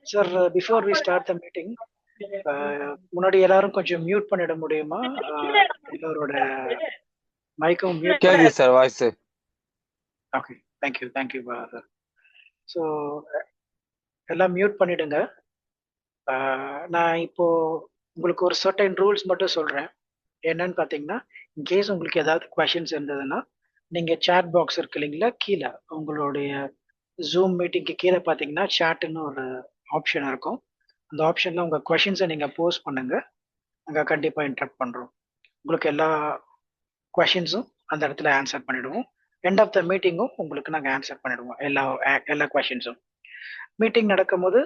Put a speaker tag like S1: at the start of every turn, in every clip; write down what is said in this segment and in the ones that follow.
S1: Sir, before we start the meeting, முன்னாடி எல்லாரும் கொஞ்சம் மியூட் பண்ணிட முடியுமா? எல்லாரோட மைக்கும் மியூட்
S2: கேக்குது
S1: பண்ணி.
S2: Sir voice.
S1: Okay, thank you sir. So எல்லாம் மியூட் பண்ணிடுங்க. நான் இப்போ உங்களுக்கு ஒரு சர்டைன் ரூல்ஸ் மட்டும் சொல்றேன். என்னன்னு பார்த்தீங்கன்னா, இன்கேஸ் உங்களுக்கு ஏதாவது கொஷின்ஸ் இருந்ததுன்னா, நீங்க சேட் பாக்ஸ் இருக்கு இல்லைங்களா, கீழே உங்களுடைய ஜூம் மீட்டிங்க்கு கீழே பார்த்தீங்கன்னா சேட்டுன்னு ஒரு ஆப்ஷன் இருக்கும். அந்த ஆப்ஷன்ல உங்க கொஷின்ஸை நீங்க போஸ்ட் பண்ணுங்க. நாங்க கண்டிப்பா இன்டரப்ட் பண்றோம். உங்களுக்கு எல்லா கொஷின்ஸும் அந்த இடத்துல ஆன்சர் பண்ணிடுவோம். எண்ட் ஆஃப் த மீட்டிங்கும் உங்களுக்கு நாங்கள் ஆன்சர் பண்ணிடுவோம் எல்லா கொஷின்ஸும். மீட்டிங் நடக்கும்போது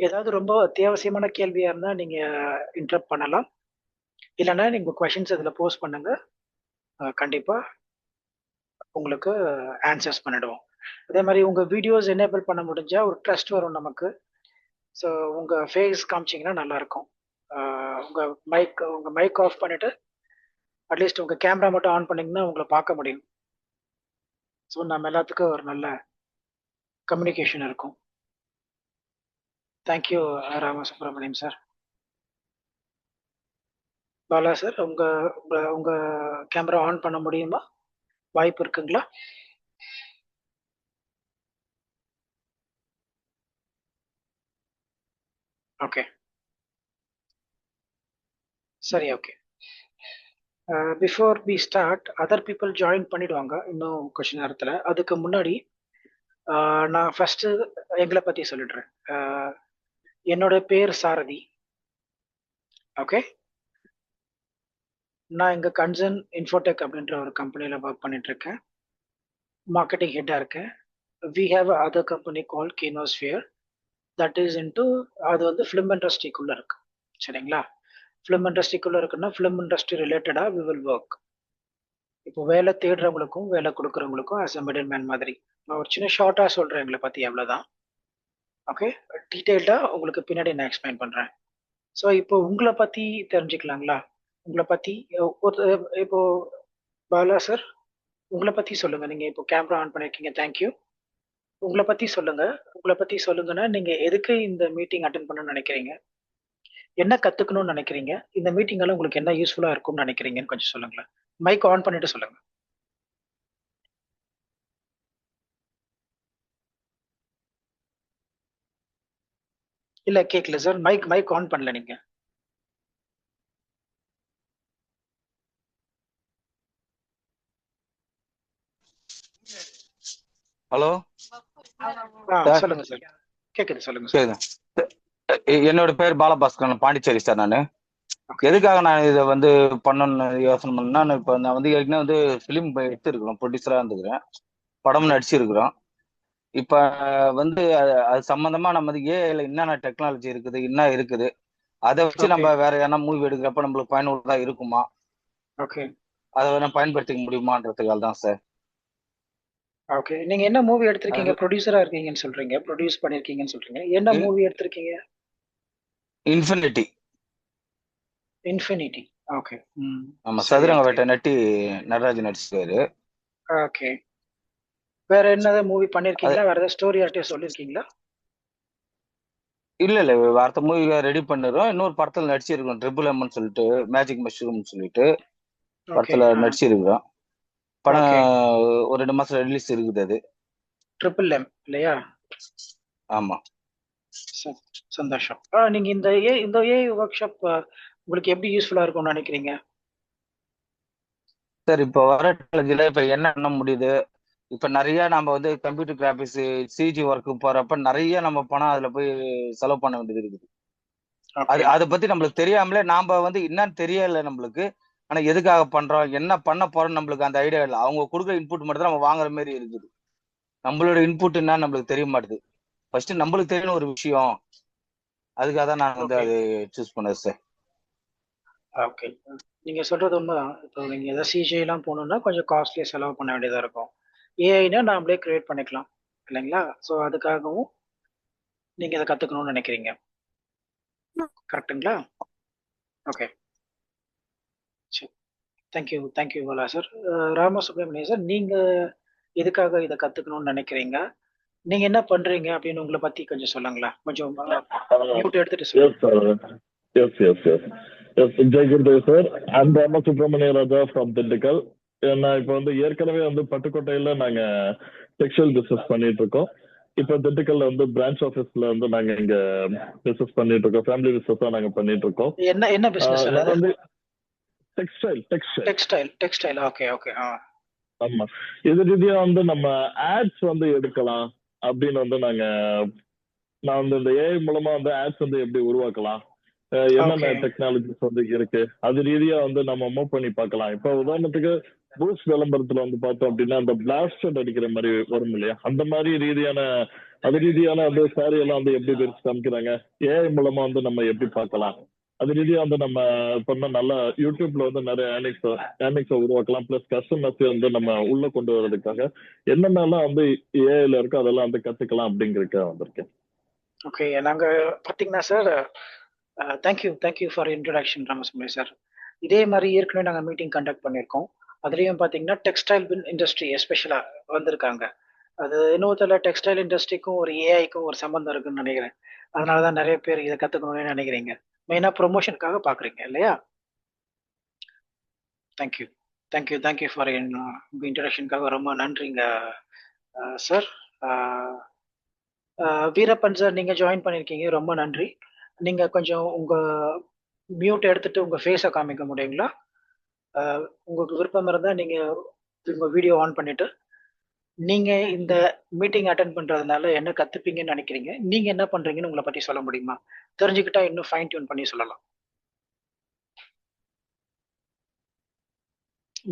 S1: ஏதாவது ரொம்ப அத்தியாவசியமான கேள்வியா இருந்தா நீங்க இன்டரப்ட் பண்ணலாம். இல்லைன்னா நீங்க கொஷின்ஸ் அதில் போஸ்ட் பண்ணுங்க. கண்டிப்பா உங்களுக்கு ஆன்சர்ஸ் பண்ணிடுவோம். அதே மாதிரி உங்க வீடியோஸ் எனேபிள் பண்ண முடிஞ்சா ஒரு ட்ரஸ்ட் வரும் நமக்கு. ஸோ உங்க ஃபேஸ் காமிச்சிங்கன்னா நல்லா இருக்கும். உங்க மைக் ஆஃப் பண்ணிட்டு அட்லீஸ்ட் உங்க கேமரா மட்டும் ஆன் பண்ணீங்கன்னா உங்களை பார்க்க முடியும். ஸோ நம்ம எல்லாத்துக்கும் ஒரு நல்ல கம்யூனிகேஷன் இருக்கும். Thank you Ramasubramaniam sir. Bala sir, உங்க உங்க உங்க கேமரா ஆன் பண்ண முடியுமா? வாய்ப்பு இருக்குங்களா? ஓகே, சரி, okay. Before we start, other people join பண்ணிடுவாங்க இன்னும் கொஞ்ச நேரத்தில். அதுக்கு முன்னாடி நான் ஃபர்ஸ்ட் எங்களை பற்றி சொல்லிடுறேன். என்னோட பேர் சாரதி. ஓகே, நான் இங்கே கன்சர்ன் இன்ஃபோடெக் அப்படின்ற ஒரு கம்பெனியில் ஒர்க் பண்ணிட்டு இருக்கேன். மார்க்கெட்டிங் ஹெட்டாக இருக்கேன். We have other company call Kinosphere. That is into அது வந்து ஃபிலிம் இண்டஸ்ட்ரிக்குள்ளே இருக்கு. சரிங்களா? ஃபிலிம் இண்டஸ்ட்ரிக்குள்ளே இருக்குன்னா ஃபிலிம் இண்டஸ்ட்ரி ரிலேட்டடாக வி வில் ஒர்க். இப்போ வேலை தேடுறவங்களுக்கும் வேலை கொடுக்குறவங்களுக்கும் ஆஸ் அ மிடில் மேன் மாதிரி. நான் ஒரு சின்ன ஷார்ட்டாக சொல்கிறேன் எங்களை பற்றி, அவ்வளோதான். ஓகே, டீட்டெயில்டாக உங்களுக்கு பின்னாடி நான் எக்ஸ்பிளைன் பண்ணுறேன். ஸோ இப்போ உங்களை பற்றி தெரிஞ்சுக்கலாங்களா? உங்களை பற்றி ஒரு இப்போ பாலா சார், உங்களை பற்றி சொல்லுங்கள். நீங்கள் இப்போ கேமரா ஆன் பண்ணியிருக்கீங்க, தேங்க்யூ. உங்களை பற்றி சொல்லுங்கள். உங்களை பற்றி சொல்லுங்கன்னா நீங்கள் எதுக்கு இந்த மீட்டிங் அட்டன் பண்ணணும்னு நினைக்கிறீங்க? என்ன கற்றுக்கணும்னு நினைக்கிறீங்க? இந்த மீட்டிங்கால உங்களுக்கு என்ன யூஸ்ஃபுல்லாக இருக்கும்னு நினைக்கிறீங்கன்னு கொஞ்சம் சொல்லுங்களேன். மைக் ஆன் பண்ணிட்டு சொல்லுங்க. இல்ல கேட்கல சார். மைக் ஆன் பண்ணல நீங்க.
S2: ஹலோ
S1: சொல்லுங்க சார். கேக்குது, சொல்லுங்க சார்.
S2: கேக்குது. என்னோட பேர் பாலபாஸ்கரன், பாண்டிச்சேரி சார். நான் எதுக்காக நான் இதை வந்து பண்ணணும்னு யோசனை பண்ணேன்னா, இப்போ நான் வந்து ஏற்கனவே வந்து ஃபிலிம் எடுத்துருக்கிறோம், ப்ரொடியூசராக இருந்துக்கிறேன், படம் நடிச்சிருக்கிறோம். இப்போ வந்து அது சம்மந்தமா நம்ம வந்து ஏஐல என்னென்ன டெக்னாலஜி இருக்குது, என்ன இருக்குது, அதை வச்சு நம்ம வேற யாரா மூவி எடுக்கிறப்ப நம்மளுக்கு பயனுள்ளதா இருக்குமா,
S1: ஓகே,
S2: அதை வேணா பயன்படுத்திக்க முடியுமான்றதுக்காக தான் சார்.
S1: ஓகே. நீங்க என்ன மூவி எடுத்திருக்கீங்க? ப்ரொடியூசரா இருக்கீங்கன்னு சொல்றீங்க, ப்ரொடியூஸ் பண்ணிருக்கீங்கன்னு சொல்றீங்க. என்ன மூவி எடுத்திருக்கீங்க?
S2: இன்ஃபினிட்டி.
S1: இன்ஃபினிட்டி. ஓகே.
S2: ஆமா, சதுரங்க வேட்டை நட்டி நடராஜ் நடிச்சிருக்காரு.
S1: ஓகே. வேற என்னது மூவி பண்ணிருக்கீங்களா? வேற ஏதாவது ஸ்டோரி யார்கிட்டயும் சொல்லிருக்கீங்களா?
S2: இல்ல அடுத்த மூவி ரெடி பண்ணிடுறோம். இன்னொரு படத்துல நடிச்சிருக்கோம், ட்ரிபிள் எம்னு சொல்லிட்டு, மேஜிக் மஷ்ரூம் சொல்லிட்டு படத்துல நடிச்சிருக்கிறோம். படம் ஒரு 2 மாசம் ரிலீஸ் இருக்குது. அது
S1: ட்ரிபிள் எம் இல்லையா?
S2: ஆமா.
S1: சந்தோஷம். நீங்க இந்த ஏஐ ஒர்க் ஷாப் உங்களுக்கு எப்படி யூஸ்ஃபுல்லா இருக்கும்னு நினைக்கிறீங்க?
S2: சார், இப்போ வர டெக்னாலஜில இப்ப என்ன பண்ண முடியுது, இப்ப நிறைய நம்ம வந்து கம்ப்யூட்டர் கிராபிக்ஸ், சிஜி ஒர்க்கு போறப்ப நிறைய நம்ம பணம் அதுல போய் செலவு பண்ண வேண்டியது இருக்குது. அதை பத்தி நம்மளுக்கு தெரியாமலே நாம வந்து என்னன்னு தெரியல நம்மளுக்கு. ஆனா எதுக்காக பண்றோம், என்ன பண்ண போறோம் நம்மளுக்கு அந்த ஐடியா இல்லை. அவங்க கொடுக்குற இன்புட் மட்டும் தான் நம்ம வாங்குற மாதிரி இருக்குது. நம்மளோட இன்புட் என்ன நம்மளுக்கு தெரிய மாட்டுது. ஃபர்ஸ்ட் நம்மளுக்கு தெரியும் ஒரு விஷயம், அதுக்காக தான் நான் வந்து அது சூஸ் பண்ணது சார்.
S1: ஓகே, நீங்க சொல்றது உண்மைதான். இப்போ நீங்க ஏதாவது சிஜி எல்லாம் போகணும்னா கொஞ்சம் காஸ்ட்லியா செலவு பண்ண வேண்டியதா இருக்கும். ஏஐனா நாமளே கிரியேட் பண்ணிக்கலாம் இல்லைங்களா? ஸோ அதுக்காகவும் நீங்க இதை கத்துக்கணும்னு நினைக்கிறீங்க, கரெக்டுங்களா? Okay. Thank you Bala sir. Ramasubramanian sir, நீங்க எதுக்காக இதை கத்துக்கணும்னு நினைக்கிறீங்க? நீங்க என்ன பண்றீங்க அப்படின்னு உங்களை பத்தி கொஞ்சம் சொல்லுங்களேன். கொஞ்சம் மியூட் எடுத்துட்டு
S3: Yes,
S1: சொல்லுங்க.
S3: sir. Yes, Jai Gurudev, sir. I'm Rama Subramania Raja from Dindigul. நான் இப்போ வந்து ஏற்கனவே வந்து பட்டுக்கோட்டையில நாங்க டெக்ஸ்டைல் பிசினஸ் பண்ணிட்டு இருக்கோம். இப்போ திண்டுக்கல்ல வந்து பிரான்ச் ஆஃபீஸ்ல வந்து நாங்க இங்க பிசினஸ் பண்ணிட்டு இருக்கோம். ஃபேமிலி பிசினஸ் தான் நாங்க பண்ணிட்டு இருக்கோம்.
S1: என்ன பிசினஸ் சார்?
S3: நான் வந்து
S1: டெக்ஸ்டைல். ஓகே.
S3: ஆமா, இது ரீதியா வந்து நம்ம ஆட்ஸ் வந்து எடுக்கலாம் அப்படின்னு வந்து நான் வந்து இந்த ஏஐ மூலமா வந்து ஆட்ஸ் வந்து எப்படி உருவாக்கலாம், என்னென்ன டெக்னாலஜிஸ் வந்து இருக்கு, அது ரீதியா வந்து நம்ம மூவ் பண்ணி பார்க்கலாம். இப்போ உதாரணத்துக்கு பூஸ்ட் விளம்பரத்துல வந்து பார்த்தோம் அப்படின்னா அந்த பிளாஸ்டர் அடிக்கிற மாதிரி வரும் இல்லையா, அந்த மாதிரி ரீதியான அந்த சாரி எல்லாம் வந்து எப்படி பிரிச்சு காமிக்கிறாங்க, ஏஐ மூலமா வந்து நம்ம எப்படி பார்க்கலாம், அது ரீதியா வந்து நம்ம பண்ண நல்லா யூடியூப்ல வந்து நிறைய ஏர்னிங்ஸை உருவாக்கலாம். பிளஸ் கஸ்டமர்ஸ் வந்து நம்ம உள்ள கொண்டு வர்றதுக்காக என்னென்னலாம் வந்து ஏஐல இருக்கோ அதெல்லாம் வந்து கத்துக்கலாம் அப்படிங்கிறதுக்காக வந்திருக்கேன்.
S1: ஓகே, நாங்க பாத்தீங்கன்னா sir, thank you for introduction Ramasubramanian sir. இதே மாதிரி ஏற்கனவே நாங்கள் மீட்டிங் கண்டக்ட் பண்ணியிருக்கோம். அதுலேயும் பார்த்தீங்கன்னா டெக்ஸ்டைல் இண்டஸ்ட்ரி எஸ்பெஷலாக வந்திருக்காங்க. அது இன்னொருத்தர டெக்ஸ்டைல் இண்டஸ்ட்ரிக்கும் ஒரு ஏஐக்கும் ஒரு சம்பந்தம் இருக்குன்னு நினைக்கிறேன். அதனால தான் நிறைய பேர் இதை கற்றுக்கணும்னு நினைக்கிறீங்க. மெயினாக ப்ரொமோஷனுக்காக பார்க்குறீங்க இல்லையா? தேங்க்யூ ஃபார் உங்கள் இன்ட்ரடக்ஷனுக்காக ரொம்ப நன்றிங்க சார். வீரப்பன் சார், நீங்கள் ஜாயின் பண்ணியிருக்கீங்க, ரொம்ப நன்றி. நீங்கள் கொஞ்சம் உங்கள் மியூட் எடுத்துட்டு உங்கள் ஃபேஸை காமிக்க முடியுங்களா? உங்களுக்கு விருப்பம் இருந்தால் நீங்கள் உங்கள் வீடியோ ஆன் பண்ணிட்டு நீங்கள் இந்த மீட்டிங் அட்டென்ட் பண்ணுறதுனால என்ன கற்றுப்பீங்கன்னு நினைக்கிறீங்க, நீங்கள் என்ன பண்ணுறீங்கன்னு உங்களை பற்றி சொல்ல முடியுமா? தெரிஞ்சுக்கிட்டா இன்னும் ஃபைன் டியூன் பண்ணி சொல்லலாம்.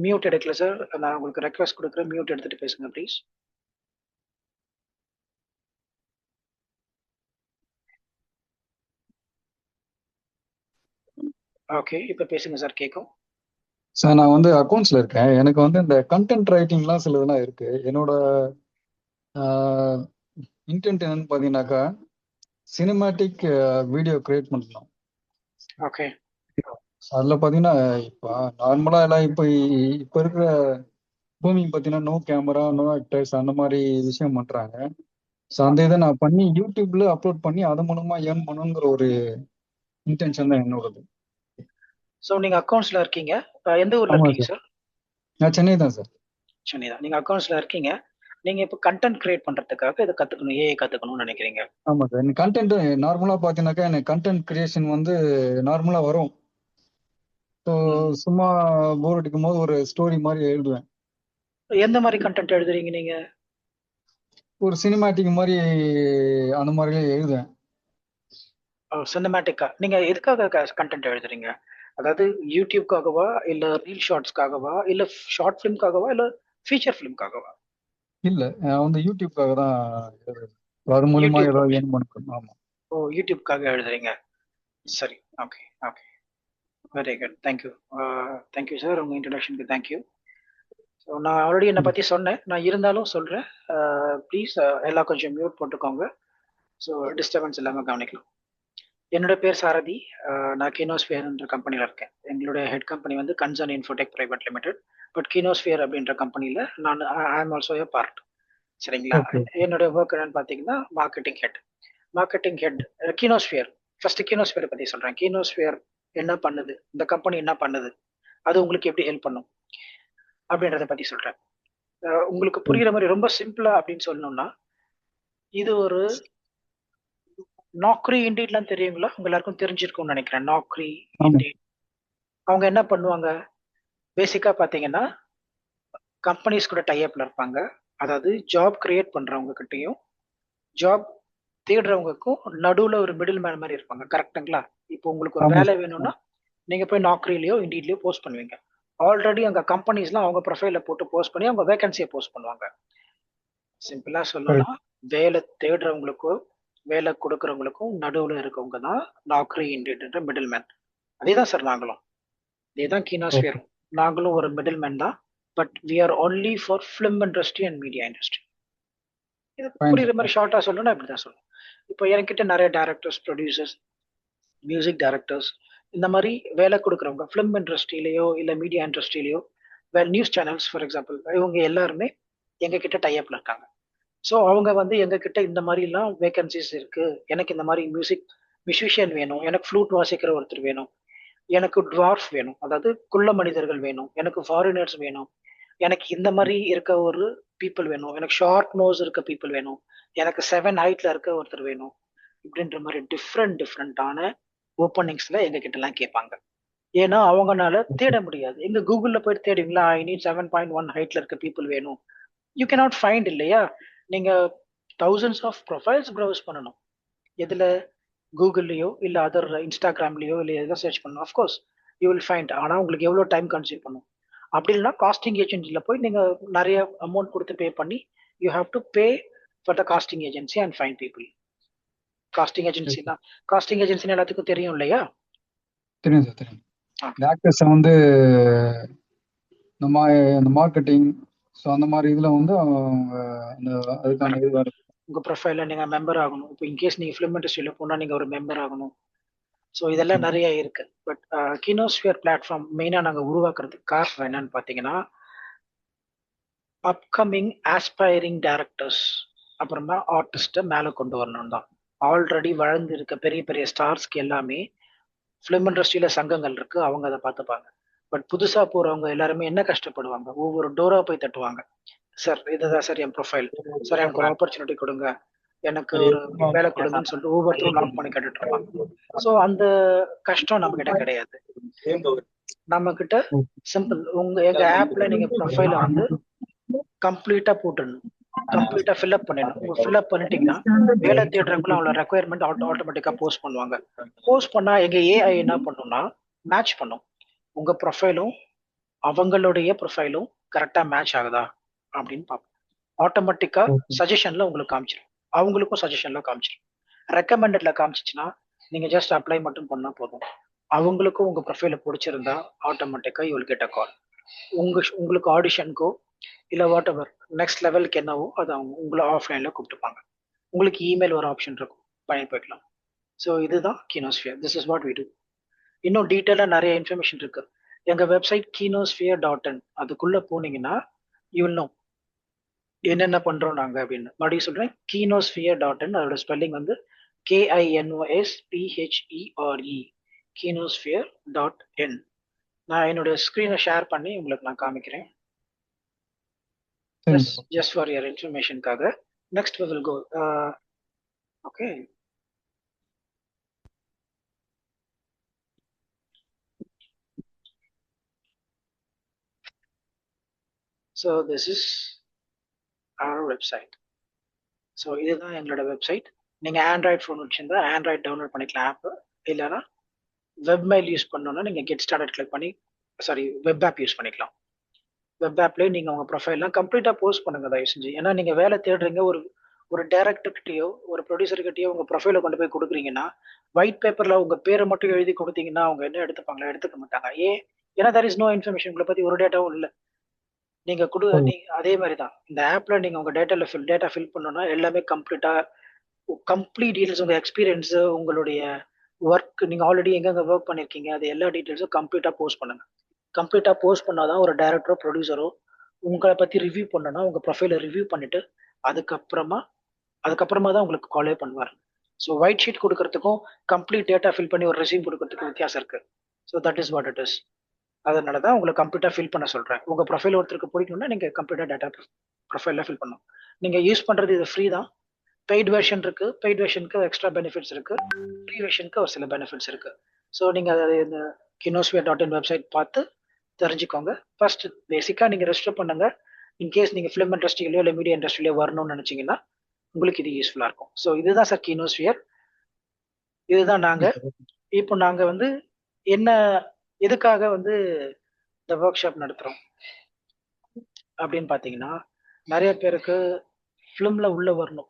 S1: மியூட் எடுக்கல சார், நான் உங்களுக்கு ரெக்வஸ்ட் கொடுக்குறேன், மியூட் எடுத்துட்டு பேசுங்க ப்ளீஸ். ஓகே, இப்போ பேசுங்க சார், கேட்கும்
S4: சார். நான் வந்து அக்கௌண்ட்ஸ்ல இருக்கேன். எனக்கு வந்து இந்த கண்டென்ட் ரைட்டிங்லாம் சிலதெல்லாம் இருக்கு. என்னோட இன்டென்ட் என்னன்னு பார்த்தீங்கன்னாக்கா, சினிமேட்டிக் வீடியோ கிரியேட் பண்ணணும்.
S1: ஓகே,
S4: அதில் பார்த்தீங்கன்னா இப்போ நார்மலாக எல்லாம் இப்போ இருக்கிற பூமி பார்த்தீங்கன்னா நோ கேமரா நோ ஆக்டர்ஸ் அந்த மாதிரி விஷயம் பண்ணுறாங்க. ஸோ அந்த இதை நான் பண்ணி யூடியூப்ல அப்லோட் பண்ணி அது மூலமா ஏர்ன் பண்ணணுங்கிற ஒரு இன்டென்ஷன் தான் என்னோடது.
S1: ஸோ நீங்கள் அக்கௌண்ட்ஸில் இருக்கீங்க, எந்த ஊரில்
S4: ஆமாம்
S1: இருக்கீங்க
S4: சார்.
S1: சார்?
S4: நான் சென்னை தான் சார்.
S1: சென்னை தான். நீங்கள் அக்கௌண்ட்ஸில் இருக்கீங்க, நீங்கள் இப்போ கண்டென்ட் கிரியேட் பண்ணுறதுக்காக இதை கற்றுக்கணும், ஏஐ கற்றுக்கணும்னு நினைக்கிறீங்க.
S4: ஆமாம் சார். எனக்கு கண்டென்ட் நார்மலாக பார்த்தீங்கன்னாக்கா எனக்கு கண்டென்ட் கிரியேஷன் வந்து நார்மலாக வரும். ஸோ சும்மா போர் அடிக்கும் போது ஒரு ஸ்டோரி மாதிரி எழுதுவேன்.
S1: எந்த மாதிரி கண்டென்ட் எழுதுறீங்க நீங்க?
S4: ஒரு சினிமேட்டிக் மாதிரி அந்த மாதிரிலாம் எழுதுவேன்.
S1: சினிமேட்டிக்கா நீங்க எதுக்காக கண்டென்ட் எழுதுறீங்க? அதாவது யூடியூப்காகவா, இல்ல ரீல் ஷார்ட்ஸ்க்காகவா, இல்ல ஷார்ட் ஃபிலிம்காகவா, இல்ல ஃபீச்சர் ஃபிலிம்காகவா?
S4: இல்ல நான் வந்து யூடியூப்காக தான் எழுதுறேன். அது மூலியமா
S1: யூடியூப்
S4: ஏதாவது ஏர்ன் பண்ணிக்கணும். ஆமா.
S1: ஓ, யூடியூப்காக எழுதுறீங்க. சரி, okay. Very good. Thank you sir, உங்க இன்ட்ரடக்ஷனுக்கு தேங்க்யூ. ஸோ நான் ஆல்ரெடி என்னை பற்றி சொன்னேன், நான் இருந்தாலும் சொல்கிறேன். ப்ளீஸ் எல்லாம் கொஞ்சம் மியூட் போட்டுக்கோங்க, ஸோ டிஸ்டர்பன்ஸ் இல்லாமல் கவனிக்கலாம். என்னோட பேர் சாரதி. நான் கீனோஸ்பியர்ன்ற கம்பெனியில் இருக்கேன். எங்களுடைய ஹெட் கம்பெனி வந்து concern infotech private limited. But Kinosphere அப்படின்ற கம்பெனியில் நான் ஐ ஆம் ஆல்சோ ஏ பார்ட். சரிங்களா? என்னுடைய ஒர்க் என்னன்னு பார்த்தீங்கன்னா மார்க்கெட்டிங் ஹெட் கீனோஸ்பியர். ஃபர்ஸ்ட் கீனோஸ்பியரை பற்றி சொல்கிறேன். கீனோஸ்பியர் என்ன பண்ணுது, இந்த கம்பெனி என்ன பண்ணுது, அது உங்களுக்கு எப்படி ஹெல்ப் பண்ணும் அப்படின்றத பற்றி சொல்கிறேன். உங்களுக்கு புரிகிற மாதிரி ரொம்ப சிம்பிளா அப்படின்னு சொல்லணும்னா, இது ஒரு நாக்ரி இண்டீட்லாம் தெரியுங்களா? உங்க எல்லாருக்கும் தெரிஞ்சிருக்கும்னு நினைக்கிறேன். நாக்ரி இண்டீட் அவங்க என்ன பண்ணுவாங்க, பேசிக்கா பாத்தீங்கன்னா கம்பெனிஸ் கூட டைப்ல இருப்பாங்க. அதாவது ஜாப் கிரியேட் பண்றவங்க கிட்டையும் ஜாப் தேடுறவங்களுக்கும் நடுவுல ஒரு மிடில் மேன் மாதிரி இருப்பாங்க. கரெக்டுங்களா? இப்போ உங்களுக்கு ஒரு வேலை வேணும்னா நீங்க போய் நாக்ரிலயோ இண்டீட்லயோ போஸ்ட் பண்ணுவீங்க. ஆல்ரெடி அங்க கம்பெனிஸ்லாம் அவங்க ப்ரொஃபைல போட்டு போஸ்ட் பண்ணி அவங்க வேகன்சியை போஸ்ட் பண்ணுவாங்க. சிம்பிளா சொல்லணும்னா, வேலை தேடுறவங்களுக்கும் வேலை கொடுக்கறவங்களுக்கும் நடுவுல இருக்கவங்க தான் நாக்ரி இண்டீட்ன்ற மிடில் மேன். அதேதான் சார் நாங்களும். இதேதான் கீனோஸ்பியர். நாங்களும் ஒரு மிடில் மேன் தான். But we are only for film industry and media industry. இது புரியுற மாதிரி ஷார்ட்டா சொல்லணும்னா இப்படிதான் சொல்லணும். இப்போ என்கிட்ட நிறைய டைரக்டர்ஸ், ப்ரொடியூசர்ஸ், மியூசிக் டைரக்டர்ஸ், இந்த மாதிரி வேலை கொடுக்குறவங்க ஃபிலிம் இண்டஸ்ட்ரியிலையோ இல்லை மீடியா இண்டஸ்ட்ரியிலையோ நியூஸ் சேனல்ஸ் ஃபார் எக்ஸாம்பிள், இவங்க எல்லாருமே எங்க கிட்ட டைப்ல இருக்காங்க. ஸோ அவங்க வந்து எங்க கிட்ட இந்த மாதிரிலாம் வேகன்சிஸ் இருக்கு, எனக்கு இந்த மாதிரி மியூசிஷியன் வேணும், எனக்கு ஃப்ளூட் வாசிக்கிற ஒருத்தர் வேணும், எனக்கு டுவார்ஃப் வேணும், அதாவது குள்ள மனிதர்கள் வேணும், எனக்கு ஃபாரினர்ஸ் வேணும், எனக்கு இந்த மாதிரி இருக்க ஒரு பீப்புள் வேணும், எனக்கு ஷார்ட் நோஸ் இருக்க பீப்புள் வேணும், எனக்கு 7 ஹைட்ல இருக்க ஒருத்தர் வேணும், இப்படின்ற மாதிரி டிஃப்ரெண்டான ஓப்பனிங்ஸ்ல எங்க கிட்ட எல்லாம் கேட்பாங்க. ஏன்னா அவங்கனால தேட முடியாது. எங்க கூகுள்ல போயிட்டு தேடுவீங்களா, ஐ நீட் 7.1 ஹைட்ல இருக்க பீப்புள் வேணும், யூ கேனாட் ஃபைண்ட் இல்லையா? நீங்க thousands ஆஃப் ப்ரொஃபைல்ஸ் ப்ரௌஸ் பண்ணணும். எதுல? கூகுள்லயோ இல்ல அதர் இன்ஸ்டாகிராம்லயோ இல்ல எதாவது சர்ச் பண்ணணும். Of course you will find. ஆனா உங்களுக்கு எவ்வளவு டைம் கன்சியூம் பண்ணும்? அப்படி இல்லைன்னா காஸ்டிங் ஏஜென்சில போய் நீங்க நிறைய அமௌண்ட் கொடுத்து பே பண்ணி you have to pay for the casting agency and find people. Casting ஏஜென்சினா காஸ்டிங் ஏஜென்சின்னு எல்லாத்துக்கும் தெரியும் இல்லையா?
S4: தெரியும் சார், தெரியும்.
S1: ஆ.
S4: இந்த ஆக்டர்ஸை வந்து நம்ம இந்த மார்க்கெட்டிங், ஸோ அந்த மாதிரி இதில் வந்து அவங்க அந்த அதுக்கான இது வரும்.
S1: உங்க ப்ரொஃபைல நீங்க மெம்பர் ஆகணும். இப்போ இன்கேஸ் நீங்க ஃபிலிம் இண்டஸ்ட்ரியில போனா நீங்க ஒரு மெம்பர் ஆகணும். ஸோ இதெல்லாம் நிறைய இருக்கு. பட் கினோஸ்பியர் பிளாட்ஃபார்ம் மெயினா நாங்க உருவாக்குறதுக்கு காரணம் என்னன்னு பாத்தீங்கன்னா, அப்கமிங் ஆஸ்பைரிங் டைரக்டர்ஸ் அப்புறமா ஆர்டிஸ்ட மேல கொண்டு வரணும் தான். ஆல்ரெடி வளர்ந்து இருக்க பெரிய பெரிய ஸ்டார்ஸ்க்கு எல்லாமே ஃபிலிம் இண்டஸ்ட்ரியில சங்கங்கள் இருக்கு, அவங்க அதை பார்த்துப்பாங்க. பட் புதுசா போறவங்க எல்லாருமே என்ன கஷ்டப்படுவாங்க, ஒவ்வொரு டோரா போய் தட்டுவாங்க. சார் இதுதான் சார் என் ப்ரொஃபைல், சார் எனக்கு ஒரு ஆப்பர்ச்சுனிட்டி கொடுங்க, எனக்கு ஒரு வேலை கொடுங்கன்னு சொல்லிட்டு ஒவ்வொருத்தரும் லாக் பண்ணி கட்டுட்டு இருப்பாங்க. ஸோ அந்த கஷ்டம் நம்ம கிட்ட கிடையாது. நம்ம கிட்ட சிம்பிள், எங்க ஆப்ல நீங்க ப்ரொஃபைல வந்து கம்ப்ளீட்டா போட்டுடணும், கம்ப்ளீட்டா ஃபில்அப் பண்ணிடணும். உங்க ஃபில்அப் பண்ணிட்டீங்கன்னா வேலை தேடுறவங்களும் அவங்களோட ரெக்குயர்மெண்ட் ஆட்டோமேட்டிக்கா போஸ்ட் பண்ணுவாங்க. போஸ்ட் பண்ணா எங்க ஏஐ என்ன பண்ணும்னா மேட்ச் பண்ணும். உங்க ப்ரொஃபைலும் அவங்களுடைய ப்ரொஃபைலும் கரெக்டா மேட்ச் ஆகுதா அப்படின்னு பார்ப்போம். ஆட்டோமேட்டிக்கா சஜஷன்ல உங்களுக்கு காமிச்சிடும், அவங்களுக்கும் சஜஷன்ல காமிச்சிடும். ரெக்கமெண்டட்ல காமிச்சிச்சுன்னா நீங்க ஜஸ்ட் அப்ளை மட்டும் பண்ணா போதும். அவங்களுக்கும் உங்க ப்ரொஃபைல பிடிச்சிருந்தா ஆட்டோமேட்டிக்கா யூ வில் கெட் அ கால். உங்களுக்கு ஆடிஷனுக்கோ இல்ல வாட் எவர் நெக்ஸ்ட் லெவலுக்கு என்னவோ அது அவங்க உங்களை ஆஃப்லைன்ல கூப்பிட்டுப்பாங்க. உங்களுக்கு இமெயில் ஒரு ஆப்ஷன் இருக்கும், பண்ணி போய்க்கலாம். ஸோ இதுதான் Kinosphere. This is what we do. இன்னும் டீட்டெயிலாக நிறைய இன்ஃபர்மேஷன் இருக்கு. எங்க வெப்சைட் kinosphere.in, அதுக்குள்ள போனீங்கன்னா யூ வில் நோ என்னென்ன பண்றோம் நாங்க அப்படின்னு. மறுபடியும் சொல்றேன், kinosphere.in, அதோட ஸ்பெல்லிங் வந்து KINOSPHERE, kinosphere.in. நான் என்னோட ஸ்கிரீனை ஷேர் பண்ணி உங்களுக்கு நான் காமிக்கிறேன். Just for your information kaga. Next we will go. Okay. So this is our website. So இதுதான் எங்களோட வெப்சைட். நீங்க ஆண்ட்ராய்ட் ஃபோன் வச்சிருந்தா ஆண்ட்ராய்ட் டவுன்லோட் பண்ணிக்கலாம் ஆப். இல்லைன்னா வெப்மெயில் யூஸ் பண்ணோம்னா நீங்க கெட் ஸ்டார்டட் கிளிக் பண்ணி வெப் ஆப் யூஸ் பண்ணிக்கலாம். வெப் ஆப்லேயே நீங்க உங்க ப்ரொஃபைல்லாம் கம்ப்ளீட்டா போஸ்ட் பண்ணுங்க தயவு செஞ்சு. ஏன்னா நீங்க வேலை தேடுறீங்க, ஒரு டைரக்டர்கிட்டயோ ஒரு ப்ரொடியூசர்கிட்டயோ உங்க ப்ரொஃபைலை கொண்டு போய் கொடுக்குறீங்கன்னா ஒயிட் பேப்பர்ல உங்க பேரை மட்டும் எழுதி கொடுத்தீங்கன்னா அவங்க என்ன எடுத்துப்பாங்களா? எடுத்துக்க மாட்டாங்க. ஏன்னா there is no information, உங்களை பத்தி ஒரு டேட்டாவும் இல்லை. நீங்க அதே மாதிரி தான் இந்த ஆப்ல நீங்க உங்க டேட்டா ஃபில் பண்ணணும்னா எல்லாமே கம்ப்ளீட் டீடைல்ஸ், உங்க எக்ஸ்பீரியன்ஸ், உங்களுடைய ஒர்க், நீங்க ஆல்ரெடி எங்கெங்க ஒர்க் பண்ணிருக்கீங்க, அது எல்லா டீடைல்ஸும் கம்ப்ளீட்டா போஸ்ட் பண்ணுங்க. கம்ப்ளீட்டா போஸ்ட் பண்ணாதான் ஒரு டைரக்டரோ ப்ரொடியூசரோ உங்களை பத்தி ரிவ்யூ பண்ணனா உங்க ப்ரொஃபைலை ரிவ்யூ பண்ணிட்டு அதுக்கப்புறமா தான் உங்களுக்கு காலே பண்ணுவார். ஸோ ஒயிட் ஷீட் கொடுக்கறதுக்கும் கம்ப்ளீட் டேட்டா ஃபில் பண்ணி ஒரு ரெஸ்யூம் கொடுக்கறதுக்கும் வித்தியாசம் இருக்கு. So that is what it is. அதனால தான் உங்களை கம்ப்ளீட்டா ஃபில் பண்ண சொல்றேன். உங்க ப்ரொஃபைல் ஒருத்தருக்கு பிடிக்கணும்னா நீங்க கம்ப்ளீட்டா டேட்டா ப்ரொஃபைல்ல ஃபில் பண்ணணும். நீங்க யூஸ் பண்றது இது ஃப்ரீ தான். பெய்ட் வெர்ஷன் இருக்கு, பெய்ட் வெர்ஷனுக்கு எக்ஸ்ட்ரா பெனிஃபிட்ஸ் இருக்கு, ஃப்ரீ வெர்ஷனுக்கு ஒரு சில பெனிஃபிட்ஸ் இருக்கு. ஸோ நீங்க இந்த kinosphere.in வெப்சைட் பார்த்து தெரிஞ்சுக்கோங்க. ஃபர்ஸ்ட் பேசிக்கா நீங்க ரெஜிஸ்டர் பண்ணுங்க. இன்கேஸ் நீங்க ஃபிலிம் இண்டஸ்ட்ரியிலயோ இல்லை மீடியா இண்டஸ்ட்ரியிலயோ வரணும்னு நினைச்சீங்கன்னா உங்களுக்கு இது யூஸ்ஃபுல்லா இருக்கும். ஸோ இதுதான் சார் கினோஸ்பியர். இதுதான் நாங்க. இப்போ நாங்க வந்து எதுக்காக வந்து இந்த ஒர்க் ஷாப் நடத்துறோம் அப்படின்னு பாத்தீங்கன்னா, நிறைய பேருக்கு ஃபிலிம்ல உள்ள வரணும்,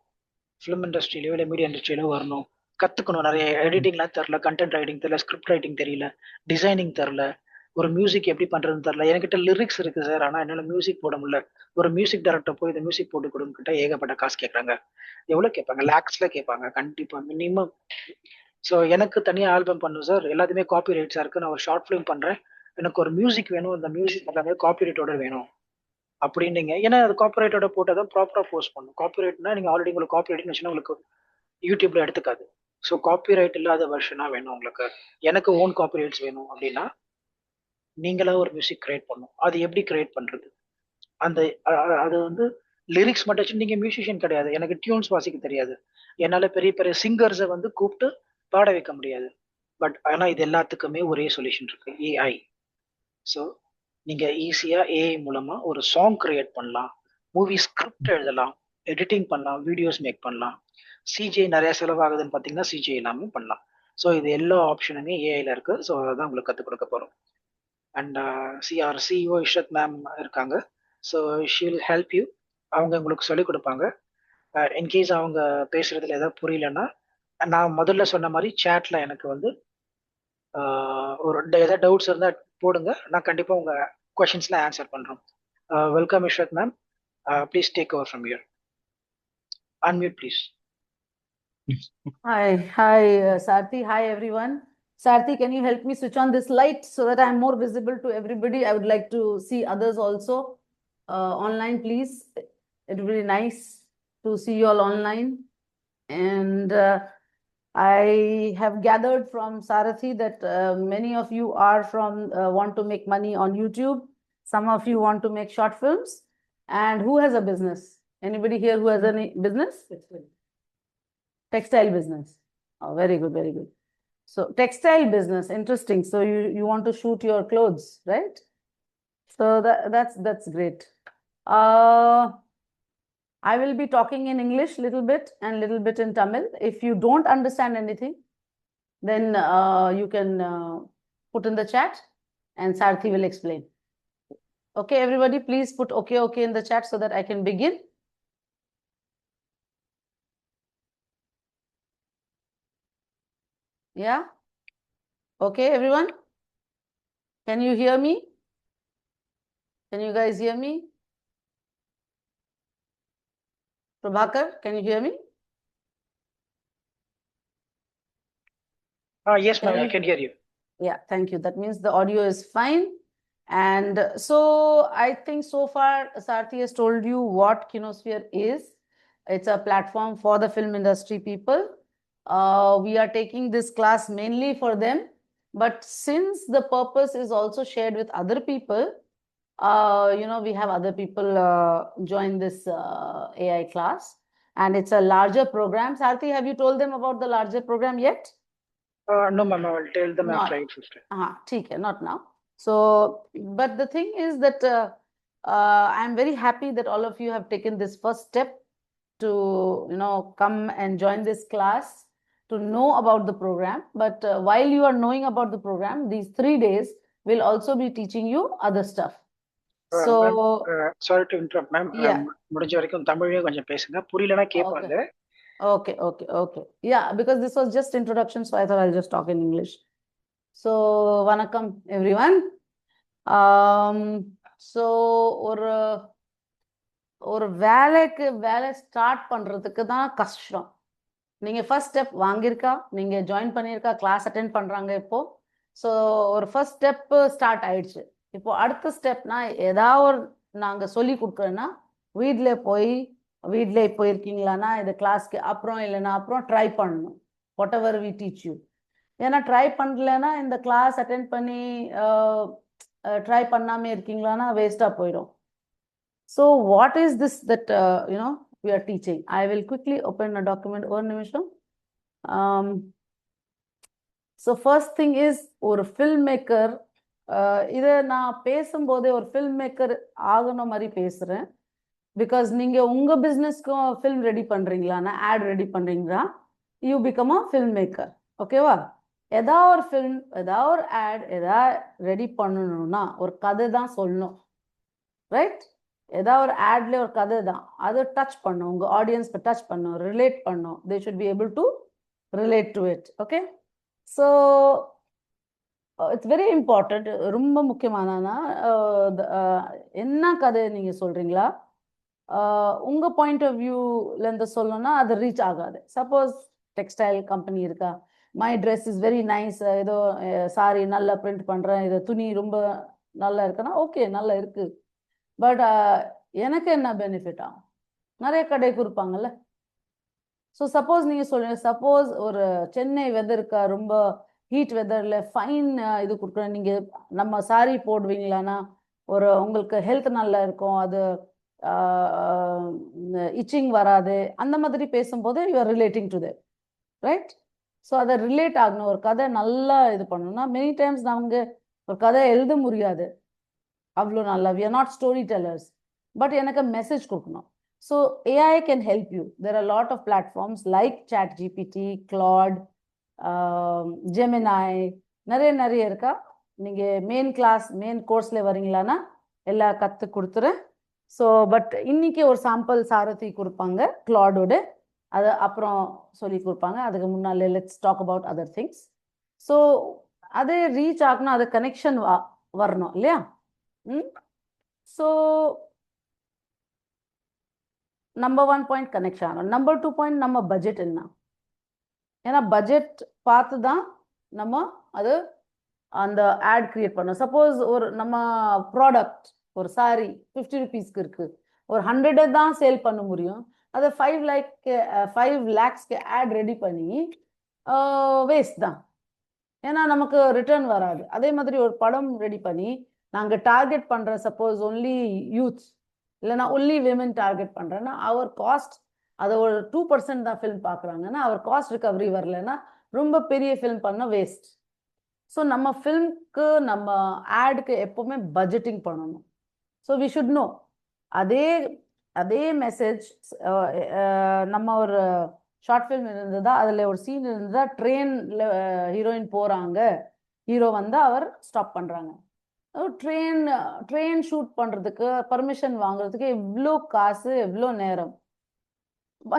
S1: ஃபிலிம் இண்டஸ்ட்ரியிலயோ இல்லை மீடியா இண்டஸ்ட்ரியிலயோ வரணும், கத்துக்கணும். நிறைய எடிட்டிங்லாம் தெரியல, கண்டென்ட் ரைட்டிங் தெரியல, ஸ்கிரிப்ட் ரைட்டிங் தெரியல, டிசைனிங் தெரியல, ஒரு மியூசிக் எப்படி பண்றதுன்னு தெரியல. என்கிட்ட லிரிக்ஸ் இருக்கு சார், ஆனா என்னால மியூசிக் போட முடியல. ஒரு மியூசிக் டைரக்டர் போய் இந்த மியூசிக் போட்டு கொடுங்கிட்ட ஏகப்பட்ட காசு கேட்கறாங்க. எவ்வளவு கேட்பாங்க? லேக்ஸ்ல கேட்பாங்க. கண்டிப்பா மினிமம் ஸோ எனக்கு தனியாக ஆல்பம் பண்ணும் சார், எல்லாத்தையுமே காப்பி ரைட்ஸாக இருக்குது. நான் ஒரு ஷார்ட் ஃபிலிம் பண்ணுறேன், எனக்கு ஒரு மியூசிக் வேணும், இந்த மியூசிக் எல்லாமே காப்பி ரைட்டோட வேணும் அப்படின்னீங்க. ஏன்னா அது காப்பி ரைட்டோட போட்டால் தான் ப்ராப்பராக போஸ்ட் பண்ணும். காப்பி ரைட்னா நீங்கள் ஆல்ரெடி உங்களுக்கு காப்பி ரைட்னு வச்சுன்னா உங்களுக்கு யூடியூப்ல எடுத்துக்காது. ஸோ காப்பி ரைட் இல்லாத வெர்ஷனாக வேணும் உங்களுக்கு. எனக்கு ஓன் காப்பி ரைட்ஸ் வேணும் அப்படின்னா நீங்களா ஒரு மியூசிக் கிரியேட் பண்ணணும். அது எப்படி கிரியேட் பண்றது? அந்த அது வந்து லிரிக்ஸ் மட்டும் வச்சு, நீங்க மியூசிஷியன் கிடையாது, எனக்கு டியூன்ஸ் வாசிக்க தெரியாது, என்னால பெரிய பெரிய சிங்கர்ஸை வந்து கூப்பிட்டு பாட வைக்க முடியாது. பட் ஆனா இது எல்லாத்துக்குமே ஒரே சொல்யூஷன் இருக்கு, ஏஐ. ஸோ நீங்க ஈஸியா ஏஐ மூலமா ஒரு சாங் கிரியேட் பண்ணலாம், மூவி ஸ்கிரிப்ட் எழுதலாம், எடிட்டிங் பண்ணலாம், வீடியோஸ் மேக் பண்ணலாம். சிஜிஐ நிறைய செலவாகுதுன்னு பார்த்தீங்கன்னா சிஜிஐ எல்லாமே பண்ணலாம். ஸோ இது எல்லா ஆப்ஷனுமே ஏஐல இருக்கு. ஸோ அதான் உங்களுக்கு கற்றுக் கொடுக்க போறோம். And CR CEO Ishrat ma'am இருக்காங்க. So she will help you. அவங்க உங்களுக்கு சொல்லிக் கொடுப்பாங்க. இன்கேஸ் அவங்க பேசுறதுல ஏதாவது புரியலன்னா நான் முதல்ல சொன்ன மாதிரி சேட்ல எனக்கு வந்து ஒரு ஏதாவது டவுட்ஸ் இருந்தால் போடுங்க, நான் கண்டிப்பாக உங்க கொஷின்ஸ்லாம் ஆன்சர் பண்றோம். Welcome Ishrat ma'am, please take over from your. Unmute please.
S5: Hi, Sarthi. Hi, everyone. Sarthi, can you help me switch on this light so that I'm more visible to everybody? I would like to see others also online, please. It would be nice to see you all online. And I have gathered from Sarathi that many of you are want to make money on YouTube. Some of you want to make short films. And who has a business? Anybody here who has any business? Textile business. Oh, very good, very good. So textile business, interesting. So you want to shoot your clothes, right? So that's great. I will be talking in English little bit and little bit in Tamil. If you don't understand anything, then you can put in the chat and Sarthi will explain. Okay, everybody, please put okay in the chat so that I can begin. Yeah. Okay, everyone. Can you hear me? Can you guys hear me? Prabhakar, can you hear me?
S1: Yes, ma'am, I can hear you.
S5: Yeah, thank you. That means the audio is fine. And so I think so far Sarthi has told you what Kinosphere is. It's a platform for the film industry people. We are taking this class mainly for them. But since the purpose is also shared with other people, we have other people join this AI class. And it's a larger program. Sarthi, have you told them about the larger program yet?
S1: No, ma'am, I will tell them after 8:15.
S5: Okay, not now. So, but the thing is that I'm very happy that all of you have taken this first step to, come and join this class to know about the program. But while you are knowing about the program, these 3 days will also be teaching you other stuff. So,
S1: sorry to interrupt, ma'am.
S5: Yeah.
S1: முடிஞ்ச வரைக்கும் தமிழ்லயே கொஞ்சம் பேசுங்க, புரியலனா கேட்பாங்க.
S5: Okay. Yeah, because this was just introduction, so I thought I'll just talk in English. So, vanakkam everyone. So ஒரு வேலை start பண்றதுக்கு தான் கஷ்டம். நீங்க ஃபர்ஸ்ட் ஸ்டெப் வாங்கியிருக்கா, நீங்க ஜாயின் பண்ணியிருக்கா, கிளாஸ் அட்டென்ட் பண்றாங்க இப்போ. ஸோ ஒரு ஃபர்ஸ்ட் ஸ்டெப் ஸ்டார்ட் ஆயிடுச்சு. இப்போ அடுத்த ஸ்டெப்னா ஏதாவது ஒரு நாங்க சொல்லி கொடுக்குறோன்னா வீட்டில் போயிருக்கீங்களான்னா இது கிளாஸ்க்கு அப்புறம் இல்லைன்னா அப்புறம் ட்ரை பண்ணணும். Whatever we teach you. ஏன்னா ட்ரை பண்ணலன்னா இந்த கிளாஸ் அட்டென்ட் பண்ணி ட்ரை பண்ணாமல் இருக்கீங்களான்னா வேஸ்ட்டாக போயிடும். So what is this that we are teaching? I will quickly open a document. One nimisham. So first thing is ஒரு filmmaker. இதை நான் பேசும்போதே ஒரு filmmaker ஆகணும் மாதிரி பேசுகிறேன். பிகாஸ் நீங்கள் உங்கள் பிஸ்னஸ்க்கும் ஃபில்ம் ரெடி பண்ணுறீங்களான்னா, ஆட் ரெடி பண்ணுறீங்களா, you become a film maker. ஓகேவா? ஏதாவது ஒரு ஃபில்ம், ஏதாவது ஒரு ஆட், ஏதாவது ரெடி பண்ணணும்னா ஒரு கதை தான் சொல்லணும், ரைட்? ஏதாவது ஒரு ஆட்ல ஒரு கதை தான், அதை டச் பண்ணும், உங்கள் ஆடியன்ஸ்க்கு டச் பண்ணும், ரிலேட் பண்ணும். They should be able to relate to it. Okay, so it's very important. ரொம்ப முக்கியமானனா என்ன கதை நீங்கள் சொல்கிறீங்களா, உங்கள் பாயிண்ட் ஆஃப் வியூலேருந்து சொல்லணும்னா அது ரீச் ஆகாது. சப்போஸ் டெக்ஸ்டைல் கம்பெனி இருக்கா, my dress is very nice, ஏதோ சாரி நல்லா பிரிண்ட் பண்ணுறேன், இது துணி ரொம்ப நல்லா இருக்குன்னா ஓகே நல்லா இருக்கு. பட் எனக்கு என்ன பெனிஃபிட் ஆகும்? நிறைய கடை கொடுப்பாங்கல்ல. ஸோ சப்போஸ் நீங்கள் சொல்லுங்கள், சப்போஸ் ஒரு சென்னை வெதருக்கா ரொம்ப ஹீட் வெதரில் ஃபைன் இது கொடுக்குறேன், நீங்கள் நம்ம சாரி போடுவீங்களான்னா ஒரு உங்களுக்கு ஹெல்த் நல்லா இருக்கும், அது இச்சிங் வராது, அந்த மாதிரி பேசும்போது you are relating to that, right? So அதை ரிலேட் ஆகணும். ஒரு கதை நல்லா இது பண்ணணும்னா மெனி டைம்ஸ் நமக்கு ஒரு கதை எழுத முடியாது அவ்வளோ நல்லா, we are not story tellers, but எனக்கு மெசேஜ் கொடுக்கணும். So AI can help you. There are lot of platforms like ChatGPT, Claude, Gemini, நிறைய இருக்கா. நீங்கள் மெயின் கோர்ஸில் வரீங்களான்னா எல்லாம் கற்றுக் கொடுத்துறேன். ஸோ பட் இன்னைக்கு ஒரு சாம்பிள் சாரதி கொடுப்பாங்க கிளாடோட, அது அப்புறம் சொல்லி கொடுப்பாங்க. அதுக்கு முன்னாலே let's talk about other things. So அது ரீச் ஆகணும், அது கனெக்ஷன் வரணும் இல்லையா? ஸோ நம்பர் 1 பாயிண்ட் கனெக்ஷன் ஆகணும். நம்பர் 2 பாயிண்ட் நம்ம பட்ஜெட் என்ன? ஏன்னா பட்ஜெட் பார்த்து தான் நம்ம அது அந்த ஆட் கிரியேட் பண்ணோம். சப்போஸ் ஒரு நம்ம ப்ராடக்ட் ஒரு சாரி 50 rupeesக்கு இருக்கு, ஒரு 100 தான் சேல் பண்ண முடியும், அதை 5 lakhsக்கு ஆட் ரெடி பண்ணி வேஸ்ட் தான், ஏன்னா நமக்கு ரிட்டர்ன் வராது. அதே மாதிரி ஒரு படம் ரெடி பண்ணி நாங்கள் டார்கெட் பண்ணுற சப்போஸ் ஒன்லி யூத் இல்லைன்னா ஒன்லி விமன் டார்கெட் பண்ணுறேன்னா அவர் காஸ்ட் அதை ஒரு 2% தான் ஃபில்ம் பார்க்குறாங்கன்னா அவர் காஸ்ட் ரிகவரி வரலன்னா ரொம்ப பெரிய ஃபில்ம் பண்ண வேஸ்ட். ஸோ நம்ம ஃபில்ம்க்கு நம்ம ஆடுக்கு எப்போவுமே பட்ஜெட்டிங் பண்ணணும். So we should know. அதே மெசேஜ் நம்ம ஒரு ஷார்ட் ஃபில்ம் இருந்ததா, அதில் ஒரு சீன் இருந்ததா, ட்ரெயினில் ஹீரோயின் போகிறாங்க, ஹீரோ வந்து அவர் ஸ்டாப் பண்ணுறாங்க. ட்ரெயின் ஷூட் பண்ணுறதுக்கு பர்மிஷன் வாங்குறதுக்கு எவ்வளோ காசு, எவ்வளோ நேரம்.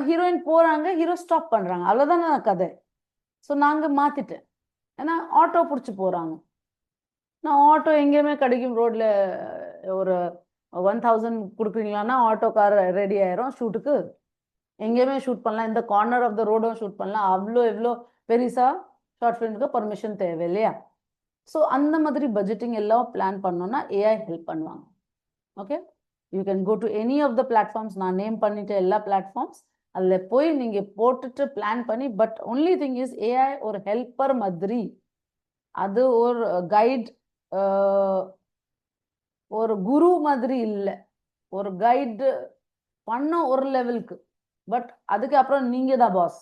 S5: ஹீரோயின் போகிறாங்க, ஹீரோ ஸ்டாப் பண்ணுறாங்க, அவ்வளோதானே கதை. ஸோ நாங்கள் மாற்றிட்டேன். ஏன்னா ஆட்டோ பிடிச்சி போகிறாங்க, நான் ஆட்டோ எங்கேயுமே கிடைக்கும், ரோட்டில் ஒரு 1000 கொடுக்குறீங்களான்னா ஆட்டோ கார் ரெடி ஆயிரும் ஷூட்டுக்கு, எங்கேயுமே ஷூட் பண்ணலாம், இந்த கார்னர் ஆஃப் த ரோடும் ஷூட் பண்ணலாம். எவ்வளோ பெருசாக ஷார்ட் ஃபிலிமுக்கு பர்மிஷன் தேவை இல்லையா? ஸோ அந்த மாதிரி பட்ஜெட்டிங் எல்லாம் பிளான் பண்ணோன்னா ஏஐ ஹெல்ப் பண்ணுவாங்க. Okay, you can go to any of the platforms, நான் நேம் பண்ணிட்டு எல்லா பிளாட்ஃபார்ம்ஸ், அதில் போய் நீங்கள் போட்டுட்டு பிளான் பண்ணி. But only thing is AI ஒரு ஹெல்ப்பர் மாதிரி, அது ஒரு கைட், ஒரு குரு மாதிரி இல்லை. ஒரு கைடு பண்ண ஒரு லெவலுக்கு, பட் அதுக்கு அப்புறம் நீங்கள் தான் பாஸ்,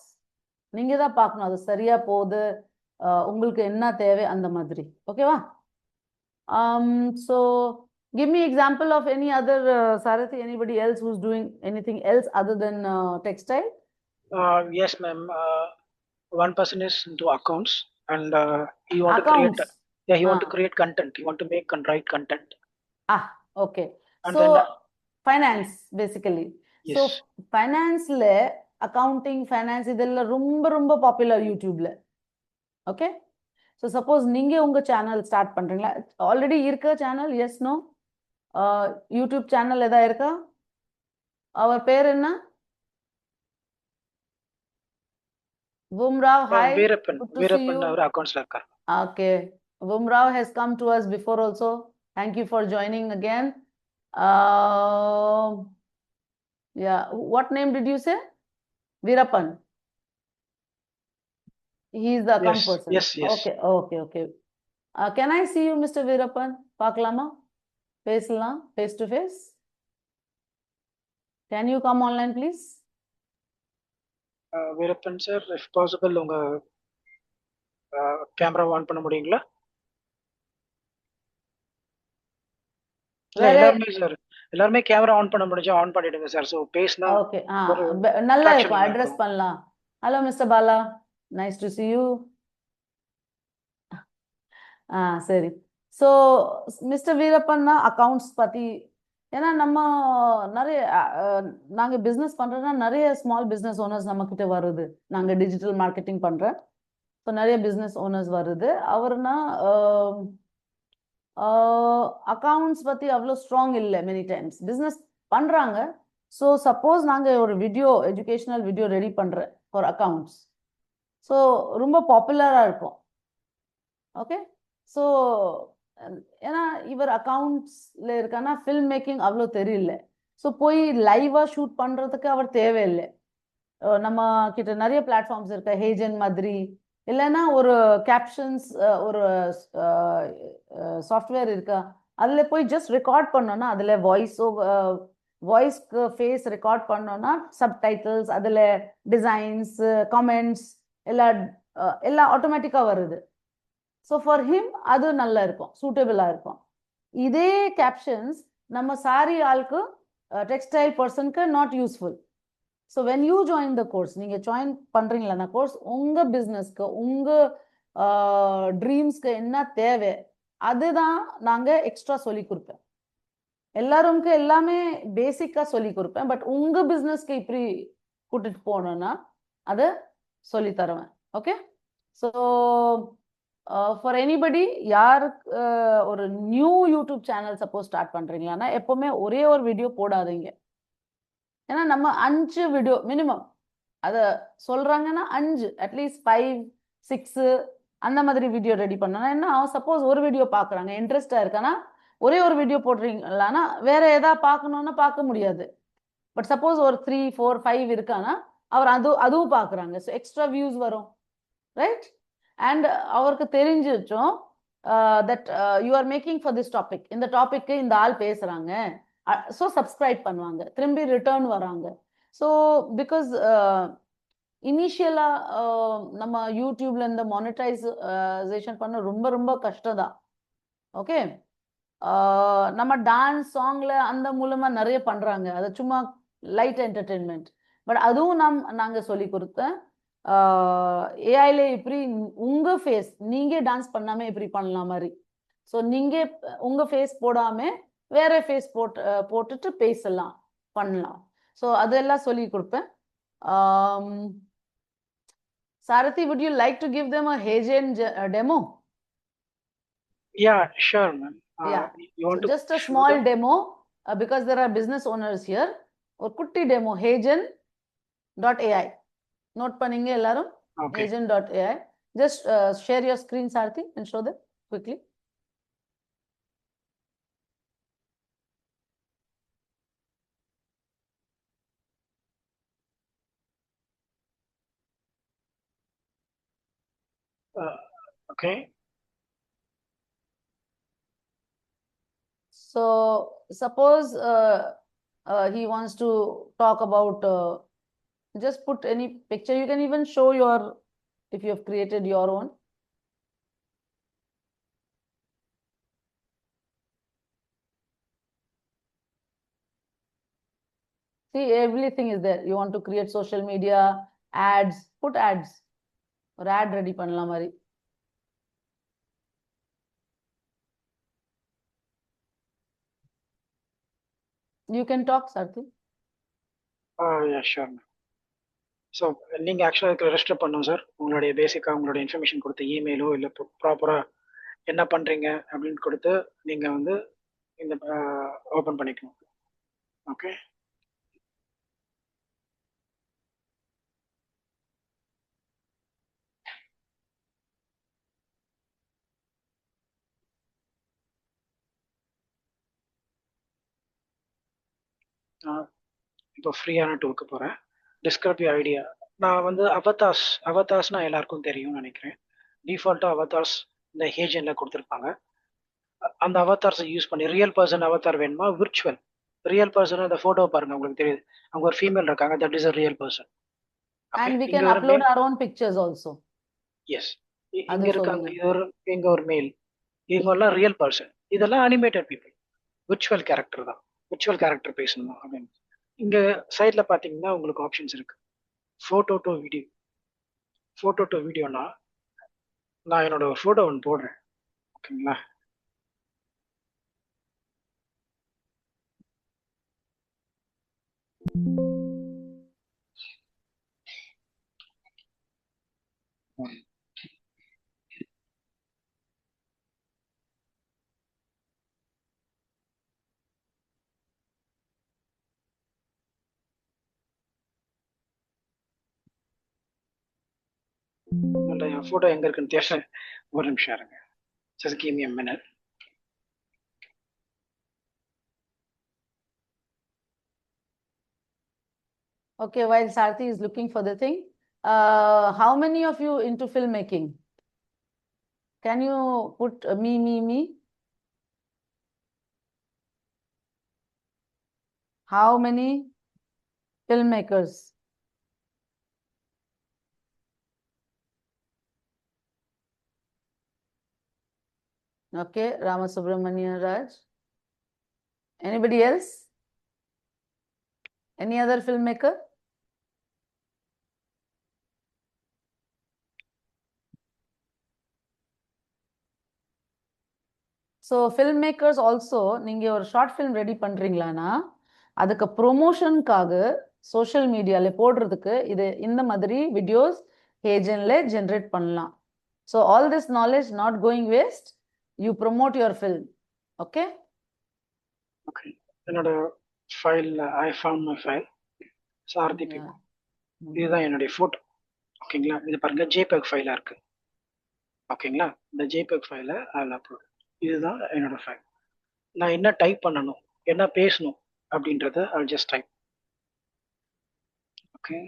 S5: நீங்கள் தான் பார்க்கணும் அது சரியா போகுது, உங்களுக்கு என்ன தேவை அந்த மாதிரி. ஓகேவா? So give me example of any other Sarathi, anybody else who's doing anything else other than textile?
S1: Yes, ma'am. One person is into accounts and he want
S5: Accounts.
S1: to create. Yeah, he want to create content. He want to make and write content.
S5: Okay.
S1: And
S5: so
S1: then,
S5: finance basically.
S1: Yes.
S5: So finance le accounting, finance இதெல்லாம் ரொம்ப popular யூடியூப்ல. Okay, so suppose நீங்கள் உங்கள் channel start பண்ணுறீங்களா, already இருக்க channel, yes no YouTube channel எதாவது இருக்கா? அவர் பேர் என்ன? Vumrao, hi.
S1: Veerappan.
S5: Good to see
S1: Veerappan
S5: you.
S1: our accounts la irkar.
S5: Okay, Vumrao has come to us before also. Thank you for joining again. Yeah, what name did you say? Veerappan. He is the account
S1: Yes,
S5: person.
S1: yes, yes.
S5: Okay. Can I see you, Mr. Veerappan? Paakalama? Pesalam, face to face. Can you come online, please?
S1: Veerappan sir, if possible உங்க camera on பண்ண முடியுங்களா? எல்லாருமே camera on பண்ண முடிஞ்சா on பண்ணிடுங்க sir. So பேசினா
S5: okay, நல்லா இருக்கும், அட்ரஸ் பண்ணலாம். Hello mister Bala, nice to see you. சரி. ஸோ மிஸ்டர் வீரப்பன்னா அக்கௌண்ட்ஸ் பற்றி, ஏன்னா நம்ம நிறைய நாங்கள் பிஸ்னஸ் பண்ணுறோன்னா நிறைய ஸ்மால் பிஸ்னஸ் ஓனர்ஸ் நம்மக்கிட்ட வருது, நாங்கள் டிஜிட்டல் மார்க்கெட்டிங் பண்ணுறேன். ஸோ நிறைய பிஸ்னஸ் ஓனர்ஸ் வருது. அவர்னா அக்கௌண்ட்ஸ் பற்றி அவ்வளோ ஸ்ட்ராங் இல்லை, மெனி டைம்ஸ் பிஸ்னஸ் பண்ணுறாங்க. ஸோ சப்போஸ் நாங்கள் ஒரு வீடியோ, எஜுகேஷனல் வீடியோ ரெடி பண்ணுறேன் ஃபார் அக்கௌண்ட்ஸ். ஸோ ரொம்ப பாப்புலராக இருக்கும். ஓகே, ஸோ ஏன்னா இவர் அக்கௌண்ட்ஸில் இருக்கான்னா ஃபில்ம் மேக்கிங் அவ்வளோ தெரியல. ஸோ போய் லைவாக ஷூட் பண்ணுறதுக்கு அவர் தேவையில்லை. நம்ம கிட்ட நிறைய பிளாட்ஃபார்ம்ஸ் இருக்கு, ஹேஜன் மாதிரி, இல்லைன்னா ஒரு கேப்ஷன்ஸ் ஒரு சாஃப்ட்வேர் இருக்கா, அதில் போய் ஜஸ்ட் ரெக்கார்ட் பண்ணோன்னா, அதில் வாய்ஸ்க்கு ஃபேஸ் ரெக்கார்ட் பண்ணோன்னா சப்டைட்டில்ஸ், அதில் டிசைன்ஸ், கமெண்ட்ஸ் எல்லாம் ஆட்டோமேட்டிக்காக வருது. ஸோ ஃபார் ஹிம் அது நல்லா இருக்கும், சூட்டபிளாக இருக்கும். இதே கேப்ஷன்ஸ் நம்ம சாரி ஆளுக்கு டெக்ஸ்டைல் பர்சனுக்கு not useful. So when you join the course, நீங்கள் ஜாயின் பண்ணுறீங்களா கோர்ஸ், உங்கள் பிஸ்னஸ்க்கு உங்கள் ட்ரீம்ஸ்க்கு என்ன தேவை அதுதான் நாங்கள் எக்ஸ்ட்ரா சொல்லி கொடுப்பேன். எல்லாரும்க்கு எல்லாமே பேசிக்காக சொல்லி கொடுப்பேன். பட் உங்கள் பிஸ்னஸ்க்கு இப்படி கூட்டிட்டு போகணுன்னா அதை சொல்லி தருவேன். ஓகே, ஸோ ஃபார் எனிபடி யாருக்கு ஒரு new YouTube channel suppose start பண்ணுறீங்களான்னா எப்போவுமே ஒரே ஒரு வீடியோ போடாதீங்க. ஏன்னா நம்ம 5 வீடியோ மினிமம் அதை சொல்கிறாங்கன்னா 5 அட்லீஸ்ட் 5 6 அந்த மாதிரி வீடியோ ரெடி பண்ணணும். ஏன்னா சப்போஸ் ஒரு வீடியோ பார்க்குறாங்க, இன்ட்ரெஸ்டாக இருக்கான்னா ஒரே ஒரு வீடியோ போடுறீங்களான்னா வேற ஏதாவது பார்க்கணுன்னா பார்க்க முடியாது. பட் சப்போஸ் ஒரு 3 4 5 இருக்கான்னா அவர் அதுவும் பார்க்குறாங்க. ஸோ எக்ஸ்ட்ரா வியூஸ் வரும், ரைட்? அண்ட் அவருக்கு தெரிஞ்சிச்சோம் that you are making for this topic, இந்த டாபிக்கு இந்த ஆள் பேசுகிறாங்க, ஸோ சப்ஸ்கிரைப் பண்ணுவாங்க, திரும்பி ரிட்டர்ன் வராங்க. ஸோ பிகாஸ் இனிஷியலாக நம்ம யூடியூப்ல இந்த மானிட்டைசேஷன் பண்ண ரொம்ப ரொம்ப கஷ்டம் தான். ஓகே, நம்ம டான்ஸ் சாங்ல அந்த மூலமா நிறைய பண்றாங்க, அது சும்மா லைட் என்டர்டெயின்மெண்ட். பட் அதுவும் நாங்கள் சொல்லி கொடுத்தேன். ஏஐல இப்படி உங்க ஃபேஸ் நீங்க டான்ஸ் பண்ணாம இப்படி பண்ணலாம் மாதிரி. ஸோ நீங்க உங்க ஃபேஸ் போடாம வேற ஃபேஸ் போட்டுட்டு பேசலாம், பண்ணலாம். ஸோ அதெல்லாம் சொல்லி கொடுப்பேன். Sarathi, would you like to give them a Hagen demo?
S1: Yeah, sure, ma'am.
S5: Yeah,
S1: You want
S5: so
S1: to
S5: just a
S1: show
S5: small
S1: the-
S5: demo because there are business owners here. ஒரு குட்டி demo hagen.ai note பண்ணீங்க எல்லாரும்?
S1: Okay.
S5: hagen.ai. Just share your screen, Sarathi, and show them quickly.
S1: Okay.
S5: So suppose he wants to talk about, just put any picture. You can even show your, if you have created your own. See, everything is there. You want to create social media, ads, put ads. ஒரு ad ready பண்ணலாம் மாதிரி. You can talk, Sarathi.
S1: Yeah, sure, ma'am. So நீங்கள் ஆக்சுவலாக இதுக்கு register பண்ணணும் sir. உங்களுடைய பேசிக்காக உங்களுடைய இன்ஃபர்மேஷன் கொடுத்து இமெயிலோ இல்லை ப்ராப்பராக என்ன பண்ணுறீங்க அப்படின்னு கொடுத்து நீங்கள் வந்து இந்த ஓப்பன் பண்ணிக்கணும். ஓகே, இப்போ ஃப்ரீயான டூருக்கு போகிறேன். Describe you idea. நான் வந்து அவதார்ஸ்னா எல்லாருக்கும் தெரியும்னு நினைக்கிறேன். டிஃபால்ட்டாக அவதார்ஸ் இந்த ஹேஜனில் கொடுத்துருப்பாங்க. அந்த அவதார்ஸை யூஸ் பண்ணி ரியல் பர்சன் அவதார் வேணுமா, விர்ச்சுவல் ரியல் பர்சன் அந்த ஃபோட்டோ பாருங்க, உங்களுக்கு தெரியுது அவங்க ஒரு ஃபீமேல் இருக்காங்க, that is a real person.
S5: And we can upload our own pictures also.
S1: Yes, இங்க இருக்காங்க, இது ஒரு இங்க ஒரு மேல், இவங்க எல்லாம் ரியல் பர்சன். இதெல்லாம் அனிமேட்டட் பீப்புள், விர்ச்சுவல் கேரக்டர் தான், விர்ச்சுவல் கேரக்டர் பேசணும் அப்படின்னு. இங்க சைட்ல பாத்தீங்கன்னா உங்களுக்கு ஆப்ஷன்ஸ் இருக்கு. Photo to video. Photo to வீடியோனா நான் என்னோட ஒரு போட்டோ ஒன்று போடுறேன், ஓகேங்களா? என் ஃபோட்டோ எங்கே இருக்குன்னு தேட ஒரு நிமிஷம் இருங்க. Just give me a minute.
S5: Okay, while Sarthi is looking for the thing, how many of you into filmmaking? Can you put me? How many filmmakers? Okay, Ramasubramanian Raj. Anybody else? Any other filmmaker? So film makers also நீங்கள் ஒரு short film ready பண்ணுறீங்களான்னா அதுக்கு ப்ரொமோஷனுக்காக social மீடியாவில் போடுறதுக்கு இது இந்த மாதிரி videos ஏஜென்ட்ல generate பண்ணலாம். So all this knowledge not going waste, you promote your film. Okay,
S1: okay. என்னோட file, I found my file Sarathi pic. இதுதான் என்னுடைய ஃபோட்டோ. ஓகேங்களா, இது பாருங்க ஜேபெக் ஃபைலாக இருக்கு. ஓகேங்களா, இந்த ஜேபெக் ஃபைலை அதில் அப்லோட். இதுதான் என்னோட ஃபைல். நான் என்ன டைப் பண்ணணும், என்ன பேசணும் அப்படின்றத I'll just type. Okay.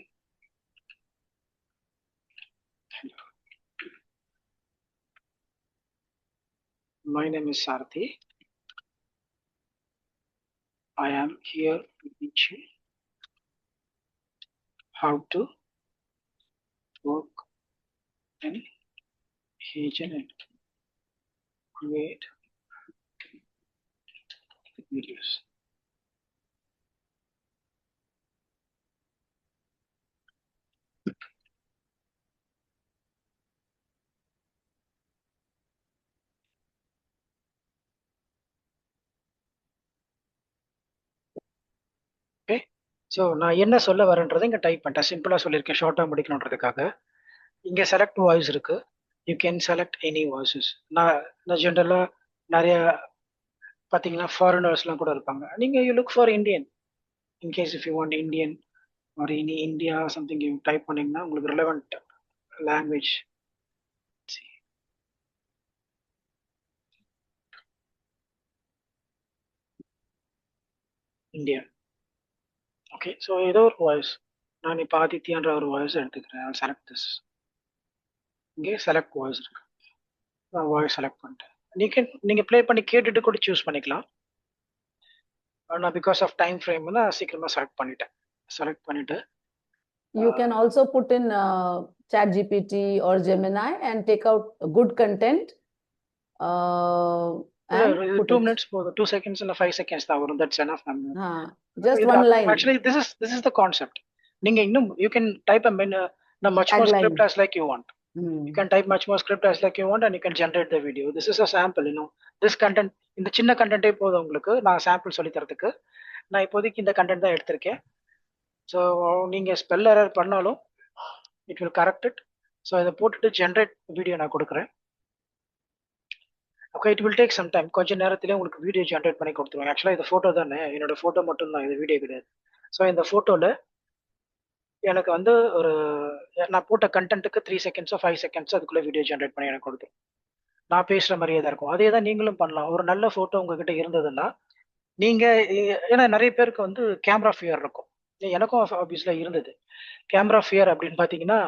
S1: My name is Sarthi. I am here to teach you how to work in agent and create videos. Okay. So நான் என்ன சொல்ல வரேன்றதை இங்கே டைப் பண்ணிட்டேன். சிம்பிளாக சொல்லியிருக்கேன், ஷார்ட்டாக முடிக்கணுன்றதுக்காக. இங்கே செலக்ட் வாய்ஸ் இருக்கு. You can select any voices. நான் ஜென்ரலாக நிறைய பார்த்தீங்கன்னா ஃபாரினர்ஸ்லாம் கூட இருப்பாங்க. நீங்கள் you look for Indian. In case if you want Indian or any India something you type பண்ணிங்கன்னா உங்களுக்கு relevant language. India. Okay, so ஏதோ ஒரு வாய்ஸ், நான் இப்போ ஆதித்யான்ற ஒரு வாய்ஸ் எடுத்துக்கிறேன். Select this. இங்கே செலக்ட் வாய்ஸ் இருக்கு. நான் வாய்ஸ் செலக்ட் பண்ணிட்டேன். நீங்கள் ப்ளே பண்ணி கேட்டுட்டு கூட சூஸ் பண்ணிக்கலாம். ஆனால் பிகாஸ் ஆஃப் டைம் ஃப்ரேம் நான் சீக்கிரமாக செலக்ட் பண்ணிட்டேன். செலக்ட் பண்ணிட்டு
S5: you can also put in ChatGPT or Gemini and take out good content. And
S1: 2 minutes போதும், 2 seconds இல்லை 5 seconds தான் வரும். That's enough.
S5: Just one line.
S1: Actually, this is the concept. நீங்க இன்னும் you can type a much more script as like you want. You can type much more script as like you want and you can generate the video. This is a sample, this content, இந்த சின்ன கண்டென்ட்டே போதும் உங்களுக்கு. நான் sample சொல்லி தரதுக்கு நான் இப்போதைக்கு இந்த content தான் எடுத்திருக்கேன். ஸோ நீங்க ஸ்பெல் எரர் பண்ணாலும் it will correct it. So இதை போட்டுட்டு ஜென்ரேட் வீடியோ நான் கொடுக்குறேன். Okay, it will take some time. கொஞ்சம் நேரத்திலே உங்களுக்கு வீடியோ ஜென்ரேட் பண்ணி கொடுத்துருவேன். ஆக்சுவலாக இது ஃபோட்டோ தானே, என்னோட ஃபோட்டோ மட்டும் தான், இது வீடியோ கிடையாது. ஸோ இந்த ஃபோட்டோவில் எனக்கு வந்து ஒரு நான் போட்ட கண்டென்ட்டுக்கு 3 seconds 5 seconds அதுக்குள்ளே வீடியோ ஜென்ரேட் பண்ணி எனக்கு கொடுத்துரும். நான் பேசுகிற மாதிரியே தான் இருக்கும். அதே தான் நீங்களும் பண்ணலாம். ஒரு நல்ல ஃபோட்டோ உங்ககிட்ட இருந்ததுன்னா நீங்கள், ஏன்னா நிறைய பேருக்கு வந்து கேமரா ஃபியர் இருக்கும். எனக்கும் ஆஃபீஸில் இருந்தது கேமரா ஃபியர். அப்படின்னு பார்த்தீங்கன்னா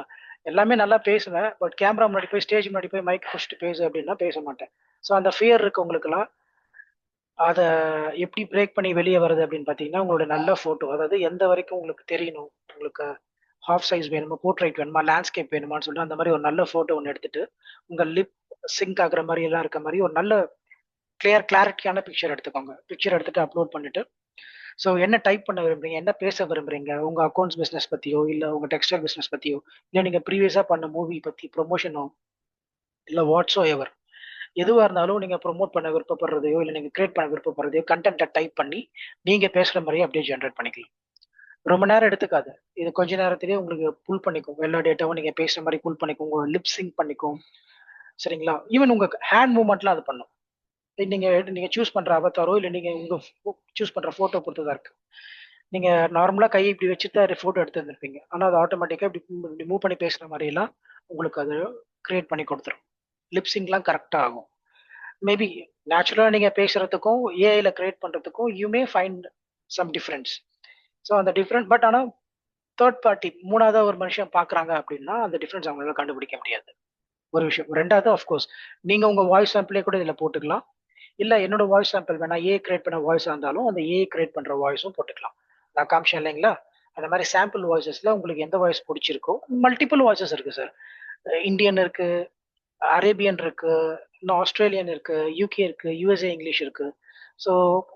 S1: எல்லாமே நல்லா பேசுவேன், பட் கேமரா முன்னாடி போய் ஸ்டேஜ் முன்னாடி போய் மைக் பிடிச்சிட்டு பேசு அப்படின்னா பேச மாட்டேன். ஸோ அந்த ஃபியர் இருக்கவங்களுக்குலாம் அதை எப்படி பிரேக் பண்ணி வெளியே வருது அப்படின்னு பார்த்தீங்கன்னா, உங்களோட நல்ல ஃபோட்டோ, அதாவது எந்த வரைக்கும் உங்களுக்கு தெரியணும், உங்களுக்கு ஹாஃப் சைஸ் வேணுமா, போர்ட்ரைட் வேணுமா, லேண்ட்ஸ்கேப் வேணுமான்னு சொல்லிட்டு அந்த மாதிரி ஒரு நல்ல ஃபோட்டோ ஒன்று எடுத்துட்டு உங்கள் லிப் சிங்க் ஆகுற மாதிரி எல்லாம் இருக்க மாதிரி ஒரு நல்ல கிளாரிட்டியான பிக்சர் எடுத்துக்கோங்க. பிக்சர் எடுத்துட்டு அப்லோட் பண்ணிட்டு, ஸோ என்ன டைப் பண்ண விரும்புறீங்க, என்ன பேச விரும்புறீங்க, உங்க அக்கௌண்ட்ஸ் பிஸ்னஸ் பத்தியோ இல்லை உங்க டெக்ஸ்டைல் பிஸ்னஸ் பத்தியோ இல்லை நீங்க ப்ரீவியஸா பண்ண மூவி பத்தி ப்ரொமோஷனோ இல்லை வாட்ஸோ எவர் எதுவாக இருந்தாலும் நீங்க ப்ரொமோட் பண்ண விருப்பப்படுறதையோ இல்லை நீங்க கிரியேட் பண்ண விருப்பப்படுறதையோ கண்டென்ட்டை டைப் பண்ணி நீங்க பேசுற மாதிரியே அப்படியே ஜென்ரேட் பண்ணிக்கலாம். ரொம்ப நேரம் எடுத்துக்காது. இது கொஞ்ச நேரத்திலேயே உங்களுக்கு புல் பண்ணிக்கும். எல்லா டேட்டாவும் நீங்க பேசுற மாதிரி புல் பண்ணிக்கும். உங்க லிப் சிங்க் பண்ணிக்கும். சரிங்களா? ஈவன் உங்க ஹேண்ட் மூவ்மெண்ட்லாம் அது பண்ணும். நீங்க சூஸ் பண்ற அவதாரோ இல்லை நீங்க உங்க சூஸ் பண்ற போட்டோ பொறுத்ததா இருக்கு. நீங்க நார்மலா கையை இப்படி வச்சுட்டு போட்டோ எடுத்து இருந்திருப்பீங்க. ஆனா அது ஆட்டோமேட்டிக்கா இப்படி மூவ் பண்ணி பேசுற மாதிரி எல்லாம் உங்களுக்கு அது கிரியேட் பண்ணி கொடுத்துரும். லிப்சிங்லாம் கரெக்டாக ஆகும். மேபி நேச்சுரலாக நீங்கள் பேசுகிறதுக்கும் ஏஐயில் கிரியேட் பண்ணுறதுக்கும் you may find some difference. So அந்த டிஃப்ரெண்ட் பட் ஆனால் தேர்ட் பார்ட்டி மூணாவது ஒரு மனுஷன் பார்க்குறாங்க அப்படின்னா அந்த டிஃப்ரென்ஸ் அவங்களால கண்டுபிடிக்க முடியாது. ஒரு விஷயம். ரெண்டாவது ஆஃப்கோர்ஸ் நீங்கள் உங்கள் வாய்ஸ் சாம்பிளே கூட இதில் போட்டுக்கலாம். இல்லை என்னோட வாய்ஸ் சாம்பிள் வேணா ஏ கிரியேட் பண்ண வாய்ஸாக இருந்தாலும் அந்த ஏ கிரியேட் பண்ணுற வாய்ஸும் போட்டுக்கலாம். நான் காமிச்சேன் இல்லைங்களா, அந்த மாதிரி சாம்பிள் வாய்ஸஸில் உங்களுக்கு எந்த வாய்ஸ் பிடிச்சிருக்கோ, மல்டிபிள் வாய்ஸஸ் இருக்குது சார். இந்தியன் இருக்கு, அரேபியன் இருக்கு, இன்னும் ஆஸ்திரேலியன் இருக்கு, யூகே இருக்கு, யூஎஸ்ஏ இங்கிலீஷ் இருக்கு. ஸோ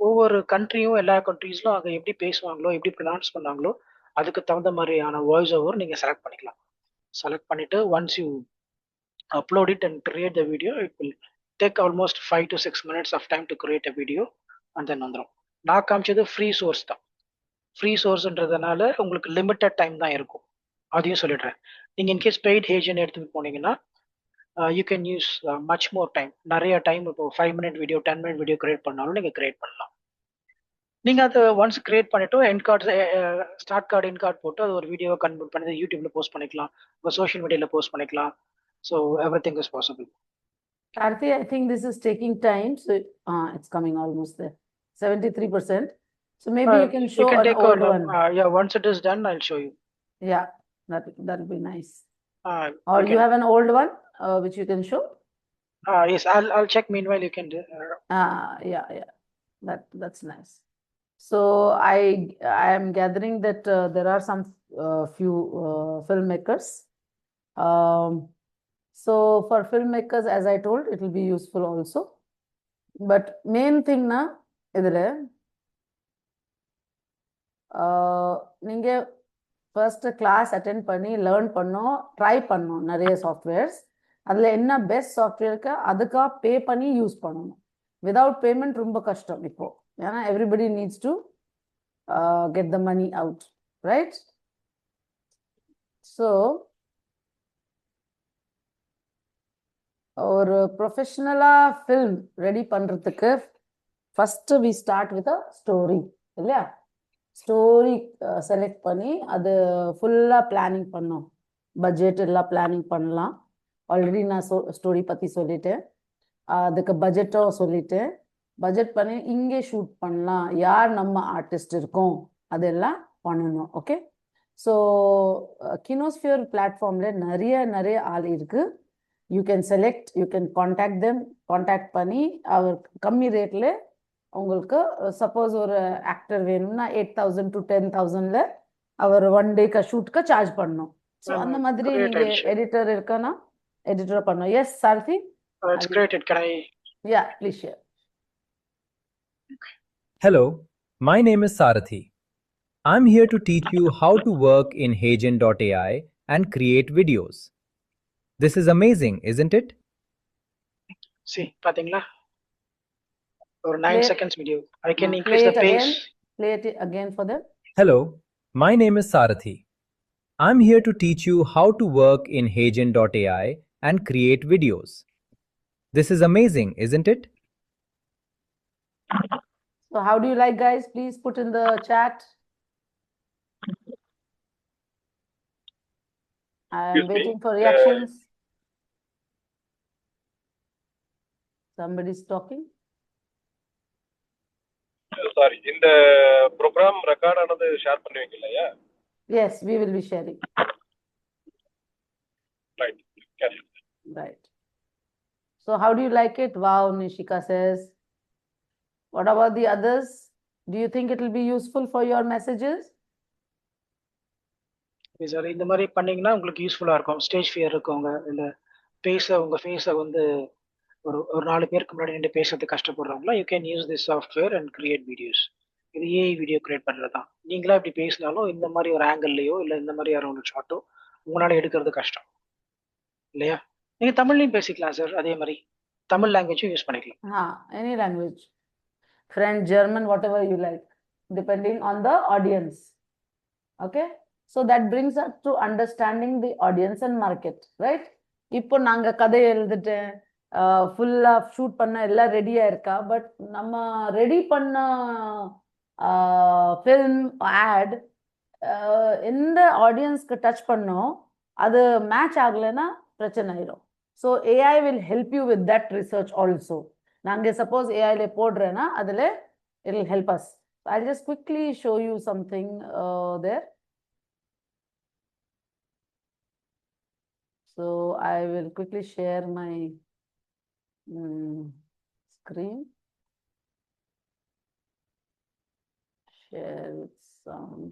S1: ஒவ்வொரு கண்ட்ரியும் எல்லா கண்ட்ரீஸ்லும் அங்கே எப்படி பேசுவாங்களோ எப்படி ப்ரொனவுன்ஸ் பண்ணாங்களோ அதுக்கு தகுந்த மாதிரியான வாய்ஸ் ஓவர் நீங்கள் செலக்ட் பண்ணிக்கலாம். செலக்ட் பண்ணிட்டு once you upload it and create the video, it will take almost 5 to 6 minutes of time to create a video and then வந்துடும். நான் காமிச்சது ஃப்ரீ சோர்ஸ் தான். ஃப்ரீ சோர்ஸ்ன்றதுனால உங்களுக்கு லிமிட்டட் டைம் தான் இருக்கும், அதையும் சொல்லிடுறேன். நீங்கள் இன்கேஸ் பெய்ட் ஏஜென்ட் எடுத்துட்டு போனீங்கன்னா you can use much more time. நிறைய டைம் இப்போ 5 minute video 10 minute video create பண்ணாலும் நீங்கள் கிரியேட் பண்ணலாம். நீங்கள் அதை ஒன்ஸ் கிரியேட் பண்ணிட்டு end card start card end card போட்டு அது ஒரு வீடியோவை கன்வெர்ட் பண்ணி யூடியூப்ல போஸ்ட் பண்ணிக்கலாம், உங்கள் சோஷியல் மீடியாவில் போஸ்ட் பண்ணிக்கலாம். So everything is possible.
S5: Karthi, I think this is taking time. So it's coming almost there. 73%. So maybe you can show an old one.
S1: Yeah, once it is done, I'll show you.
S5: Yeah, that'll be nice. Or
S1: okay.
S5: you have an old one which you can show?
S1: Yes, I'll check. Meanwhile, you can do.
S5: Yeah. That's nice. So I am gathering that there are some few filmmakers. So for filmmakers, as I told, it will be useful also. But main thing na idile நீங்க first class attend பண்ணி learn பண்ணோம், try பண்ணோம் நிறைய softwares. அதுல என்ன best software இருக்கு அதுக்கா pay பண்ணி யூஸ் பண்ணணும். Without payment ரொம்ப கஷ்டம் இப்போ. ஏன்னா everybody needs to get the money out, right? So ஒரு ப்ரொஃபஷனலா ஃபில்ம் ரெடி பண்றதுக்கு first we start with a story இல்லையா? ஸ்டோரி செலக்ட் பண்ணி அது ஃபுல்லா பிளானிங் பண்ணோம். பட்ஜெட் எல்லாம் பிளானிங் பண்ணலாம். ஆல்ரெடி நான் ஸ்டோரி பத்தி சொல்லிட்டேன். அதுக்கு பட்ஜெட்டும் சொல்லிட்டேன். பட்ஜெட் பண்ணி இங்கே ஷூட் பண்ணலாம், யார் நம்ம ஆர்டிஸ்ட் இருக்கோம் அதெல்லாம் பண்ணணும். ஓகே, ஸோ கினோஸ்பியர் பிளாட்ஃபார்ம்ல நிறைய ஆள் இருக்கு. You can select, you can contact them, contact பண்ணி அவர் கம்மி ரேட்ல உங்களுக்கு சப்போஸ் ஒரு ஆக்டர் வேணும்னா 8,000 to 10,000ல அவர் 1 டேக்கு ஷூட்க்கு சார்ஜ் பண்ணணும். ஸோ அந்த மாதிரி நீங்க எடிட்டர் இருக்கனா எடிட்டர் பண்ணணும். Yes Sarathi,
S1: it's great. Can I?
S5: Yeah, please share.
S6: Hello, my name is Sarathi. I'm here to teach you how to work in HeyGen.ai and create videos. This is amazing, isn't it?
S1: See, பாத்தீங்களா? ஒரு 9 seconds video. I can increase the pace.
S5: Play it again for them.
S6: Hello, my name is Sarathi. I'm here to teach you how to work in HeyGen.ai and create videos. This is amazing, isn't it?
S5: So how do you like, guys? Please put in the chat. I'm waiting for reactions. Somebody's talking.
S7: Sorry, இந்த program record ஆனது share பண்ணுவீங்க இல்லையா?
S5: Yes, we will be sharing.
S7: Right.
S5: Right. So how do you like it? Wow, Nishika says. What about the others? Do you think it will be useful for your messages?
S1: Sir இந்த மாதிரி பண்ணீங்கன்னா உங்களுக்கு யூஸ்ஃபுல்லா இருக்கும். Stage fear இருக்கவங்க இல்லை உங்க ஃபேஸை வந்து ஒரு 4 பேருக்கு முன்னாடி நின்று பேசுறது கஷ்டப்படுறவங்களா you can use this software and create videos. இது ஏஐ வீடியோ கிரியேட் பண்ணுறது தான். நீங்களா இப்படி பேசினாலும் இந்த மாதிரி ஒரு ஆங்கிள்லையோ இல்லை இந்த மாதிரி யாரோ ஒரு ஷாட்டோ உங்களால் எடுக்கிறது கஷ்டம் இல்லையா? நீங்கள் தமிழ்லையும் பேசிக்கலாம் சார். அதே மாதிரி தமிழ் லாங்குவேஜும் யூஸ் பண்ணிக்கலாம்.
S5: Any language. French, German, whatever you like, depending on the audience. Okay? So that brings us to understanding the audience and market, right? இப்போ நாங்க கதை எழுதிட்டேன், ஃபுல்லா ஷூட் பண்ண எல்லாம் ரெடியா இருக்கா, பட் நம்ம ரெடி பண்ண ஃபில்ம் ஆட் எந்த ஆடியன்ஸ்க்கு டச் பண்ணோம் அது மேட்ச் ஆகலைன்னா பிரச்சனை ஆயிடும். So AI will help you with that research also. நாங்கள் சப்போஸ் ஏஐல போடுறேன்னா அதில் it will help us. I'll just quickly show you something there. So I will quickly share my screen. Share with sound.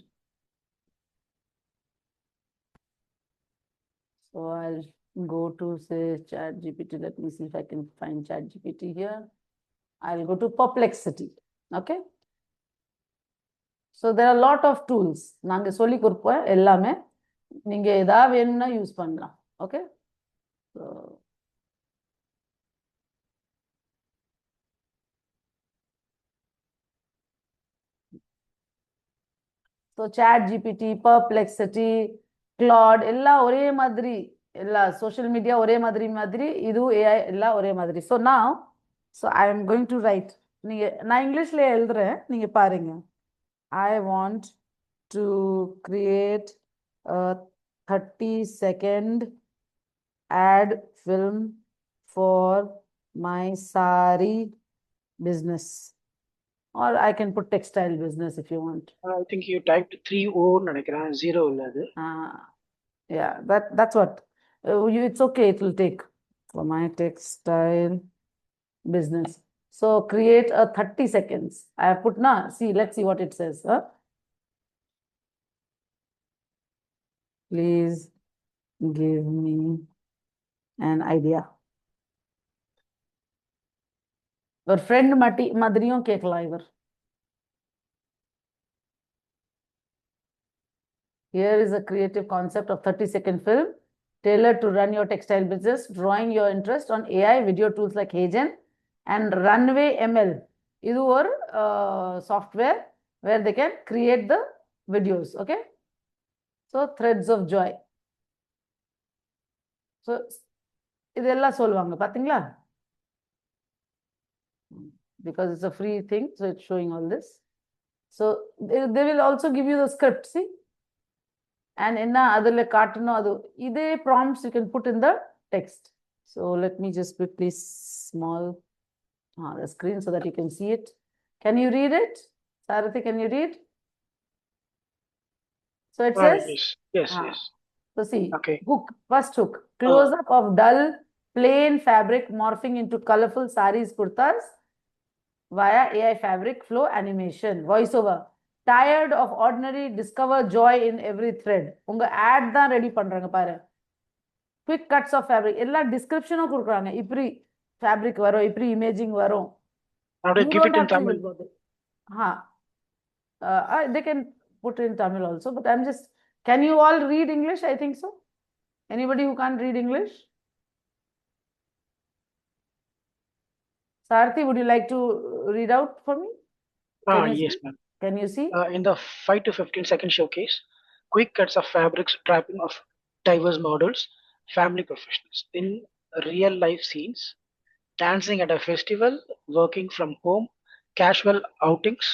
S5: So I'll go to say ChatGPT. Let me see if I can find ChatGPT here. I'll go to Perplexity. Okay. So there are a lot of tools. நாங்க சொல்லி கொடுப்போம் எல்லாமே. நீங்க ஏதாவது வேணும்னா use பண்ணலாம். Okay. So ChatGPT, Perplexity, Claude எல்லாம் ஒரே மாதிரி, எல்லா social media ஒரே மாதிரி இது AI எல்லாம் ஒரே மாதிரி. So now, so I am going to write. நான் இங்கிலீஷ்ல எழுதுறேன், நீங்க பாருங்க. I want to create a 30-second ad film for my sari business, or I can put textile business if you want.
S1: I think you typed 3O நினைக்கிறேன், 0 இல்ல அது.
S5: Yeah, that's what. It's okay, it will take for my textile business. So create a 30 seconds. I have put na. See, let's see what it says. Please give me an idea. Your friend madriyon kekla ivar. Here is a creative concept of 30-second film tailored to run your textile business, drawing your interest on AI video tools like HeyGen and Runway ML. This is software where they can create the videos. Okay. So threads of joy. So idella solvanga pathingla, because it's a free thing, so it's showing all this. So they will also give you the script, see, and enna adile kaatano adu ide prompts you can put in the text. So let me just quickly small the screen so that you can see it. Can you read it? Sarathi, can you read? So it says,
S1: yes.
S5: So see,
S1: Okay.
S5: hook, first hook, close up of dull, plain fabric morphing into colorful saris, kurtas via AI fabric flow animation. Voiceover, tired of ordinary, discover joy in every thread. Unga ad தான் ready பண்றாங்க பாரு. Quick cuts of fabric. எல்லா டிஸ்கிரிப்ஷனும் கொடுக்குறாங்க. இப்படி fabric வரும், இப்படி imaging வரும்.
S1: Give it in Tamil.
S5: They can put in Tamil also, but I'm just, can you all read English? I think so. Anybody who can't read English? Sarathi, would you like to read out for me?
S1: Yes, ma'am.
S5: Can you see?
S1: In the 5 to 15-second showcase, quick cuts of fabrics, trapping of diverse models, family professionals in real life scenes, dancing at a festival, working from home, casual outings,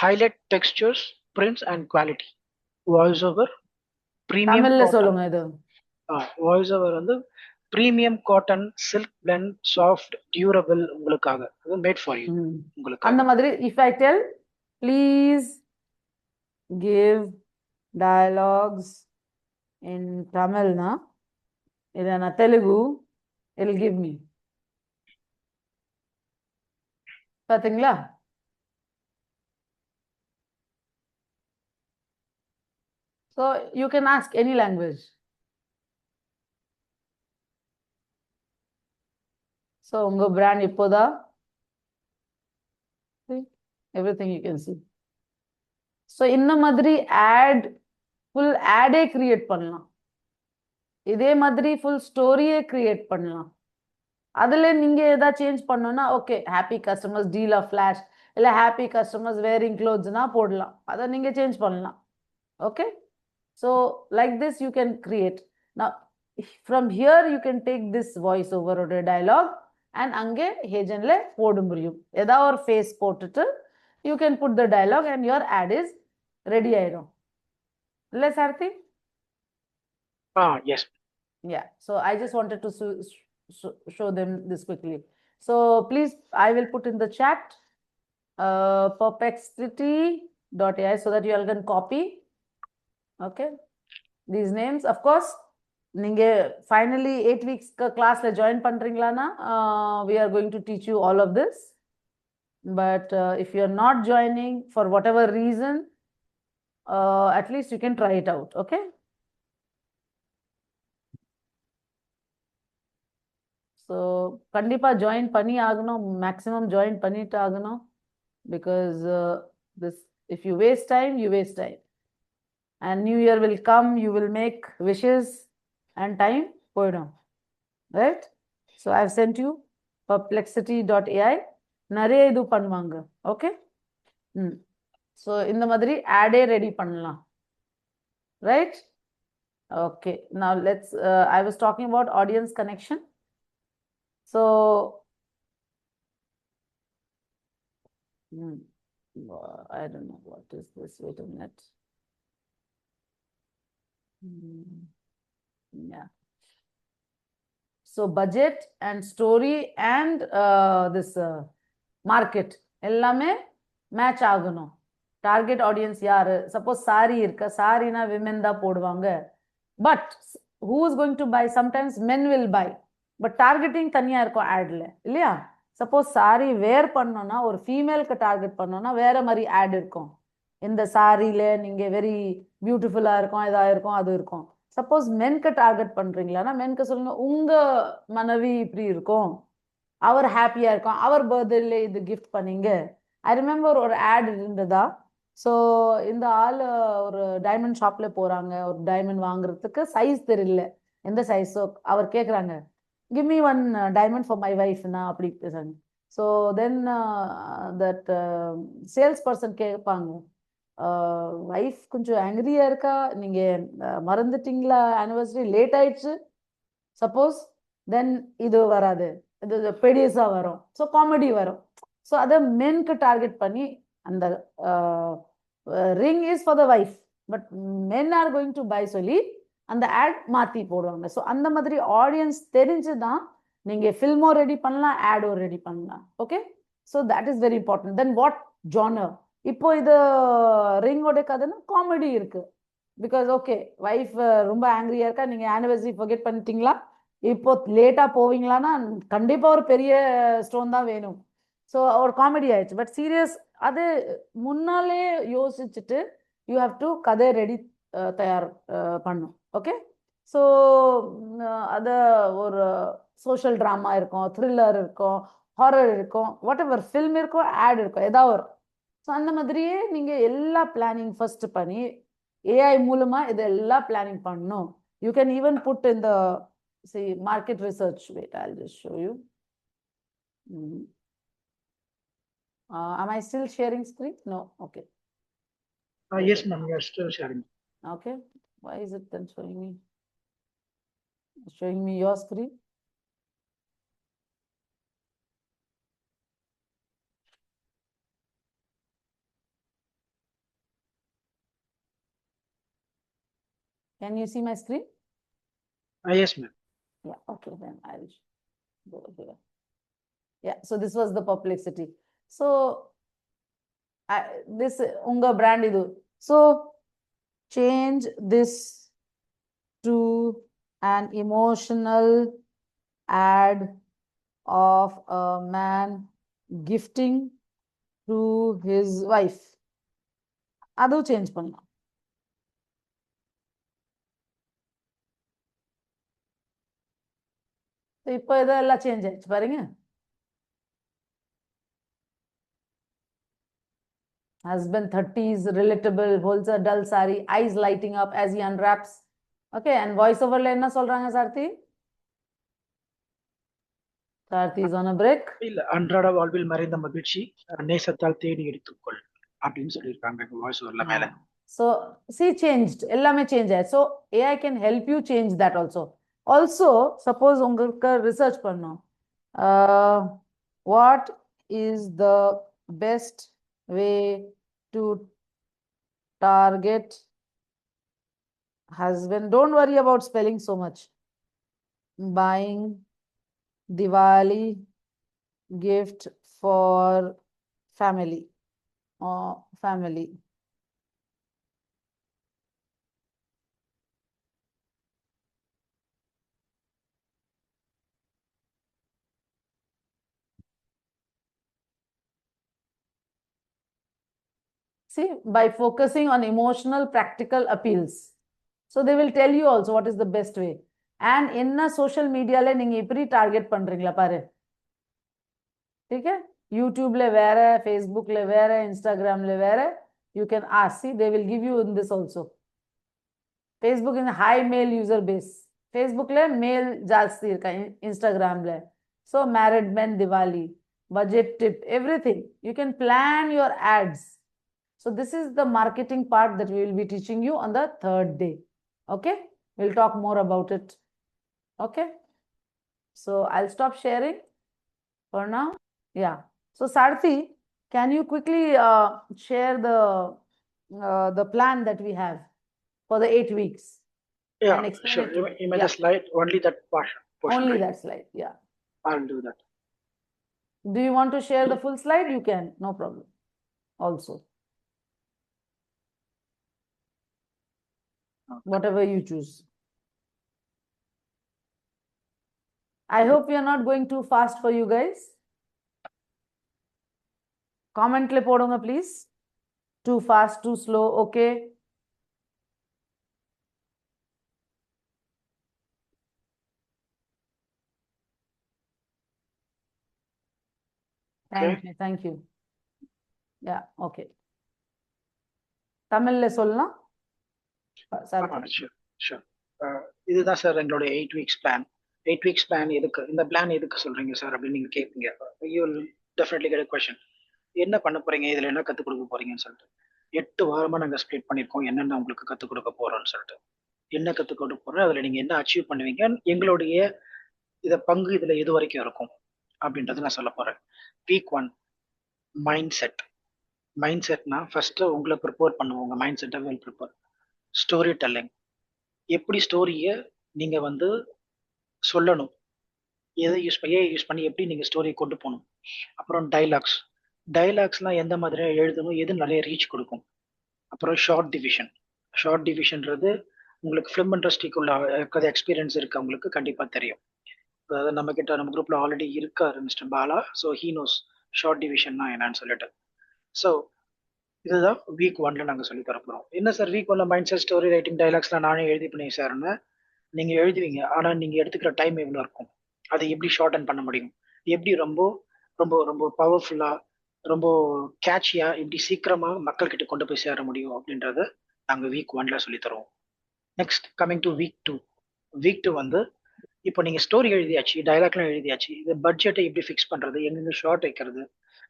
S1: highlight textures, prints and quality. Voiceover, premium
S5: Tamil
S1: cotton.
S5: சொல்லுங்க இது.
S1: Voiceover வந்து premium cotton, silk blend, soft, durable உங்களுக்காக. Made for you. உங்களுக்காக.
S5: அந்த மாதிரி if I tell, please give dialogues in Tamil na, இல்லைன்னா Telugu, it'll give me. பாத்தீங்களா? So you can ask any language. So உங்க brand இப்போதா? See? Everything you can see. So இந்த மாதிரி ad, full ad create பண்ணலாம். இதே மாதிரி full story create பண்ணலாம். அதுல நீங்க ஏதா சேஞ்ச் பண்ணனும்னா okay, happy customers deal of flash இல்ல ஹாப்பி கஸ்டமர்ஸ் வேரிங் க்ளோத்ஸ்னா போடலாம். அதை நீங்க சேஞ்ச் பண்ணலாம். Okay, so like this you can create. Now from here you can take this voice over or dialogue and அங்கே ஹேஜன்ல போட முடியும். ஏதாவது ஒரு ஃபேஸ் போட்டுட்டு you can put the dialogue and your ad is ready ஆயிடும். இல்ல சாரதி?
S1: Yes.
S5: Yeah, so I just wanted to show them this quickly. So please, I will put in the chat perplexity.ai so that you all can copy. Okay, these names, of course. நீங்க finally 8 weeks classல join பண்றீங்களானா we are going to teach you all of this. But if you are not joining for whatever reason, at least you can try it out. Okay. So கண்டிப்பா join பண்ணி ஆகணும், maximum join பண்ணிட்டு ஆகணும், because this, if you waste time, you waste time, and new year will come, you will make wishes and time போயிடும், right? So I've sent you perplexity.ai. நிறைய இது பண்ணுவாங்க. Okay. So இந்த மாதிரி ad-ஏ ரெடி பண்ணலாம், right? Okay, now let's I was talking about audience connection. So I don't know what is this. Wait a minute. Yeah. So budget and story and this market எல்லாமே match ஆகணும். Target audience யாரு? Suppose sorry இருக்க, சாரினா women தான் போடுவாங்க. But who is going to buy? Sometimes men will buy. But targeting தனியா இருக்கும் ஆட்ல, இல்லையா? Suppose sorry வேர் பண்ணோம்னா, ஒரு ஃபீமேலுக்கு டார்கெட் பண்ணோம்னா வேற மாதிரி ஆட் இருக்கும். இந்த சாரியில நீங்க வெரி பியூட்டிஃபுல்லா இருக்கும், இதா இருக்கும், அது இருக்கும். சப்போஸ் மென்க்கு டார்கெட் பண்றீங்களான்னா மென்க்கு சொல்லுங்க, உங்க மனைவி இப்படி இருக்கும், அவர் ஹாப்பியா இருக்கும், அவர் பர்த்டேல இது கிஃப்ட் பண்ணீங்க. ஐ ரிமெம்பர் ஒரு ஆட் இருந்ததா. ஸோ இந்த ஆள் ஒரு டைமண்ட் ஷாப்ல போறாங்க, ஒரு டைமண்ட் வாங்குறதுக்கு சைஸ் தெரியல, எந்த சைஸ். அவர் கேட்குறாங்க, give me one diamond for my வைஃப்னா அப்படி பேசுறாங்க. So then that sales person கேட்பாங்க, வைஃப் கொஞ்சம் ஆங்கிரியா இருக்கா, நீங்க மறந்துட்டீங்களா, ஆனிவர்சரி லேட் ஆயிடுச்சு. சப்போஸ் தென் இது வராது, இது பெடியஸா வரும், ஸோ காமெடி வரும். ஸோ அதை மென்க்கு டார்கெட் பண்ணி, அந்த ring is for the wife but men are going to buy சொல்லி அந்த ஆட் மாற்றி போடுவாங்க. ஸோ அந்த மாதிரி ஆடியன்ஸ் தெரிஞ்சு தான் நீங்கள் ஃபில்மோ ரெடி பண்ணலாம், ஆடோ ரெடி பண்ணலாம். Okay, so that is very important. Then what genre? இப்போ இது ரிங்கோட கதைன்னா காமெடி இருக்கு, பிகாஸ் ஓகே வைஃப் ரொம்ப ஆங்கிரியா இருக்கா, நீங்கள் ஆனிவர்சரி ஃபர்கெட் பண்ணிட்டீங்களா, இப்போ லேட்டாக போவீங்களான்னா கண்டிப்பாக ஒரு பெரிய ஸ்டோன் தான் வேணும். ஸோ ஒரு காமெடி ஆயிடுச்சு. பட் சீரியஸ் அது முன்னாலே யோசிச்சுட்டு யூ ஹாவ் டு கதை ரெடி தயார் பண்ணும். ஓகே, ஸோ அது ஒரு சோஷியல் ட்ராமா இருக்கும், த்ரில்லர் இருக்கும், ஹாரர் இருக்கும், வாட் எவர் ஃபில்ம் இருக்கும், ஆட் இருக்கும், ஏதாவது ஒரு. ஸோ அந்த மாதிரியே நீங்கள் எல்லா பிளானிங் ஃபர்ஸ்ட் பண்ணி ஏஐ மூலமா இதெல்லாம் பிளானிங் பண்ணணும். You can even put in the market research. Wait, I will just show you. Am I still sharing screen? No. Okay.
S1: Yes, ma'am. You are still sharing.
S5: Okay. Why is it then showing me your screen? Can you see my screen?
S1: Yes, ma'am.
S5: Yeah. Okay. Then I'll go here. Yeah. So this was the perplexity. So this unga brand idu. So change this to an emotional ad of a man gifting to his wife. Adu change பண்ணலாம். இப்போ இதெல்லாம் change ஆயிடுச்சு பாருங்க. Husband 30s, relatable, holds a dull sari, eyes lighting up as he unwraps. Okay, and voice over la enna solranga Sarthi? Sarthi is on a break.
S1: இல்ல, அன்றாட வாழ்வில் மறைந்த மகிழ்ச்சி நேசத்தால் தேடி எடுத்துக்கொள் அப்படின்னு சொல்லியிருக்காங்க வாய்ஸ் ஓவர்ல மேல.
S5: So see, changed, எல்லாமே change ஆயிடுச்சு. So AI can help you change that also. Also, suppose உங்களுக்கு research பண்ணோம், what is the best way to target husband? Don't worry about spelling so much. buying Diwali gift for family or family. See, by focusing on emotional, practical appeals. So they will tell you also what is the best way. And என்ன social மீடியால நீங்க இப்படி target பண்றீங்களா பாரு. ठीक है? யூடியூப்ல வேற, ஃபேஸ்புக்ல வேற, இன்ஸ்டாகிராம்ல வேற. You can ask. See, they will give you in this also. Facebook in high male user base. Facebookல male ஜாஸ்தி இருக்கா, இன்ஸ்டாகிராம்ல. So married men Diwali, budget tip, everything. You can plan your ads. So this is the marketing part that we will be teaching you on the 3rd day. Okay? We'll talk more about it. Okay? So I'll stop sharing for now. Yeah. So Sarthi, can you quickly share the plan that we have for the 8 weeks?
S1: Yeah,
S5: And explain
S1: sure.
S5: it to me.
S1: You made the slide, only that portion.
S5: Only
S1: right?
S5: that slide. Yeah.
S1: I'll do that.
S5: Do you want to share the full slide? You can. No problem. Also. Whatever you choose. I hope we are not going too fast for you guys. Comment le podunga please. Too fast, too slow, okay? Thank you, thank you. Yeah, okay. தமிழ்ல சொல்லலாம்.
S1: Sure, sure. இதுதான் sir எங்களுடைய 8 weeks plan. 8 weeks plan எதுக்கு, இந்த plan எதுக்கு சொல்றீங்க sir அப்படின்னு நீங்க கேட்பீங்க. You will definitely get a question. என்ன பண்ண போறீங்க, இதுல என்ன கத்துக் கொடுக்க போறீங்கன்னு சொல்லிட்டு 8 வாரமா நாங்க ஸ்ப்ளிட் பண்ணிருக்கோம். என்னென்ன உங்களுக்கு கத்துக் கொடுக்க போறோம்னு சொல்லிட்டு, என்ன கத்துக் கொடுக்க போறோம், அதுல நீங்க என்ன அச்சீவ் பண்ணுவீங்க, எங்களுடைய பங்கு இதுல எது வரைக்கும் இருக்கும் அப்படின்றது நான் சொல்ல போறேன். Week 1 mind set. மைண்ட் செட்னா ஃபர்ஸ்ட் உங்களை ப்ரிப்பேர் பண்ணுவோம். உங்க மைண்ட் செட்டை வெல் ப்ரிப்பேர். ஸ்டோரி டெல்லிங், எப்படி ஸ்டோரியை நீங்க வந்து சொல்லணும், எதை யூஸ் பண்ணி எப்படி நீங்க ஸ்டோரியை கொண்டு போகணும். அப்புறம் டைலாக்ஸ். டைலாக்ஸ்லாம் எந்த மாதிரியா எழுதணும், எது நிறைய ரீச் கொடுக்கும். அப்புறம் ஷார்ட் டிவிஷன். ஷார்ட் டிவிஷன்றது உங்களுக்கு ஃபிலிம் இண்டஸ்ட்ரிக்குள்ள எக்ஸ்பீரியன்ஸ் இருக்கு, உங்களுக்கு கண்டிப்பா தெரியும். அதாவது நம்ம குரூப்ல ஆல்ரெடி இருக்காரு mister Bala. So he knows short டிவிஷன்னா என்னன்னு சொல்லிட்டு. ஸோ இதுதான் வீக் 1ல நாங்கள் சொல்லி தரப்போறோம். என்ன சார் வீக் 1ல மைண்ட் செட், ஸ்டோரி ரைட்டிங், டைலாக்ஸ்லாம் நானே எழுதி பண்ணி சார்னு நீங்க எழுதுவீங்க. ஆனா நீங்க எடுத்துக்கிற டைம் எவ்வளோ இருக்கும், அதை எப்படி ஷார்ட் பண்ண முடியும், எப்படி ரொம்ப ரொம்ப ரொம்ப பவர்ஃபுல்லா, ரொம்ப கேட்சியா, எப்படி சீக்கிரமா மக்கள் கிட்ட கொண்டு போய் சேர முடியும் அப்படின்றத நாங்கள் வீக் 1ல சொல்லி தருவோம். Next coming to week 2. Week 2 வந்து இப்போ நீங்க ஸ்டோரி எழுதியாச்சு, டைலாக்லாம் எழுதியாச்சு, இது பட்ஜெட்டை எப்படி ஃபிக்ஸ் பண்றது, எங்கெங்க ஷார்ட் வைக்கிறது,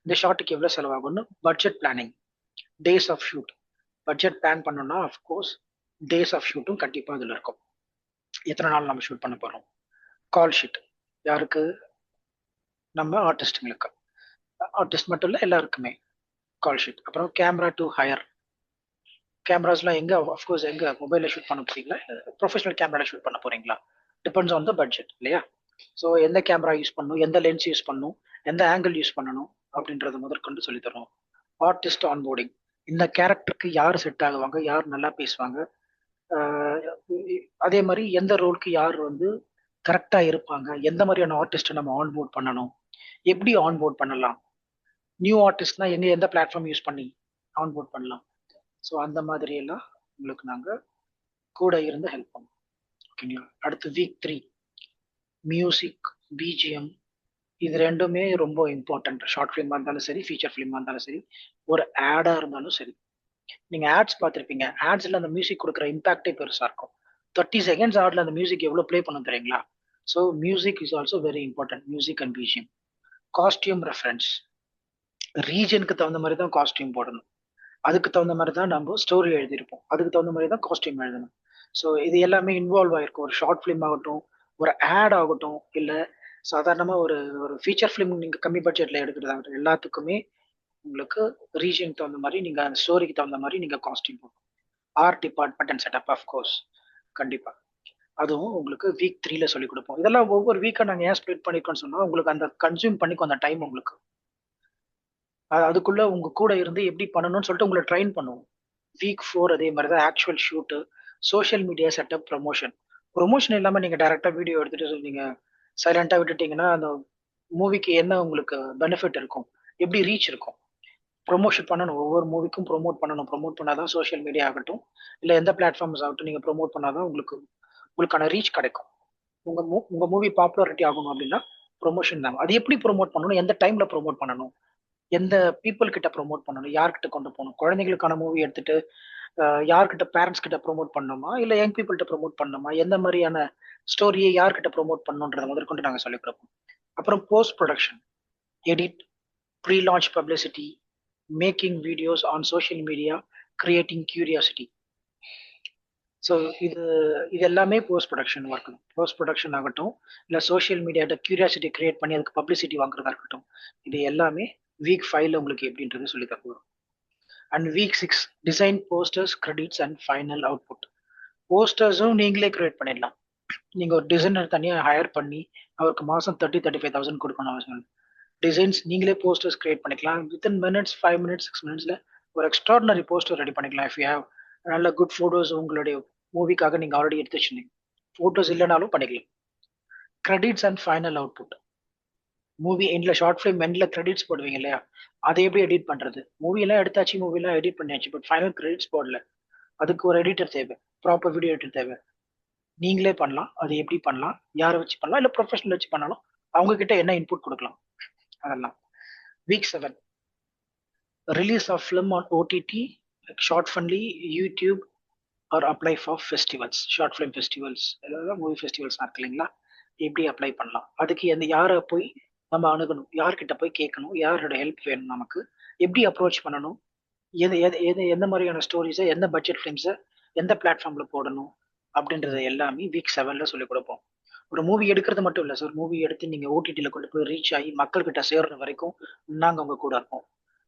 S1: இந்த ஷார்ட்டுக்கு எவ்வளவு செலவாகும்னு budget planning. Days of shoot. Budget plan பண்ணோம்னா அஃப்கோர்ஸ் டேஸ் ஆஃப் ஷூட்டும் கண்டிப்பா அதுல இருக்கும். எத்தனை நாள் நம்ம ஷூட் பண்ண போறோம். Call sheet. யாருக்கு, நம்ம ஆர்டிஸ்டுங்களுக்கு. ஆர்டிஸ்ட் மட்டும் இல்லை, எல்லாருக்குமே கால் ஷீட். அப்புறம் கேமரா டு ஹையர். கேமராஸ்லாம் எங்க, அஃப்கோர்ஸ் எங்க மொபைலில் ஷூட் பண்ண போறீங்களா, ப்ரொஃபஷனல் கேமரால ஷூட் பண்ண போறீங்களா, டிபெண்ட்ஸ் ஆன் த பட்ஜெட் இல்லையா. ஸோ எந்த கேமரா யூஸ் பண்ணணும், எந்த லென்ஸ் யூஸ் பண்ணணும், எந்த ஆங்கிள் யூஸ் பண்ணணும் அப்படின்றத முதற்கொண்டு சொல்லி தருவோம். Artist onboarding. இந்த கேரக்டருக்கு யார் செட் ஆகுவாங்க, யார் நல்லா பேசுவாங்க, அதே மாதிரி எந்த ரோலுக்கு யார் வந்து கரெக்டா இருப்பாங்க, எந்த மாதிரியான ஆர்டிஸ்ட்டை நம்ம ஆன்போர்ட் பண்ணணும், எப்படி ஆன்போர்ட் பண்ணலாம், நியூ ஆர்டிஸ்ட்னா எந்த பிளாட்ஃபார்ம் யூஸ் பண்ணி ஆன்போர்ட் பண்ணலாம். ஸோ அந்த மாதிரி எல்லாம் உங்களுக்கு நாங்கள் கூட இருந்து ஹெல்ப் பண்ணுவோம். ஓகேங்களா. அடுத்து வீக் 3 மியூசிக், பிஜிஎம். இது ரெண்டுமே ரொம்ப இம்பார்ட்டன்ட். ஷார்ட் ஃபிலிமா இருந்தாலும் சரி, ஃபீச்சர் ஃபிலிமா இருந்தாலும் சரி, ஒரு ஆடா இருந்தாலும் சரி. நீங்க ஆட்ஸ் பார்த்துருப்பீங்க. ஆட்ஸ்ல அந்த மியூசிக் கொடுக்குற இம்பாக்டே பெருசா இருக்கும். 30 செகண்ட்ஸ் ஆட்ல அந்த மியூசிக் எவ்வளவு ப்ளே பண்ண தெரியுங்களா. So music is also very important. Music and BGM. Costume reference. ரீஜனுக்கு தகுந்த மாதிரி தான் காஸ்டியூம் போடணும், அதுக்கு தகுந்த மாதிரி தான் நம்ம ஸ்டோரி எழுதியிருப்போம், அதுக்கு தகுந்த மாதிரி தான் காஸ்டியூம் எழுதணும். ஸோ இது எல்லாமே இன்வால்வ் ஆயிருக்கும். ஒரு ஷார்ட் ஃபிலிம் ஆகட்டும், ஒரு ஆட் ஆகட்டும், இல்லை சாதாரணமாக ஒரு ஒரு ஃபீச்சர் ஃபிலிம் நீங்கள் கம்மி பட்ஜெட்டில் எடுக்கிறதாகட்டும், எல்லாத்துக்குமே உங்களுக்கு ரீஜனுக்கு தகுந்த மாதிரி நீங்கள் அந்த ஸ்டோரிக்கு தகுந்த மாதிரி நீங்கள் காஸ்டியூம் போடணும். Art department and setup of course கண்டிப்பாக. அதுவும் உங்களுக்கு வீக் 3ல சொல்லிக் கொடுப்போம். இதெல்லாம் ஒவ்வொரு வீக்கா நாங்க ஏன் ஸ்ப்ளிட் பண்ணிருக்கோம்னு சொன்னா, உங்களுக்கு அந்த கன்சியூம் பண்ணிக்கும் அந்த டைம் உங்களுக்கு. அதுக்குள்ள உங்க கூட இருந்து எப்படி பண்ணணும்னு சொல்லிட்டு உங்கள ட்ரெயின் பண்ணுவோம். வீக் 4 அதே மாரி தான் actual shoot, social media setup, promotion. Promotion இல்லாம நீங்க டைரக்ட்டா வீடியோ எடுத்துட்டு நீங்க சைலன்ட்டா விட்டுட்டீங்கன்னா, அந்த மூவிக்கு என்ன உங்களுக்கு பெனிஃபிட் இருக்கும்? எப்படி ரீச் இருக்கும்? ப்ரமோஷன் பண்ணணும். ஒவ்வொரு மூவிக்கும் ப்ரோமோட் பண்ணணும். ப்ரோமோட் பண்ணா தான் சோசியல் மீடியா ஆகட்டும், இல்ல எந்த பிளாட்ஃபார்ம்ஸ் ஆகட்டும், நீங்க ப்ரோமோட் பண்ணா தான் உங்களுக்கான ரீச் கிடைக்கும். உங்க மூவி பாப்புலாரிட்டி ஆகணும் அப்படின்னா, ப்ரமோஷன் தான். அது எப்படி ப்ரோமோட் பண்ணணும்? எந்த டைம்ல ப்ரோமோட் பண்ணணும்? எந்த பீப்பிள் கிட்ட ப்ரோமோட் பண்ணணும்? யார்கிட்ட கொண்டு போணும்? குழந்தைகளுக்கான மூவி எடுத்துட்டு, யார்கிட்ட பேரண்ட்ஸ் கிட்ட ப்ரோமோட் பண்ணணுமா? இல்ல யங் பீப்பிள்ட்ட ப்ரோமோட் பண்ணணுமா? எந்த மாரியான ஸ்டோரியை யார்கிட்ட ப்ரோமோட் பண்ணணுன்றத முதற்கொண்டு நாங்க சொல்லிக் குடுப்போம். அப்புறம் post production, edit, pre launch publicity, making videos on social media, creating curiosity. So இது எல்லாமே போஸ்ட் ப்ரொடக்ஷன் ஒர்க் தான். போஸ்ட் ப்ரொடக்ஷன் ஆகட்டும், இல்லை சோஷியல் மீடியாட்ட கியூரியாசிட்டி கிரியேட் பண்ணி அதுக்கு பப்ளிசிட்டி வாங்குறதா இருக்கட்டும், இது எல்லாமே வீக் 5ல உங்களுக்கு எப்படின்றது சொல்லி தருவோம். And week 6 design posters, credits and final output. போஸ்டர்ஸும் நீங்களே கிரியேட் பண்ணிடலாம். நீங்க ஒரு டிசைனர் தனியாக ஹையர் பண்ணி அவருக்கு மாசம் 35,000 கொடுக்கணும் அவசியம். டிசைன்ஸ் நீங்களே போஸ்டர்ஸ் கிரியேட் பண்ணிக்கலாம். வித்தின் மினிட்ஸ், 5 மினிட்ஸ், 6 மினிட்ஸ்ல ஒரு எக்ஸ்ட்ராடினரி போஸ்டர் ரெடி பண்ணிக்கலாம். இஃப் யூ ஹேவ் நல்ல குட் ஃபோட்டோஸ் உங்களுடைய மூவிக்காக நீங்க ஆல்ரெடி எடுத்து வச்சிருந்தீங்க, ஃபோட்டோஸ் இல்லைனாலும் பண்ணிக்கலாம். Credits and final output. Movie எண்ட்ல ஷார்ட் ஃபிலிம் எண்ட்ல கிரெடிட்ஸ் போடுவீங்க இல்லையா, அதை எப்படி எடிட் பண்றது? மூவி எல்லாம் எடுத்தாச்சு, மூவி எல்லாம் எடிட் பண்ணியாச்சு, பட் ஃபைனல் கிரெடிட்ஸ் போடல. அதுக்கு ஒரு எடிட்டர் தேவை, ப்ராப்பர் வீடியோ எடிட்டர் தேவை. நீங்களே பண்ணலாம். அது எப்படி பண்ணலாம், யாரை வச்சு பண்ணலாம், இல்லை ப்ரொஃபஷனல் வச்சு பண்ணலாம், அவங்க கிட்ட என்ன இன்புட் கொடுக்கலாம், அதெல்லாம். Week 7 release of film on OTT, short Fundly, YouTube or apply for festivals. Short film festivals, அதாவது மூவி ஃபெஸ்டிவல்ஸ் இருக்கு இல்லைங்களா, எப்படி அப்ளை பண்ணலாம், அதுக்கு யாரை போய் நம்ம அணுகணும், யார்கிட்ட போய் கேட்கணும், யாரோட ஹெல்ப் வேணும், நமக்கு எப்படி அப்ரோச் பண்ணணும், எது எது எது எந்த மாதிரியான ஸ்டோரிஸை, எந்த பட்ஜெட் ஃபிலிம்ஸை எந்த பிளாட்ஃபார்ம்ல போடணும் அப்படின்றது எல்லாமே வீக் 7ல சொல்லிக் கொடுப்போம். ஒரு மூவி எடுக்கிறது மட்டும் இல்லை சார், மூவி எடுத்து நீங்க ஓடிடியில் கொண்டு போய் ரீச் ஆகி மக்கள்கிட்ட சேர்ற வரைக்கும் நாங்கள் உங்க கூட இருப்போம்.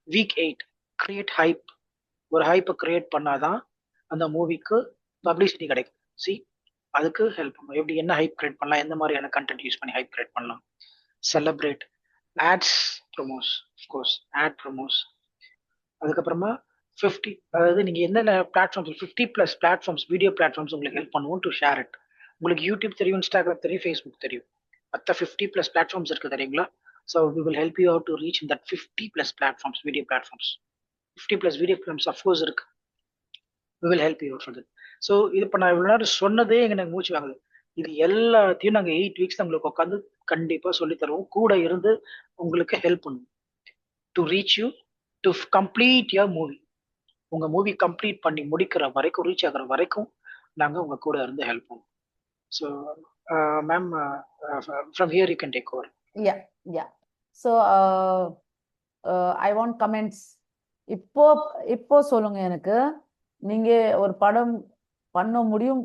S1: Week 8 create hype. ஒரு ஹைப்பை கிரியேட் பண்ணாதான் அந்த மூவிக்கு பப்ளிசிட்டி கிடைக்கும். சி, அதுக்கு ஹெல்ப் பண்ணும். எப்படி என்ன ஹைப் கிரியேட் பண்ணலாம், எந்த மாதிரியான கண்டென்ட் யூஸ் பண்ணி ஹைப் கிரியேட் பண்ணலாம். Celebrate ads promos, of course ad promos. அதுக்கப்புறமா 50, அதாவது நீங்க என்னென்ன பிளாட்ஃபார்ம்ஸ், 50+ பிளாட்ஃபார்ம்ஸ், வீடியோ பிளாட்ஃபார்ம்ஸ் உங்களுக்கு ஹெல்ப் பண்ணுவோம் டு ஷேர் இட். உங்களுக்கு யூடியூப் தெரியும், இன்ஸ்டாகிராம் தெரியும், ஃபேஸ்புக் தெரியும், மற்ற 50+ பிளாட்ஃபார்ம்ஸ் இருக்கு தெரியுங்களா. So we will help you out to reach in that 50+ platforms, video platforms. 50+ video platforms of course இருக்கு. We will help you out for that. So இது இப்போ நான் இவ்வளோ நேரம் சொன்னதே எனக்கு மூச்சு வாங்குது. இது எல்லாத்தையும் நாங்கள் 8 வீக்ஸ் உங்களுக்கு உட்காந்து கண்டிப்பாக சொல்லி தருவோம், கூட இருந்து உங்களுக்கு ஹெல்ப் பண்ணுவோம் to reach you, to complete your movie. உங்க மூவி கம்ப்ளீட் பண்ணி முடிக்கிற வரைக்கும், ரீச் ஆகிற வரைக்கும் நாங்க உங்க கூட இருந்து ஹெல்ப் பண்ணுவோம். So ma'am, from here you can take over.
S5: Yeah. So I want comments. இப்போ சொல்லுங்க எனக்கு, நீங்க ஒரு படம் பண்ண முடியும்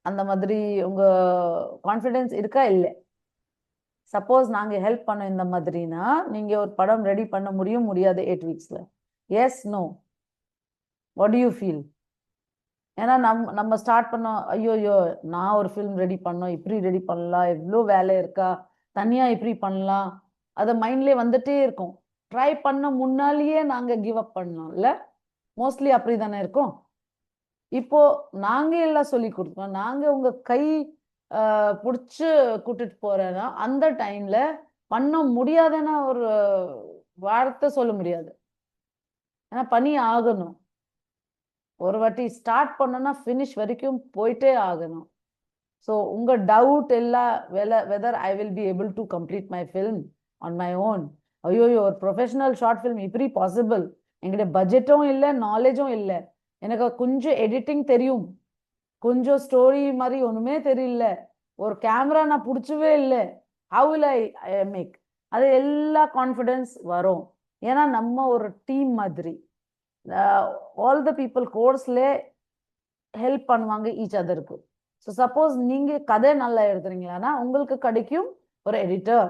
S5: அந்த மாதிரி உங்க கான்ஃபிடன்ஸ் இருக்கா? இல்லை, சப்போஸ் நாங்க ஹெல்ப் பண்ண இந்த மாதிரினா நீங்க ஒரு படம் ரெடி பண்ண முடியாது 8 வீக்ஸ்ல? Yes, no, what to you feel? ஏன்னா நம்ம ஸ்டார்ட் பண்ணோம், ஐயோ நான் ஒரு ஃபிலிம் ரெடி பண்ணோம், இப்படி ரெடி பண்ணலாம், எவ்வளோ வேலை இருக்கா, தனியா இப்படி பண்ணலாம், அதை மைண்ட்லேயே வந்துட்டே இருக்கும். ட்ரை பண்ண முன்னாலேயே நாங்க கிவ் அப் பண்ணோம்ல, மோஸ்ட்லி அப்படி தானே இருக்கும். இப்போ நாங்க எல்லாம் சொல்லி கொடுத்தோம், நாங்க உங்க கை பிடிச்சு கூட்டிட்டு போறேன்னா அந்த டைம்ல பண்ண முடியாதுன்னா ஒரு வார்த்தை சொல்ல முடியாது. ஏன்னா பண்ணி ஆகணும். ஒரு வாட்டி ஸ்டார்ட் பண்ணோம்னா ஃபினிஷ் வரைக்கும் போயிட்டே ஆகணும். ஸோ உங்க டவுட் எல்லாம் whether I will be able to complete my film on my own. ஐயோ, ஒரு ப்ரொஃபஷனல் ஷார்ட் ஃபிலிம் இப்படி பாசிபிள்? எங்கிட்ட பட்ஜெட்டும் இல்லை, நாலேஜும் இல்லை, எனக்கு கொஞ்சம் எடிட்டிங் தெரியும், கொஞ்சம் ஸ்டோரி மாதிரி ஒன்றுமே தெரியல, ஒரு கேமரா நான் பிடிச்சவே இல்லை, ஹவு வில் ஐ மேக்? அது எல்லா கான்ஃபிடென்ஸ் வரும். ஏன்னா நம்ம ஒரு டீம் மாதிரி, ஆல் த பீப்புள் கோர்ஸ்ல ஹெல்ப் பண்ணுவாங்க ஈச் அதருக்கு. ஸோ சப்போஸ் நீங்க கதை நல்லா எழுதுறீங்களான்னா உங்களுக்கு கிடைக்கும் ஒரு எடிட்டர்.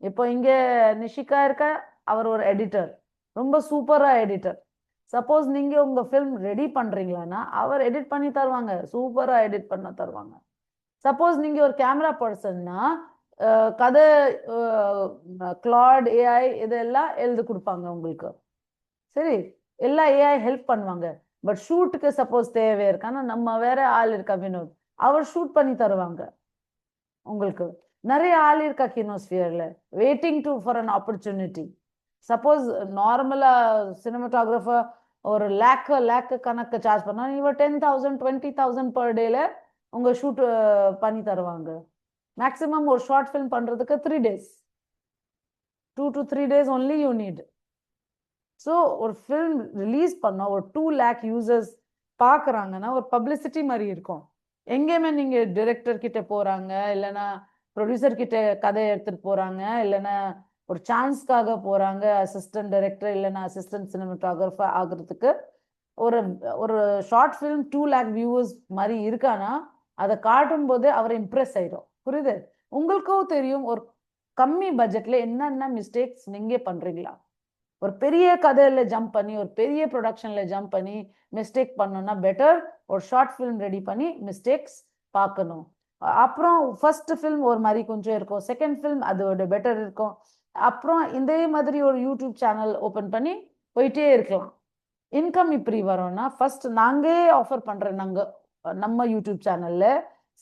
S5: இப்போ இங்க நிஷிகா இருக்க, அவர் ஒரு எடிட்டர், ரொம்ப சூப்பரா எடிட்டர். சப்போஸ் நீங்க உங்க ஃபிலிம் ரெடி பண்றீங்களான்னா அவர் எடிட் பண்ணி தருவாங்க, சூப்பரா எடிட் பண்ண தருவாங்க. சப்போஸ் நீங்க ஒரு கேமரா பர்சன்னா கதை கிளாட் ஏஐ இதெல்லாம் எழுதி கொடுப்பாங்க உங்களுக்கு. சரி, எல்லா ஏஐ ஹெல்ப் பண்ணுவாங்க. பட் ஷூட்டுக்கு சப்போஸ் தேவை இருக்கான்னா நம்ம வேற ஆள் இருக்கா வினோத், அவர் ஷூட் பண்ணி தருவாங்க உங்களுக்கு. நிறைய ஆள் இருக்கா கினோஸ்பியர்ல waiting to for an opportunity. சப்போஸ் நார்மலா சினிமாட்டோகிராஃபர் ஒரு லேக் கணக்கு சார்ஜ் பண்ணா இவர் 10,000 20,000 பர் டேல உங்க ஷூட் பண்ணி தருவாங்க. மேக்ஸிமம் ஒரு ஷார்ட் ஃபிலிம் பண்றதுக்கு 3 days, 2 to 3 days only you need. So ஒரு ஃபிலிம் ரிலீஸ் பண்ண ஒரு 2 lakh யூசர்ஸ் பார்க்குறாங்கன்னா ஒரு பப்ளிசிட்டி மாதிரி இருக்கும். எங்கேயுமே நீங்கள் டிரெக்டர் கிட்ட போகிறாங்க, இல்லைன்னா ப்ரொடியூசர் கிட்ட கதையை எடுத்துகிட்டு போகிறாங்க, இல்லைன்னா ஒரு சான்ஸ்க்காக போகிறாங்க அசிஸ்டன்ட் டைரக்டர் இல்லைன்னா அசிஸ்டன்ட் சினிமாட்டோகிராஃபர் ஆகுறதுக்கு. ஒரு ஒரு ஷார்ட் ஃபிலிம் 2 lakh வியூவர்ஸ் மாதிரி இருக்கானா அதை காட்டும் போது அவர் இம்ப்ரெஸ் ஆயிடும். புரியுது? உங்களுக்கும் தெரியும் ஒரு கம்மி பட்ஜெட்ல என்னென்ன மிஸ்டேக்ஸ் நீங்க பண்றீங்களா. ஒரு பெரிய கதையில ஜம்ப் பண்ணி ஒரு பெரிய ப்ரொடக்ஷன்ல ஜம்ப் பண்ணி மிஸ்டேக் பண்ணணும்னா பெட்டர் ஒரு ஷார்ட் ஃபிலிம் ரெடி பண்ணி மிஸ்டேக்ஸ் பார்க்கணும். அப்புறம் ஃபர்ஸ்ட் ஃபிலிம் ஒரு மாதிரி கொஞ்சம் இருக்கும், செகண்ட் ஃபிலிம் அதோட பெட்டர் இருக்கும். அப்புறம் இதே மாதிரி ஒரு யூடியூப் சேனல் ஓப்பன் பண்ணி போயிட்டே இருக்கலாம். இன்கம் இப்படி வரோம்னா ஃபர்ஸ்ட் நாங்களே ஆஃபர் பண்றேன். நம்ம யூடியூப் சேனல்ல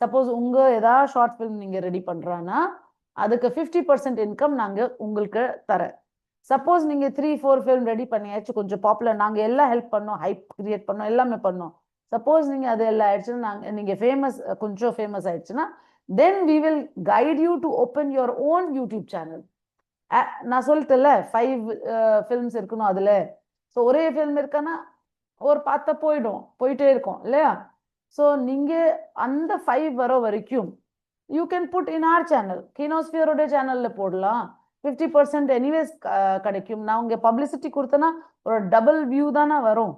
S5: சப்போஸ் உங்க ஏதாவது ஷார்ட் ஃபிலிம் நீங்க ரெடி பண்றான்னா அதுக்கு 50% இன்கம் நாங்க உங்களுக்கு தரேன். சப்போஸ் நீங்க 3-4 ஃபிலிம் ரெடி பண்ணியாச்சு கொஞ்சம் பாப்புலர், நாங்க எல்லாம் ஹெல்ப் பண்ணோம், ஹைப் கிரியேட் பண்ணோம், எல்லாமே பண்ணோம். சப்போஸ் நீங்க அது எல்லாம் ஆயிடுச்சுன்னா நீங்க ஃபேமஸ் கொஞ்சம் ஃபேமஸ் ஆயிடுச்சுன்னா then we will guide you to open your own YouTube channel. நான் சொல்லிட்டேன்ல 5 ஃபிலிம்ஸ் இருக்கணும் அதுல. ஸோ ஒரே ஃபிலிம் இருக்குன்னா ஒரு பார்த்தா போயிட்டே இருக்கும் இல்லையா. ஸோ நீங்க அந்த 5 வர வரைக்கும் you can put in our channel, கினோஸ்பியரோட சேனல்ல போடலாம். 50% எனிவேஸ் கிடைக்கும். நான் உங்க பப்ளிசிட்டி கொடுத்தேன்னா ஒரு டபுள் வியூ தானே வரும்.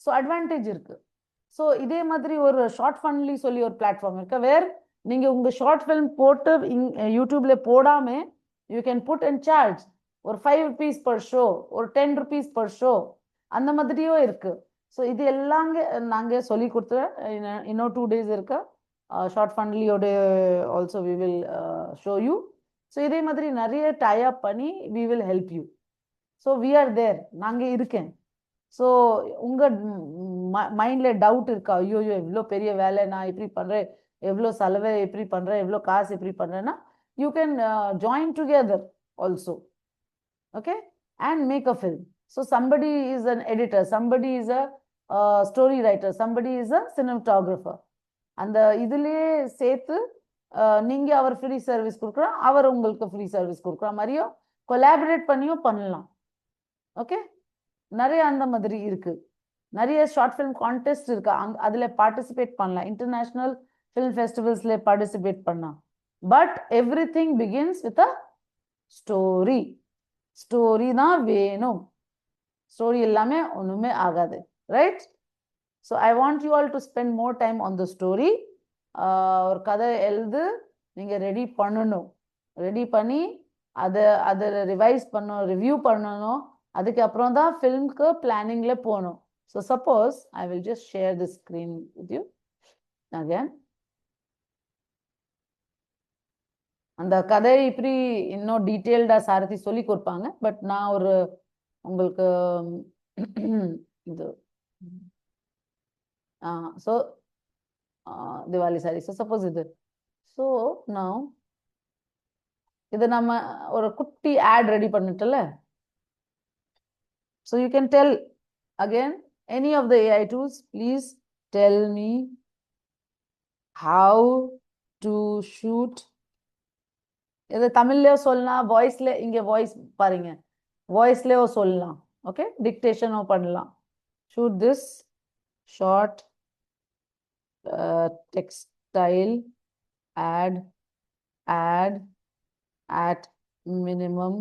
S5: ஸோ அட்வான்டேஜ் இருக்கு. ஸோ இதே மாதிரி ஒரு ஷார்ட் ஃபன்லி சொல்லி ஒரு பிளாட்ஃபார்ம் இருக்கு வேர் நீங்க உங்க ஷார்ட் ஃபிலிம் போட்டு யூடியூப்ல போடாம you can put and charge ஒரு 5 rupees பர் ஷோ, ஒரு 10 rupees பர் ஷோ, அந்த மாதிரியும் இருக்கு. ஸோ இது எல்லாம் நாங்கள் சொல்லி கொடுத்து இன்னும் 2 days இருக்கு. ஷார்ட் ஃபன்லியோட also we will show you. So இதே மாதிரி நிறைய டை அப் பண்ணி we will help you. So we are there, நாங்கள் இருக்கேன். ஸோ உங்கள் மைண்டில் டவுட் இருக்கா, ஐயோ எவ்வளோ பெரிய வேலை நான் இப்படி பண்ணுறேன், எவ்வளோ செலவை எப்படி பண்ணுறேன், எவ்வளோ காசு எப்படி பண்ணுறேன்னா you can join together also. Okay, and make a film. So somebody is an editor, somebody is a story writer, somebody is a cinematographer. அந்த இதுலயே சேர்த்து நீங்க அவர் ஃப்ரீ சர்வீஸ் கொடுக்குறோம், அவர் உங்களுக்கு ஃப்ரீ சர்வீஸ் கொடுக்குற மாதிரியும் கொலாபரேட் பண்ணியும் பண்ணலாம். ஓகே, நிறைய அந்த மாதிரி இருக்கு. நிறைய ஷார்ட் ஃபிலிம் கான்டெஸ்ட் இருக்கு, அதுல பார்ட்டிசிபேட் பண்ணலாம். இன்டர்நேஷனல் ஃபிலிம் ஃபெஸ்டிவல்ஸ்ல பார்ட்டிசிபேட் பண்ணலாம். But every thing begins with a story. Story தான் வேணும், ஸ்டோரி எல்லாமே ஒண்ணுமே ஆகாது, right? So I want you all to spend more time on the story. ஒரு கதை எழுது நீங்க ரெடி பண்ணணும், ரெடி பண்ணி அதை ரிவைஸ் பண்ணணும், ரிவ்யூ பண்ணணும். அதுக்கப்புறம் தான் ஃபிலிம்க்கு பிளானிங்ல போகணும். So suppose I will just share the screen with you again. அந்த கதை இப்படி இன்னும் டீட்டெயில்டா சாரதி சொல்லி கொடுப்பாங்க. பட் நான் ஒரு உங்களுக்கு இது so Diwali sari. So suppose இது ஸோ நான் இது நம்ம ஒரு குட்டி ஆட் ரெடி பண்ணிட்டல. So you can tell again any of the AI tools please tell me how to shoot. இது தமிழ்லயோ சொல்லலாம், வாய்ஸ்ல இங்க வாய்ஸ் பாருங்க, வாய்ஸ்லயோ சொல்லலாம். ஓகே, டிக்டேஷனோ பண்ணலாம். Shoot this short textile ad at minimum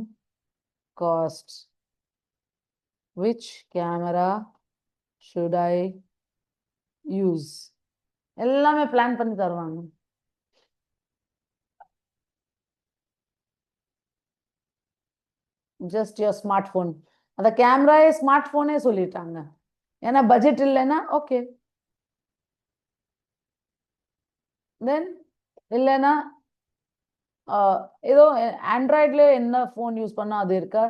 S5: cost. Which camera should I use? எல்லாமே plan பண்ணி தருவாங்க. Just your smart phone. அந்த கேமராயே ஸ்மார்ட் ஃபோனே சொல்லிட்டாங்க. ஏன்னா பட்ஜெட் இல்லைன்னா ஓகே தென் இல்லைன்னா ஏதோ ஆண்ட்ராய்ட்ல என்ன ஃபோன் யூஸ் பண்ணா அது இருக்கா,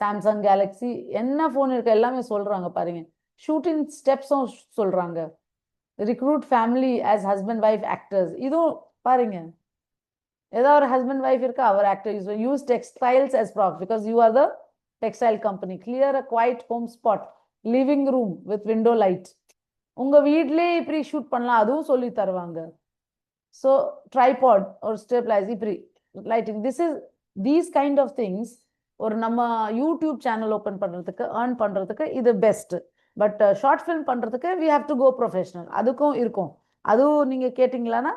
S5: சாம்சங் கேலக்ஸி என்ன ஃபோன் இருக்கா எல்லாமே சொல்றாங்க பாருங்க. ஷூட்டிங் ஸ்டெப்ஸும் சொல்றாங்க. Recruit family as husband wife actors இதுவும் பாருங்க. ஏதாவது ஒரு ஹஸ்பண்ட் ஒய்ஃப் இருக்கா, அவர் actor use textiles as props because you are the textile company. Clear a quiet home spot, living room with window light. உங்க வீட்லயே இப்படி ஷூட் பண்ணலாம் அதுவும் சொல்லி தருவாங்க. ஸோ ட்ரைபாட் ஒரு ஸ்டெபிளைஸ் இப்படி lighting these kind of things ஒரு நம்ம யூடியூப் சேனல் ஓப்பன் பண்ணுறதுக்கு ஏர்ன் பண்ணுறதுக்கு இது பெஸ்ட். பட் ஷார்ட் ஃபிலிம் பண்ணுறதுக்கு we have to go professional அதுக்கும் இருக்கும். அதுவும் நீங்கள் கேட்டிங்களான்னா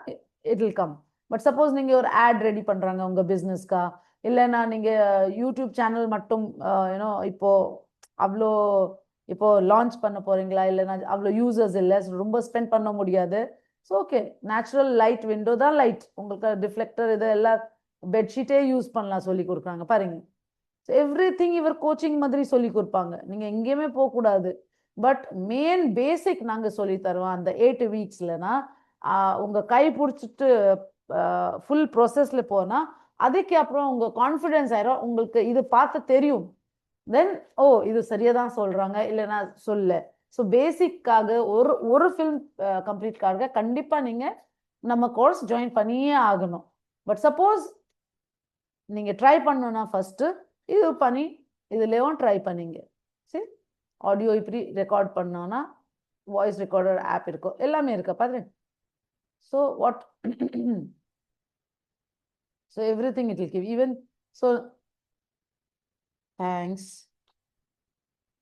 S5: it will come. But suppose நீங்கள் ஒரு ஆட் ரெடி பண்ணுறாங்க உங்கள் பிஸ்னஸ்க்கா, இல்லைன்னா நீங்கள் யூடியூப் சேனல் மட்டும் யூனோ அவ்வளோ இப்போ லான்ச் பண்ண போறீங்களா, இல்லைன்னா அவ்வளோ யூசர்ஸ் இல்லை, ரொம்ப ஸ்பெண்ட் பண்ண முடியாது. So okay, natural light window தான் லைட் உங்களுக்கு டிஃப்ளெக்டர் இது எல்லாம் பெட்ஷீட்டே யூஸ் பண்ணலாம் சொல்லி கொடுக்குறாங்க பாருங்க. ஸோ எவ்ரி திங் இவர் கோச்சிங் மாதிரி சொல்லி கொடுப்பாங்க, நீங்கள் எங்கேயுமே போகக்கூடாது. பட் மெயின் பேசிக் நாங்கள் சொல்லி தருவோம் அந்த 8 வீக்ஸ்லனா உங்கள் கை பிடிச்சிட்டு ஃபுல் ப்ரொசஸில் போனால் அதுக்கு அப்புறம் உங்கள் கான்ஃபிடென்ஸ் ஆயிரும். உங்களுக்கு இது பார்த்து தெரியும், தென் ஓ இது சரியாக தான் சொல்கிறாங்க இல்லைன்னா சொல்ல. ஸோ பேசிக்காக ஒரு ஃபில்ம் கம்ப்ளீட்காக கண்டிப்பாக நீங்கள் நம்ம கோர்ஸ் ஜாயின் பண்ணியே ஆகணும். பட் சப்போஸ் நீங்கள் ட்ரை பண்ணணும்னா ஃபஸ்ட்டு இது பண்ணி இதுலேயும் ட்ரை பண்ணிங்க. சரி, ஆடியோ இப்படி ரெக்கார்ட் பண்ணோன்னா வாய்ஸ் ரெக்கார்டர் ஆப் இருக்கும், எல்லாமே இருக்கா பாரு. So what so every thing it will give even so thanks.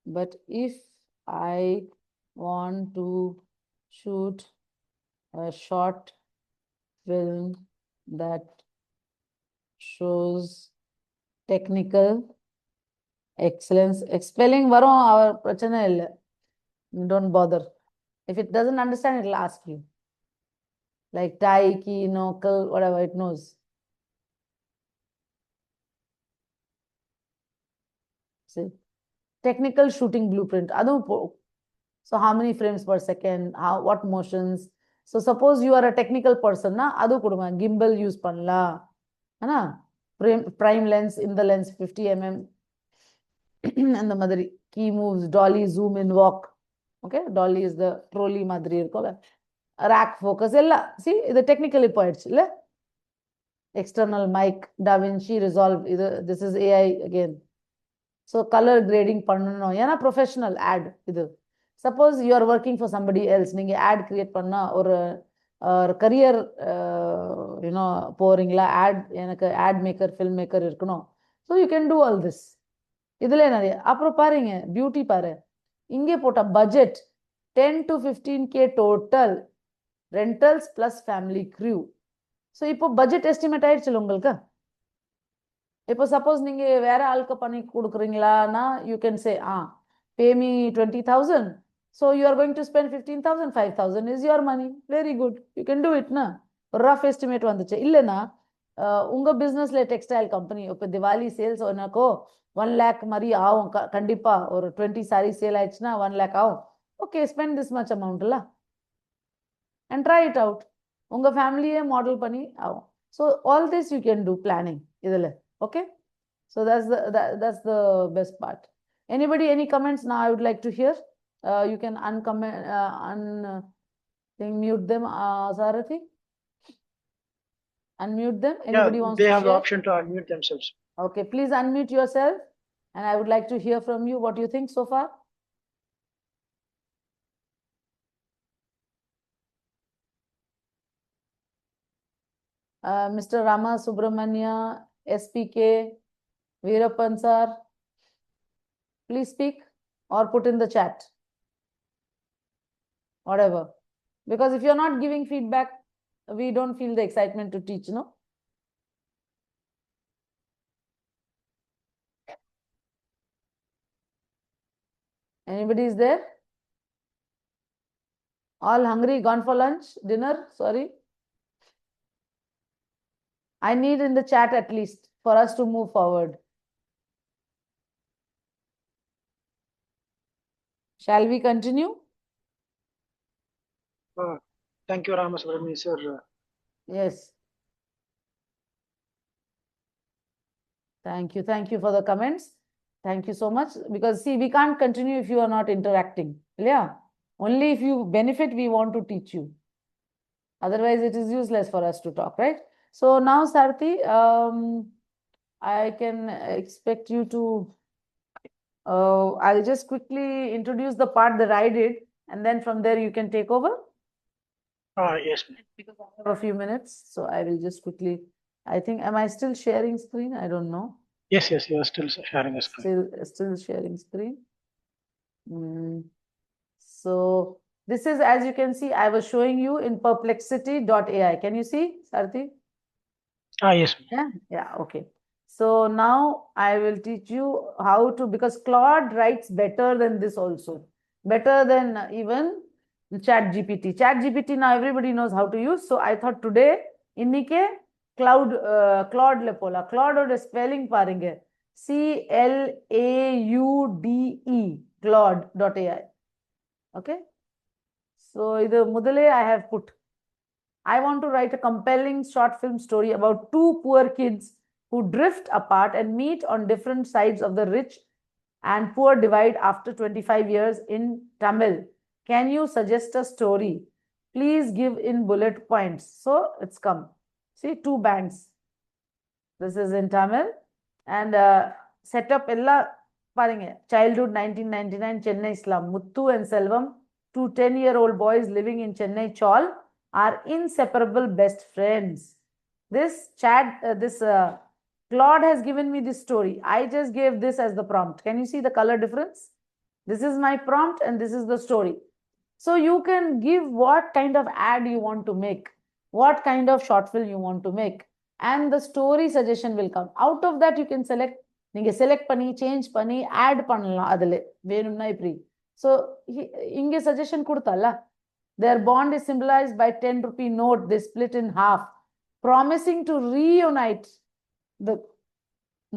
S5: But if I want to shoot a short film that shows technical excellence, spelling varum our prachana illa, don't bother. If it doesn't understand, it will ask you. Like tie, key, knuckle, whatever it knows. See, technical shooting blueprint. So how many frames per second, what motions. So suppose you are a technical person na adu kuduma gimbal use பண்ணல ana prime lens in the lens 50 mm அந்த மாதிரி key moves, dolly, zoom in, walk. Okay, dolly is the trolley மாதிரி இருக்கும்ல, rack focus எல்லாம். see இது technical இப்போ ஆயிடுச்சு இல்ல. external mic, DaVinci Resolve, this is AI again. So color grading பண்ணனும் ஏன்னா professional ad இது. Suppose you are working for somebody else, நீங்க ad create பண்ணா ஒரு career போறீங்களா, ad எனக்கு ad maker, film maker இருக்கணும். So you can do all this. இதுல நிறைய அப்புறம் பாருங்க பியூட்டி பாரு, இங்கே போட்ட budget 10 to 15K total, rentals plus family crew. So இப்போ பட்ஜெட் எஸ்டிமேட் ஆயிடுச்சு உங்களுக்கு. இப்போ சப்போஸ் நீங்க வேற ஆளுக்கு பண்ணி கொடுக்குறீங்களான்னா you can say pay me 20,000, so you are going to spend 15,000, 5,000 is your money. Very good, you can do it na. rough estimate வந்துச்சு. இல்லைன்னா உங்க பிசினஸ்ல டெக்ஸ்டைல் கம்பெனி இப்போ திவாலி சேல்ஸ் ஒன்னாக்கோ 1 lakh மாதிரி ஆகும் கண்டிப்பா. ஒரு 20 சாரி சேல் ஆயிடுச்சுன்னா 1 lakh ஆகும். Okay, spend this much amount இல்ல and try it out. உங்க ஃபேமிலியே மாடல் பண்ணி ஆகும். so all this you can do planning இதுல. okay, so that's the best part. Anybody, any comments? Now I would like to hear. You can unmute them. Sarathi, unmute them. Anybody wants
S1: they
S5: to
S1: have the
S5: share?
S1: option to unmute themselves.
S5: Okay, please unmute yourself, and I would like to hear from you what you think so far. Mr. Rama Subramania, SPK, Veerappan sir, please speak or put in the chat, whatever. Because if you're not giving feedback, we don't feel the excitement to teach, no? Anybody is there? All hungry, gone for lunch, dinner, sorry. I need in the chat at least for us to move forward. Shall we continue?
S1: Thank you, Ramasubramani sir.
S5: Yes. Thank you. Thank you for the comments. Thank you so much. Because see, we can't continue if you are not interacting. Yeah. Only if you benefit, we want to teach you. Otherwise, it is useless for us to talk, right? So now, Sarthi, I can expect you to, I'll just quickly introduce the part that I did, and then from there you can take over.
S1: Yes, ma'am.
S5: Because I have a few minutes, so I will just quickly, I think, am I still sharing screen? I don't know.
S1: Yes, you are still sharing a screen.
S5: Still sharing screen. So this is, as you can see, I was showing you in perplexity.ai. Can you see, Sarthi?
S1: Yes, ma'am.
S5: Yeah, okay. So now I will teach you how to, because Claude writes better than this also, better than even ChatGPT. ChatGPT now everybody knows how to use. So I thought today, innike Claude le pola. Claude spelling பாருங்க. CLAUDE, Claude.ai. Okay. So idu mudale I have put. I want to write a compelling short film story about two poor kids who drift apart and meet on different sides of the rich and poor divide after 25 years in Tamil. Can you suggest a story? Please give in bullet points. So it's come. See, two banks. This is in Tamil. And setup ella paringa. Childhood 1999 Chennai slum. Muthu and Selvam, two 10-year-old boys living in Chennai Chawl, are inseparable best friends. This Claude has given me this story. I just gave this as the prompt. Can you see the color difference? This is my prompt and this is the story. So you can give what kind of ad you want to make, what kind of short film you want to make, and the story suggestion will come. Out of that, you can select, நீங்க select பண்ணி, change பண்ணி, add பண்ணலாம் அதிலே, வேணும்னா இப்படி. So, இங்கே suggestion கொடுத்தால, their bond is symbolized by 10 rupee note, they split in half, promising to reunite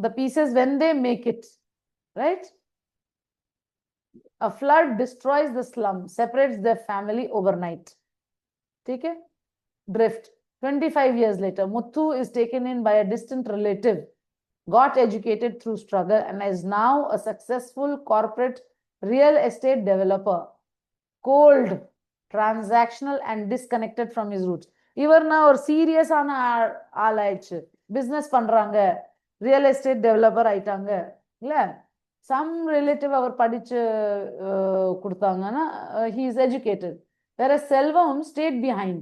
S5: the pieces when they make it, right? A flood destroys the slum, separates their family overnight. Okay? Drift. 25 years later, Muthu is taken in by a distant relative, got educated through struggle, and is now a successful corporate real estate developer. Cold, transactional, and disconnected from his roots. இவர் நான் ஒரு சீரியஸான ஆள் ஆயிடுச்சு, business பண்றாங்க, real estate developer ஆயிட்டாங்க இல்ல, some relative அவர் படிச்சு கொடுத்தாங்கன்னா he is educated, whereas Selvam stayed behind,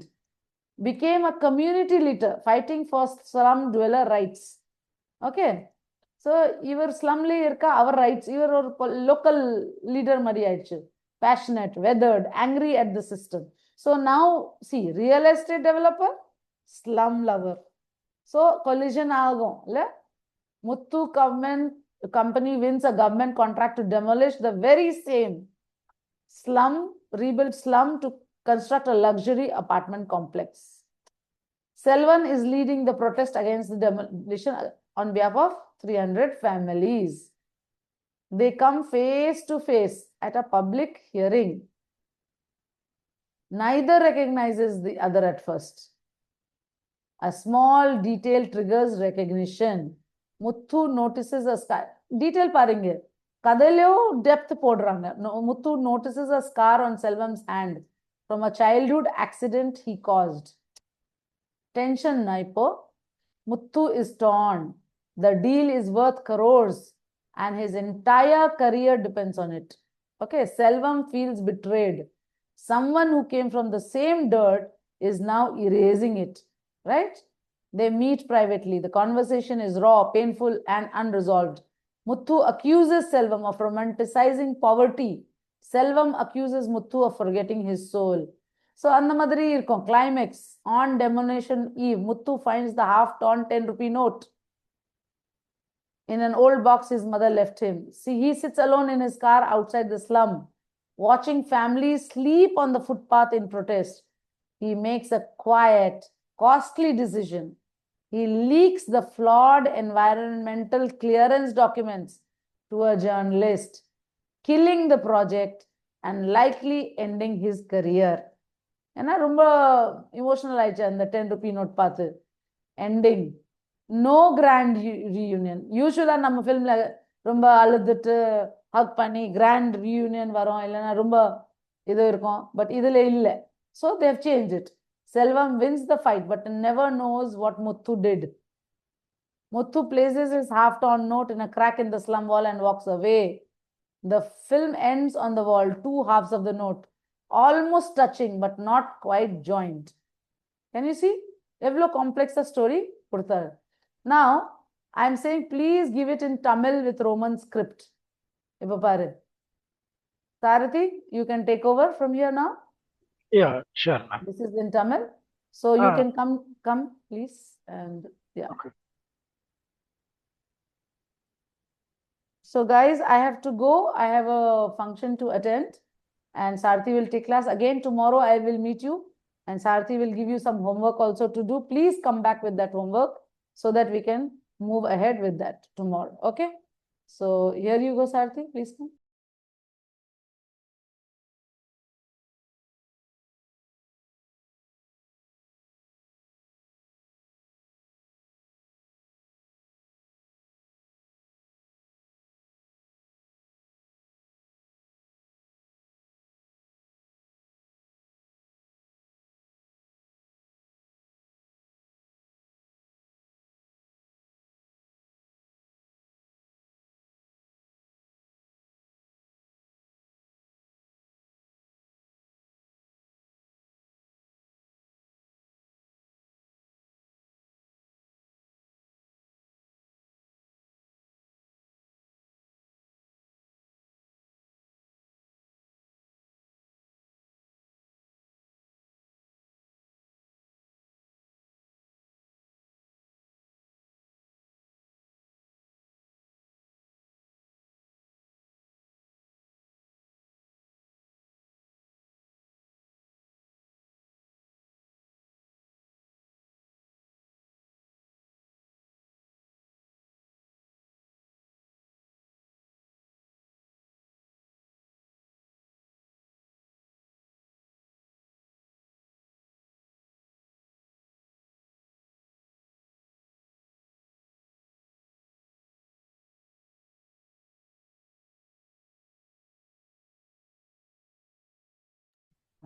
S5: became a community leader fighting for slum dweller rights. Okay, so இவர் slumல இருக்க அவர் rights, இவர் ஒரு local leader மாதிரி ஆயிடுச்சு, passionate, weathered, angry at the system. So now see, real estate developer, slum lover, so collision ஆகும் இல்ல. Muthu company wins a government contract to demolish the very same slum, rebuilt slum, to construct a luxury apartment complex. Selvan is leading the protest against the demolition on behalf of 300 families. They come face to face at a public hearing. Neither recognizes the other at first. A small detail triggers recognition. Muthu notices a scar. Detail பாருங்க, கதையிலோ depth போடுறாங்க. Muthu notices a scar on Selvan's hand from a childhood accident he caused. Tension na ipo. Muthu is torn. The deal is worth crores and his entire career depends on it. Okay, Selvam feels betrayed. Someone who came from the same dirt is now erasing it, right? They meet privately. The conversation is raw, painful, and unresolved. Muthu accuses Selvam of romanticizing poverty. Selvam accuses Muthu of forgetting his soul. So, அந்த மாதிரி இருக்கும். Climax. On demolition eve, Muthu finds the half-torn 10 rupee note in an old box his mother left him. See, he sits alone in his car outside the slum, watching families sleep on the footpath in protest. He makes a quiet, costly decision. He leaks the flawed environmental clearance documents to a journalist, killing the project and likely ending his career. ஏன்னா ரொம்ப emotional ஆயிடுச்சு அந்த 10 rupee note பார்த்து. எண்டிங் no grand reunion. யூஸ்வலா நம்ம ஃபிலிம்ல ரொம்ப அழுதுட்டு ஹக் பண்ணி கிராண்ட் ரீயூனியன் வரும், இல்லைன்னா ரொம்ப இது இருக்கும். பட் இதுல இல்ல. So they change it. Selvam wins the fight but never knows what Muthu did. Muthu places his half-torn note in a crack in the slum wall and walks away. The film ends on the wall, two halves of the note, almost touching but not quite joined. Can you see? எவ்வளோ காம்ப்ளெக்ஸா story கொடுத்தாரு. Now, I'm saying please give it in Tamil with Roman script. இப்போ பாரு. Sarathi, you can take over from here now.
S1: Yeah, sure, ma'am.
S5: This is in Tamil. So you can come, please. And yeah.
S1: Okay.
S5: So guys, I have to go. I have a function to attend. And Sarathi will take class. Again, tomorrow I will meet you. And Sarathi will give you some homework also to do. Please come back with that homework so that we can move ahead with that tomorrow. Okay? So here you go, Sarathi. Please come.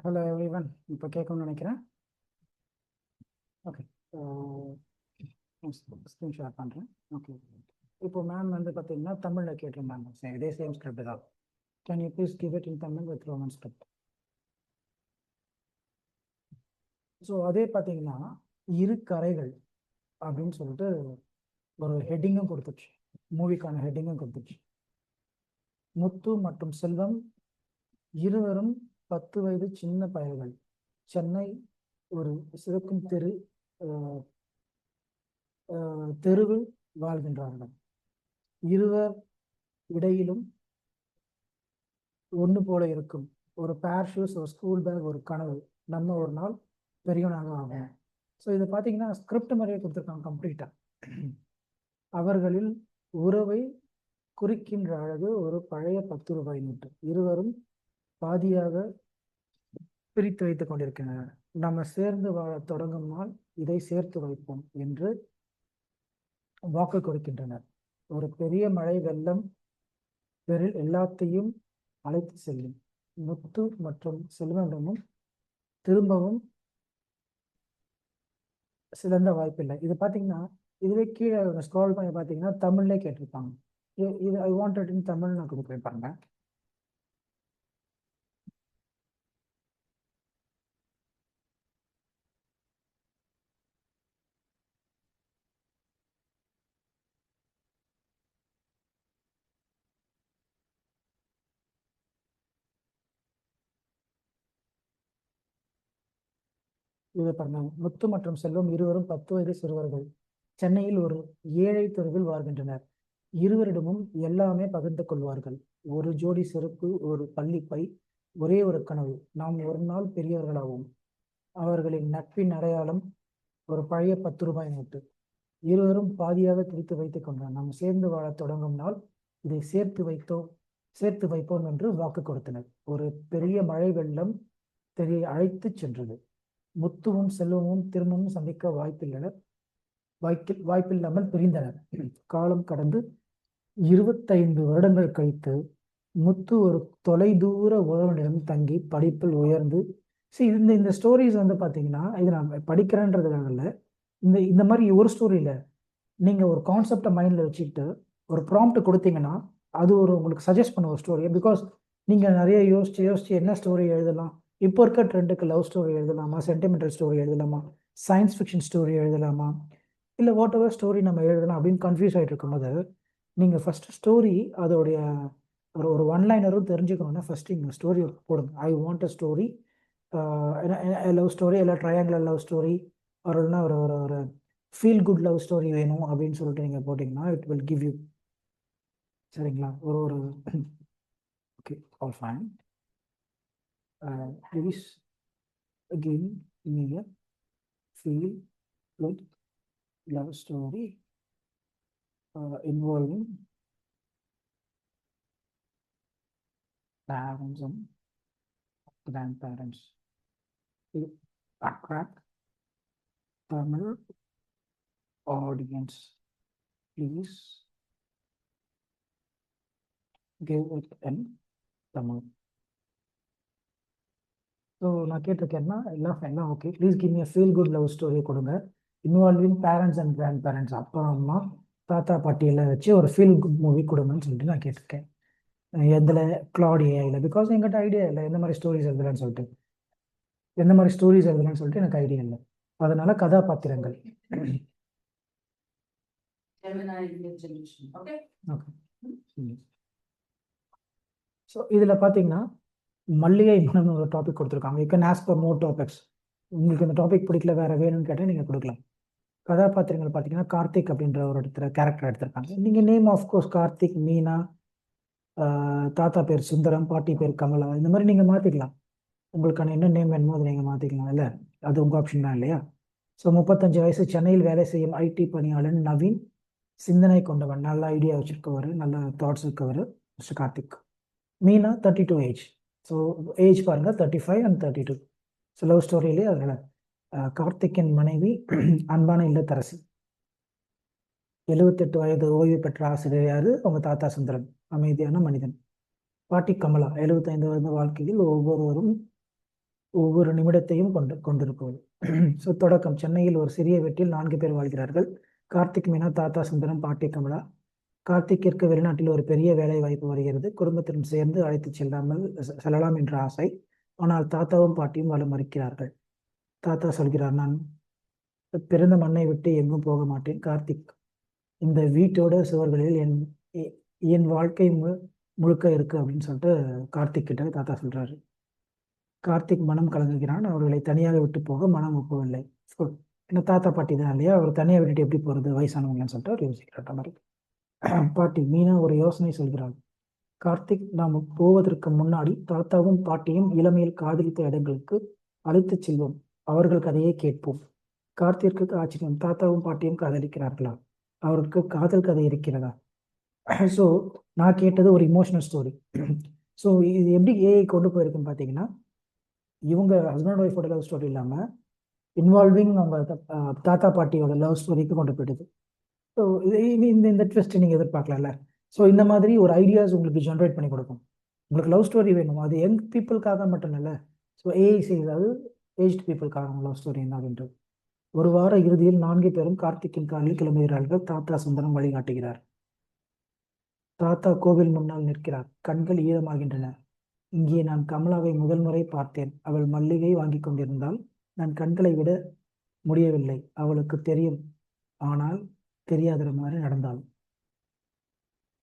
S8: Hello everyone, இப்போ கேட்கணும்னு நினைக்கிறேன். Okay, screen share பண்ணுறேன். Okay, இப்போ ma'am வந்து பார்த்தீங்கன்னா தமிழில் கேட்டிருந்தாங்க. இதே சேம் ஸ்கிரிப்ட் தான். Can you please give it in Tamil with Roman script? So அதே பார்த்தீங்கன்னா இரு கரைகள் அப்படின்னு சொல்லிட்டு ஒரு ஹெட்டிங்கும் கொடுத்துச்சு, மூவிக்கான ஹெட்டிங்கும் கொடுத்துச்சு. முத்து மற்றும் செல்வம் இருவரும் 10 வயது சின்ன பயல்கள். சென்னை ஒரு சிறக்கும் தெருவில் வாழ்கின்றார்கள். இருவர் இடையிலும் ஒன்று போல இருக்கும் ஒரு பேர் ஷூஸ், ஒரு ஸ்கூல் பேக், ஒரு கனவு. நம்ம ஒரு நாள் பெரியவனாக ஆகும். ஸோ இதை பார்த்தீங்கன்னா ஸ்கிரிப்ட் மாதிரியே கொடுத்துருக்காங்க கம்ப்ளீட்டாக. அவர்களில் உறவை குறிக்கின்ற அழகு ஒரு பழைய 10 ரூபாய் நோட்டு. இருவரும் பாதியாக பிரித்து வைத்துக் கொண்டிருக்கின்றனர். நம்ம சேர்ந்து வாழ தொடங்கும் நாள் இதை சேர்த்து வைப்போம் என்று வாக்கு கொடுக்கின்றனர். ஒரு பெரிய மழை வெள்ளம் பெரில் எல்லாத்தையும் அழைத்து செல்லும். முத்து மற்றும் செல்வனிடமும் திரும்பவும் சிறந்த வாய்ப்பில்லை. இது பார்த்தீங்கன்னா இதுவே கீழே ஸ்க்ரால் பண்ணி பார்த்தீங்கன்னா தமிழ்லே கேட்டிருப்பாங்க. இது ஐ வாண்டட் இன் தமிழ் நான் கொடுக்குறேன் பாருங்க. இதை பாருங்க. முத்து மற்றும் செல்வம் இருவரும் 10 வயது சிறுவர்கள். சென்னையில் ஒரு ஏழை தெருவில் வாழ்கின்றனர். இருவரிடமும் எல்லாமே பகிர்ந்து கொள்வார்கள். ஒரு ஜோடி செருப்பு, ஒரு பள்ளிப்பை, ஒரே ஒரு கனவு, நாம் ஒரு நாள் பெரியவர்களாகும். அவர்களின் நட்பின் அடையாளம் ஒரு பழைய 10 ரூபாய் நோட்டு. இருவரும் பாதியாக பிரித்து வைத்துக் கொண்டனர். நாம் சேர்ந்து வாழ தொடங்கும் நாள் இதை சேர்த்து வைப்போம் என்று வாக்கு கொடுத்தனர். ஒரு பெரிய மழை வெள்ளம் அழைத்துச் சென்றது. முத்துவும் செல்வமும் திரும்பவும் சந்திக்க வாய்ப்பில்லாமல் பிரிந்தனர். காலம் கடந்து 25 வருடங்கள் கழித்து முத்து ஒரு தொலைதூர உறவினரிடம் தங்கி படிப்பில் உயர்ந்து இந்த ஸ்டோரிஸ் வந்து பார்த்தீங்கன்னா, இது நான் படிக்கிறேன்றதுக்காக இல்லை, இந்த மாதிரி ஒரு ஸ்டோரியில் நீங்கள் ஒரு கான்செப்டை மைண்டில் வச்சுக்கிட்டு ஒரு ப்ராம்ப்ட் கொடுத்தீங்கன்னா அது உங்களுக்கு சஜஸ்ட் பண்ண ஒரு ஸ்டோரி. பிகாஸ் நீங்கள் நிறைய யோசிச்சு என்ன ஸ்டோரி எழுதலாம், இப்போ இருக்க ட்ரெண்டுக்கு லவ் ஸ்டோரி எழுதலாமா, சென்டிமெண்டல் ஸ்டோரி எழுதலாமா, சயின்ஸ் ஃபிக்ஷன் ஸ்டோரி எழுதலாமா, இல்லை வாட் எவர் ஸ்டோரி நம்ம எழுதலாம் அப்படின்னு கன்ஃபியூஸ் ஆகிட்டு இருக்கும்போது நீங்கள் ஃபஸ்ட்டு ஸ்டோரி அதோடைய ஒரு ஒன்லைனரும் தெரிஞ்சுக்கணுன்னா ஃபஸ்ட்டு நீங்கள் ஸ்டோரி போடுங்க. I want a story, love story, இல்லை ட்ரையாங்குலர் லவ் ஸ்டோரி, இல்லைன்னா ஒரு ஒரு ஒரு ஃபீல் குட் லவ் ஸ்டோரி வேணும் அப்படின்னு சொல்லிட்டு நீங்கள் போட்டிங்கன்னா இட் வில் கிவ் யூ. சரிங்களா? ஒரு okay, all fine. Please give me a feel good love story involving parents and grandparents to attract Tamil audience. Please give it in Tamil. ஸோ நான் கேட்டிருக்கேன்னா எல்லாம் okay. Please give me a feel good love story கொடுங்க, involving parents and grandparents, அப்பா அம்மா தாத்தா பாட்டியெல்லாம் வச்சு ஒரு ஃபீல் குட் மூவி கொடுங்கன்னு சொல்லிட்டு நான் கேட்டிருக்கேன். எதில் கிளாட் ஏஐயில், பிகாஸ் எங்கிட்ட ஐடியா இல்லை எந்த மாதிரி ஸ்டோரிஸ் எழுதலான்னு சொல்லிட்டு எனக்கு ஐடியா இல்லை. அதனால கதாபாத்திரங்கள். ஸோ இதில் பார்த்தீங்கன்னா மல்லிகை மனம்னு ஒரு டாபிக் கொடுத்துருக்காங்க. You can ask for more topics. உங்களுக்கு இந்த டாபிக் பிடிக்கல, வேறு வேணும்னு கேட்டால் நீங்கள் கொடுக்கலாம். கதாபாத்திரங்கள் பார்த்தீங்கன்னா கார்த்திக் அப்படின்ற ஒரு கேரக்டர் எடுத்திருக்காங்க. நீங்கள் நேம் ஆஃப்கோர்ஸ் கார்த்திக், மீனா, தாத்தா பேர் சுந்தரம், பாட்டி பேர் கமலா, இந்த மாதிரி நீங்கள் மாற்றிக்கலாம். உங்களுக்கான என்ன நேம் வேணுமோ அதை நீங்கள் மாற்றிக்கலாம், இல்லை அது உங்கள் ஆப்ஷன் தான் இல்லையா? ஸோ 35 வயசு, சென்னையில் வேலை செய்யும் ஐடி பணியாளன் நவீன், சிந்தனை கொண்டவன், நல்ல ஐடியா வச்சுருக்கவர், நல்ல தாட்ஸ் இருக்கவர் mister Karthik. Meena 32 age. So age பாருங்கள் 35 and 32. ஸோ லவ் ஸ்டோரியிலே அதில் கார்த்திக்கின் மனைவி அன்பான இல்லத்தரசி, 78 வயது ஓய்வு பெற்ற ஆசிரியர் யாரு, அவங்க தாத்தா சுந்தரம், அமைதியான மனிதன். பாட்டி கமலா 75 வயது, வாழ்க்கையில் ஒவ்வொரு நிமிடத்தையும் கொண்டிருப்பது. ஸோ தொடக்கம், சென்னையில் ஒரு சிறிய வீட்டில் 4 பேர் வாழ்கிறார்கள். கார்த்திக், மீனா, தாத்தா சுந்தரம், பாட்டி கமலா. கார்த்திக்கிற்கு வெளிநாட்டில் ஒரு பெரிய வேலை வாய்ப்பு வருகிறது. குடும்பத்துடன் சேர்ந்து அழைத்து செல்லலாம் என்ற ஆசை. ஆனால் தாத்தாவும் பாட்டியும் வர மறுக்கிறார்கள். தாத்தா சொல்கிறார், நான் பிறந்த மண்ணை விட்டு எங்கும் போக மாட்டேன் கார்த்திக், இந்த வீட்டோட சுவர்களில் என் வாழ்க்கை முழுக்க இருக்கு அப்படின்னு சொல்லிட்டு கார்த்திக் கிட்ட தாத்தா சொல்றாரு. கார்த்திக் மனம் கலங்குகிறான். அவர்களை தனியாக விட்டு போக மனம் ஒப்பவில்லை. ஏன்னா தாத்தா பாட்டி தான் இல்லையா, அவர் தனியாக விட்டுட்டு எப்படி போறது, வயசானவங்கன்னு சொல்லிட்டு அவர் யோசிக்கிறார் மாதிரி. பாட்டி மீனா ஒரு யோசனை சொல்கிறாள். கார்த்திக், நாம் போவதற்கு முன்னாடி தாத்தாவும் பாட்டியும் இளமையில் காதலித்த இடங்களுக்கு அழைத்து செல்வோம், அவர்கள் கதையை கேட்போம். கார்த்திக்கு ஆச்சரியம், தாத்தாவும் பாட்டியும் காதலிக்கிறார்களா, அவருக்கு காதல் கதை இருக்கிறதா? ஸோ நான் கேட்டது ஒரு இமோஷனல் ஸ்டோரி. ஸோ இது எப்படி ஏஐ கொண்டு போயிருக்குன்னு பார்த்தீங்கன்னா, இவங்க ஹஸ்பண்ட் ஒய்ஃபோட லவ் ஸ்டோரி இல்லாமல் இன்வால்விங் அவங்க தாத்தா பாட்டியோட லவ் ஸ்டோரிக்கு கொண்டு போயிடுது. ஸோ இந்த ட்விஸ்ட் நீங்கள் எதிர்பார்க்கலாம்ல. ஸோ இந்த மாதிரி ஒரு ஐடியாஸ் உங்களுக்கு ஜென்ரேட் பண்ணி கொடுக்கும். உங்களுக்கு லவ் ஸ்டோரி வேணும், அது யங் பீப்புளுக்காக மட்டும் இல்லை. ஸோ ஏஐ செய்தால் ஏஜ்ட் பீப்புளுக்காக லவ் ஸ்டோரி என்ன அப்படின்றது. ஒரு வார இறுதியில் 4 பேரும் கார்த்திக்கின் காலில் கிளம்புகிறார்கள். தாத்தா சுந்தரம் வழிகாட்டுகிறார். தாத்தா கோவில் முன்னால் நிற்கிறார். கண்கள் ஈரமாகின்றன. இங்கே நான் கமலாவை முதல் முறை பார்த்தேன். அவள் மல்லிகை வாங்கி கொண்டிருந்தால் நான் கண்களை விட முடியவில்லை. அவளுக்கு தெரியும், ஆனால் தெரியாத மாதிரி நடந்தாள்.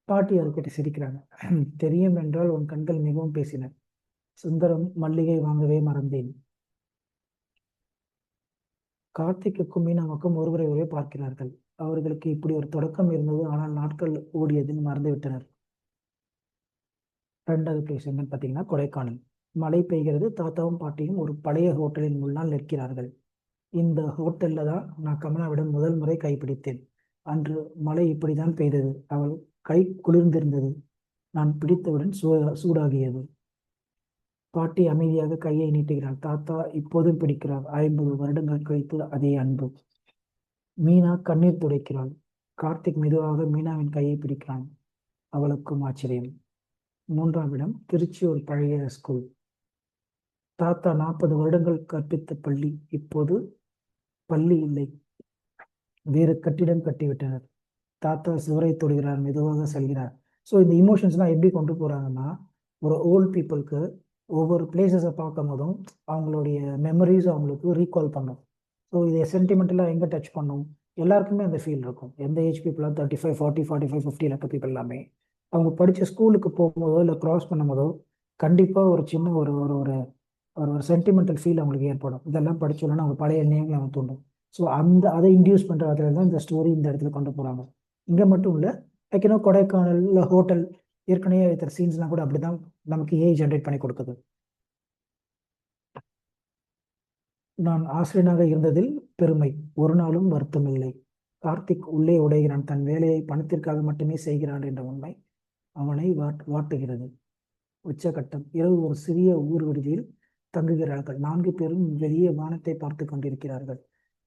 S8: பாட்டி அதுக்கிட்ட சிரிக்கிறாங்க. தெரியும் என்றால் உன் கண்கள் மிகவும் பேசின. சுந்தரம், மல்லிகை வாங்கவே மறந்தேன். கார்த்திக்குக்கும் மீனாவுக்கும் ஒருவரை பார்க்கிறார்கள். அவர்களுக்கு இப்படி ஒரு தொடக்கம் இருந்தது, ஆனால் நாட்கள் ஓடியதுன்னு மறந்து விட்டனர். 2வது பிளேஸ் என்னன்னு பார்த்தீங்கன்னா கொடைக்கானல். மழை பெய்கிறது. தாத்தாவும் பாட்டியும் ஒரு பழைய ஹோட்டலின் முன்னால் நிற்கிறார்கள். இந்த ஹோட்டல்ல தான் நான் கமலாவிடம் முதல் முறை கைப்பிடித்தேன். அன்று மழை இப்படிதான் பெய்தது. அவள் கை குளிர்ந்திருந்தது. நான் பிடித்தவுடன் சூடாகியது. பாட்டி அமைதியாக கையை நீட்டுகிறாள். தாத்தா இப்போதும் பிடிக்கிறார். 50 வருடங்கள் கழித்து அதே அன்பு. மீனா கண்ணீர் துடைக்கிறாள். கார்த்திக் மெதுவாக மீனாவின் கையை பிடிக்கிறான். அவளுக்கும் ஆச்சரியம். 3ஆம் இடம் திருச்சி, ஒரு பழைய ஸ்கூல். தாத்தா 40 வருடங்கள் கற்பித்த பள்ளி. இப்போது பள்ளி இல்லை, வேறு கட்டிடம் கட்டிவிட்டனர். தாத்தா சுவரை தொடுகிறார், மெதுவாக செல்கிறார். ஸோ இந்த இமோஷன்ஸ்லாம் எப்படி கொண்டு போகிறாங்கன்னா, ஒரு ஓல்ட் பீப்புளுக்கு ஒவ்வொரு பிளேசஸை பார்க்கும் போதும் அவங்களுடைய மெமரிஸ் அவங்களுக்கு ரீகால் பண்ணும். ஸோ இதை சென்டிமெண்டலாக எங்கே டச் பண்ணும், எல்லாருக்குமே அந்த ஃபீல் இருக்கும். எந்த ஏஜ் பீப்புளாக 35, 40, 45, 50 இருக்க பீப்புள் எல்லாமே அவங்க படித்த ஸ்கூலுக்கு போகும்போதோ இல்லை க்ராஸ் பண்ணும்போதோ கண்டிப்பாக ஒரு சின்ன ஒரு ஒரு ஒரு ஒரு ஒரு சென்டிமெண்டல் ஃபீல் அவங்களுக்கு ஏற்படும். இதெல்லாம் படிச்சோன்னா அவங்க பழைய நினைவுகளை அவங்க தூண்டும். ஸோ அதை இன்டியூஸ் பண்ணுறதுல தான் இந்த ஸ்டோரி இந்த இடத்துல கொண்டு போகிறாங்க. இங்கே மட்டும் இல்லை, லைக் கொடைக்கானல் இல்லை ஹோட்டல் ஏற்கனவே இருக்கிற சீன்ஸ்லாம் கூட அப்படி தான் நமக்கு ஏஐ ஜென்ரேட் பண்ணி கொடுக்குது. நான் ஆசிரியனாக இருந்ததில் பெருமை, ஒரு நாளும் வருத்தம் இல்லை. கார்த்திக் உள்ளே உடைகிறான். தன் வேலையை பணத்திற்காக மட்டுமே செய்கிறான் என்ற உண்மை அவனை வாட்டுகிறது. உச்சகட்டம். இரவு ஒரு சிறிய ஊர் விடுதியில் தங்குகிறார்கள். 4 பேரும் வெளியே வானத்தை பார்த்து கொண்டிருக்கிறார்கள்.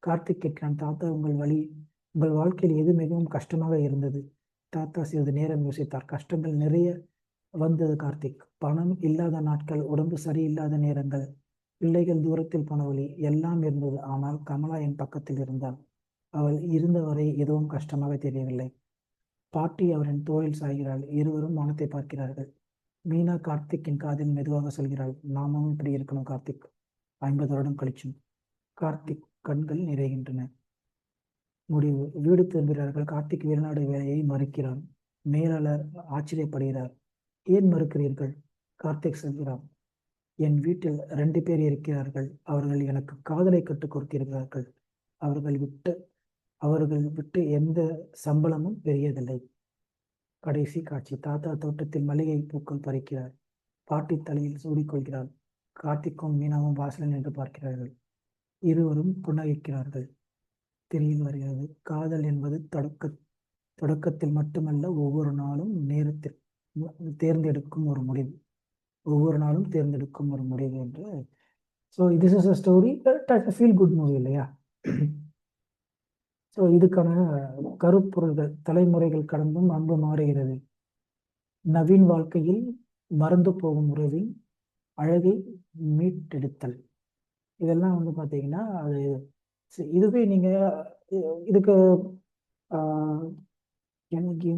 S8: கார்த்திக் கேட்கிறான், தாத்தா உங்கள் வாழ்க்கையில் எது மிகவும் கஷ்டமாக இருந்தது? தாத்தா சிறிது நேரம் யோசித்தார். கஷ்டங்கள் நிறைய வந்தது கார்த்திக். பணம் இல்லாத நாட்கள், உடம்பு சரியில்லாத நேரங்கள், பிள்ளைகள் தூரத்தில் போன வழி, எல்லாம் இருந்தது. ஆனால் கமலா என் பக்கத்தில் இருந்தாள். அவள் இருந்தவரை எதுவும் கஷ்டமாக தெரியவில்லை. பாட்டி அவரின் தோளில் சாய்கிறாள். இருவரும் வானத்தை பார்க்கிறார்கள். மீனா கார்த்திக்கின் காதில் மெதுவாக சொல்கிறாள், நாமும் இப்படி இருக்கணும் கார்த்திக், 50 வருடம் கழிச்சும். கார்த்திக் கண்கள் நிறைகின்றன. முடிவு. வீடு திரும்புகிறார்கள். கார்த்திக் வெளிநாடு வேலையை மறுக்கிறான். மேலாளர் ஆச்சரியப்படுகிறார். ஏன் மறுக்கிறீர்கள்? கார்த்திக் சொல்கிறான், என் வீட்டில் 2 பேர் இருக்கிறார்கள். அவர்கள் எனக்கு காதலை கற்றுக் கொடுத்திருக்கிறார்கள். அவர்கள் விட்டு எந்த சம்பளமும் பெரியதில்லை. கடைசி காட்சி. தாத்தா தோட்டத்தில் மல்லிகை பூக்கள் பறிக்கிறார். பாட்டி தலையில் சூடிக்கொள்கிறாள். கார்த்திக்கும் மீனாவும் வாசலில் நின்று பார்க்கிறார்கள். இருவரும் புன்னகைக்கிறார்கள். திரையில் வருகிறது. காதல் என்பது தொடக்கத்தில் மட்டுமல்ல, ஒவ்வொரு நாளும் நேரத்தில் தேர்ந்தெடுக்கும் ஒரு முடிவு. ஒவ்வொரு நாளும் தேர்ந்தெடுக்கும் ஒரு முடிவு என்று. So this is a story, feel good movie இல்லையா? ஸோ இதுக்கான கருப்பொருள்கள். தலைமுறைகள் கடந்தும் அன்பு மாறுகிறது. நவீன் வாழ்க்கையில் மறந்து போகும் உறவின் அழகை மீட்டெடுத்தல். இதெல்லாம் வந்து பார்த்தீங்கன்னா அது இதுவே நீங்கள் இதுக்கு எனக்கு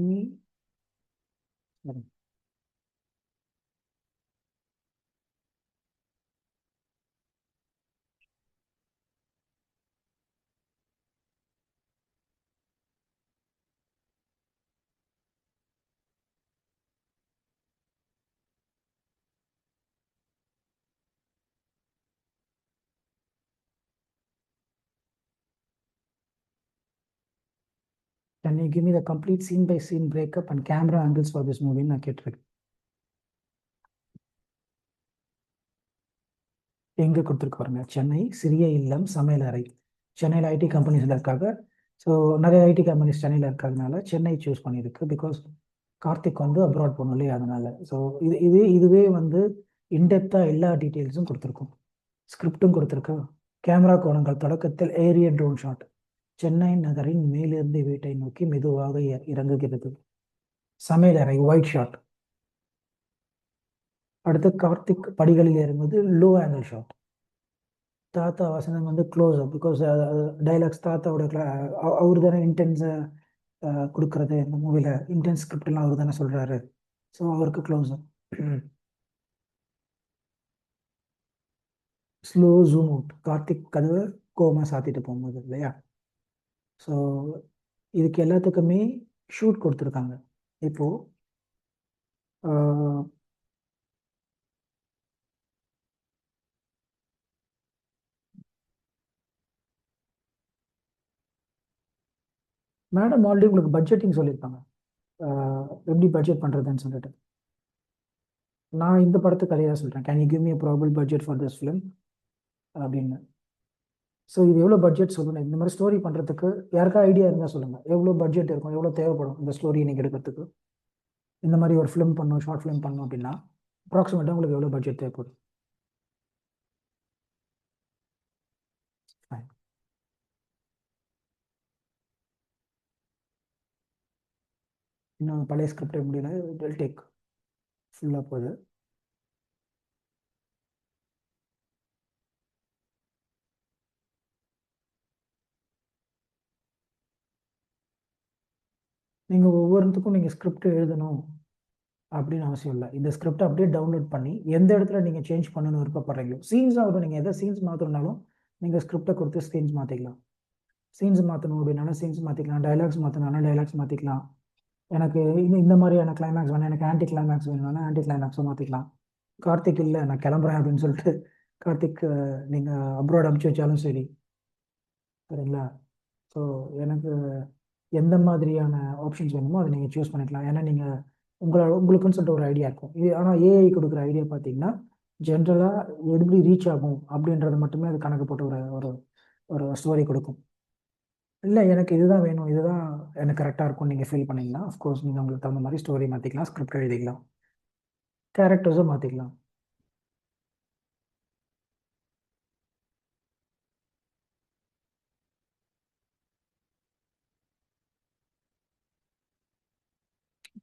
S8: Can you give me the complete scene by scene breakup and camera angles for this movie? நான் கேட்டிருக்கேன். எங்கே கொடுத்துருக்கு பாருங்க. சென்னை, சிறிய இல்லம், சமையல் அறை. சென்னையில் ஐடி கம்பெனிஸில் இருக்காங்க. ஸோ நிறைய ஐடி கம்பெனிஸ் சென்னையில் இருக்கிறதுனால சென்னை சூஸ் பண்ணியிருக்கு. பிகாஸ் கார்த்திக் வந்து அப்ராட் போகணும் இல்லையா, அதனால. ஸோ இதுவே வந்து இன்டெப்த்தாக எல்லா டீட்டெயில்ஸும் கொடுத்துருக்கோம். ஸ்கிரிப்டும் கொடுத்துருக்கு. கேமரா கோணங்கள். தொடக்கத்தில் ஏரியல் ட்ரோன் ஷாட். சென்னை நகரின் மேலிருந்து வீட்டை நோக்கி மெதுவாக இறங்குகிறது. சமையல் அறை ஒயிட் ஷாட். அடுத்து கார்த்திக் படிகளில் இறங்குவது லோ ஆங்கிள் ஷாட். தாத்தா வசனம் வந்து க்ளோஸ் அப். பிகாஸ் டைலாக்ஸ் தாத்தாவோட அவரு தானே இன்டென்ஸை கொடுக்கறது இந்த மூவியில். இன்டென்ஸ் ஸ்கிரிப்ட்லாம் அவர் தானே சொல்கிறாரு. ஸோ அவருக்கு close up. Slow zoom out. Karthik கதவை கோமா சாத்திட்டு போகும்போது இல்லையா. ஸோ இதுக்கு எல்லாத்துக்குமே ஷூட் கொடுத்துருக்காங்க. இப்போது மேடம் ஆல்ரெடி உங்களுக்கு பட்ஜெட்டிங் சொல்லியிருப்பாங்க, எப்படி பட்ஜெட் பண்ணுறதுன்னு சொல்லிட்டு. நான் இந்த படத்துக்கு கதையாக சொல்கிறேன். Can you give me probable budget for this film அப்படின்னு. ஸோ இது எவ்வளோ பட்ஜெட் சொல்லணும், இந்த மாதிரி ஸ்டோரி பண்ணுறதுக்கு யாருக்கா ஐடியா இருந்தால் சொல்லுங்கள். எவ்வளோ பட்ஜெட் இருக்கும், எவ்வளோ தேவைப்படும் இந்த ஸ்டோரி நீங்கள் எடுக்கிறதுக்கு? இந்த மாதிரி ஒரு ஃபிலிம் பண்ணணும், ஷார்ட் ஃபிலிம் பண்ணணும் அப்படின்னா அப்ராக்சிமேட்டாக உங்களுக்கு எவ்வளோ பட்ஜெட் தேவைப்படும்? Fine. இன்னும் பழைய ஸ்கிரிப்ட் முடியல, இட் வில் டேக் ஃபுல்லாக போகுது. நீங்கள் ஒவ்வொருத்துக்கும் நீங்கள் ஸ்கிரிப்ட் எழுதணும் அப்படின்னு அவசியம் இல்லை. இந்த ஸ்கிரிப்டை அப்படியே டவுன்லோட் பண்ணி எந்த இடத்துல நீங்கள் சேஞ்ச் பண்ணணும்னு விருப்பப்படுறீங்களோ, சீன்ஸாக கூட நீங்கள் எதை சீன்ஸ் மாற்றணும்னாலும் நீங்கள் ஸ்கிரிப்டை கொடுத்து சீன்ஸ் மாற்றிக்கலாம். சீன்ஸ் மாற்றணும் அப்படின்னாலும் சீன்ஸ் மாற்றிக்கலாம், டைலாக்ஸ் மாற்றணும்னா டைலாக்ஸ் மாற்றிக்கலாம். எனக்கு இந்த மாதிரியான கிளைமேக்ஸ் வேணும், எனக்கு ஆன்டி கிளைமேக்ஸ் வேணும்னா ஆன்டி கிளைமேக்ஸும் மாற்றிக்கலாம். கார்த்திக் இல்லை நான் கிளம்புறேன் அப்படின்னு சொல்லிட்டு கார்த்திக் நீங்கள் அப்ராட் அனுப்பிச்சி வச்சாலும் சரி, சரிங்களா? ஸோ எனக்கு எந்த மாதிரியான ஆப்ஷன்ஸ் வேணுமோ அதை நீங்கள் சூஸ் பண்ணிக்கலாம். ஏன்னா நீங்கள் உங்களுக்குன்னு சொல்லிட்டு ஒரு ஐடியா இருக்கும். இது ஆனால் ஏஐ கொடுக்குற ஐடியா பார்த்தீங்கன்னா ஜென்ரலாக எப்படி ரீச் ஆகும் அப்படின்றத மட்டுமே அது கணக்கு போட்டு ஒரு ஒரு ஒரு ஸ்டோரி கொடுக்கும். இல்லை எனக்கு இதுதான் வேணும், இதுதான் எனக்கு கரெக்டாக இருக்கும்னு நீங்கள் ஃபீல் பண்ணிங்கன்னா அஃப்கோர்ஸ் நீங்கள் உங்களுக்கு தகுந்த மாதிரி ஸ்டோரி மாற்றிக்கலாம், ஸ்கிரிப்ட் எழுதிக்கலாம், கேரக்டர்ஸும் மாற்றிக்கலாம்.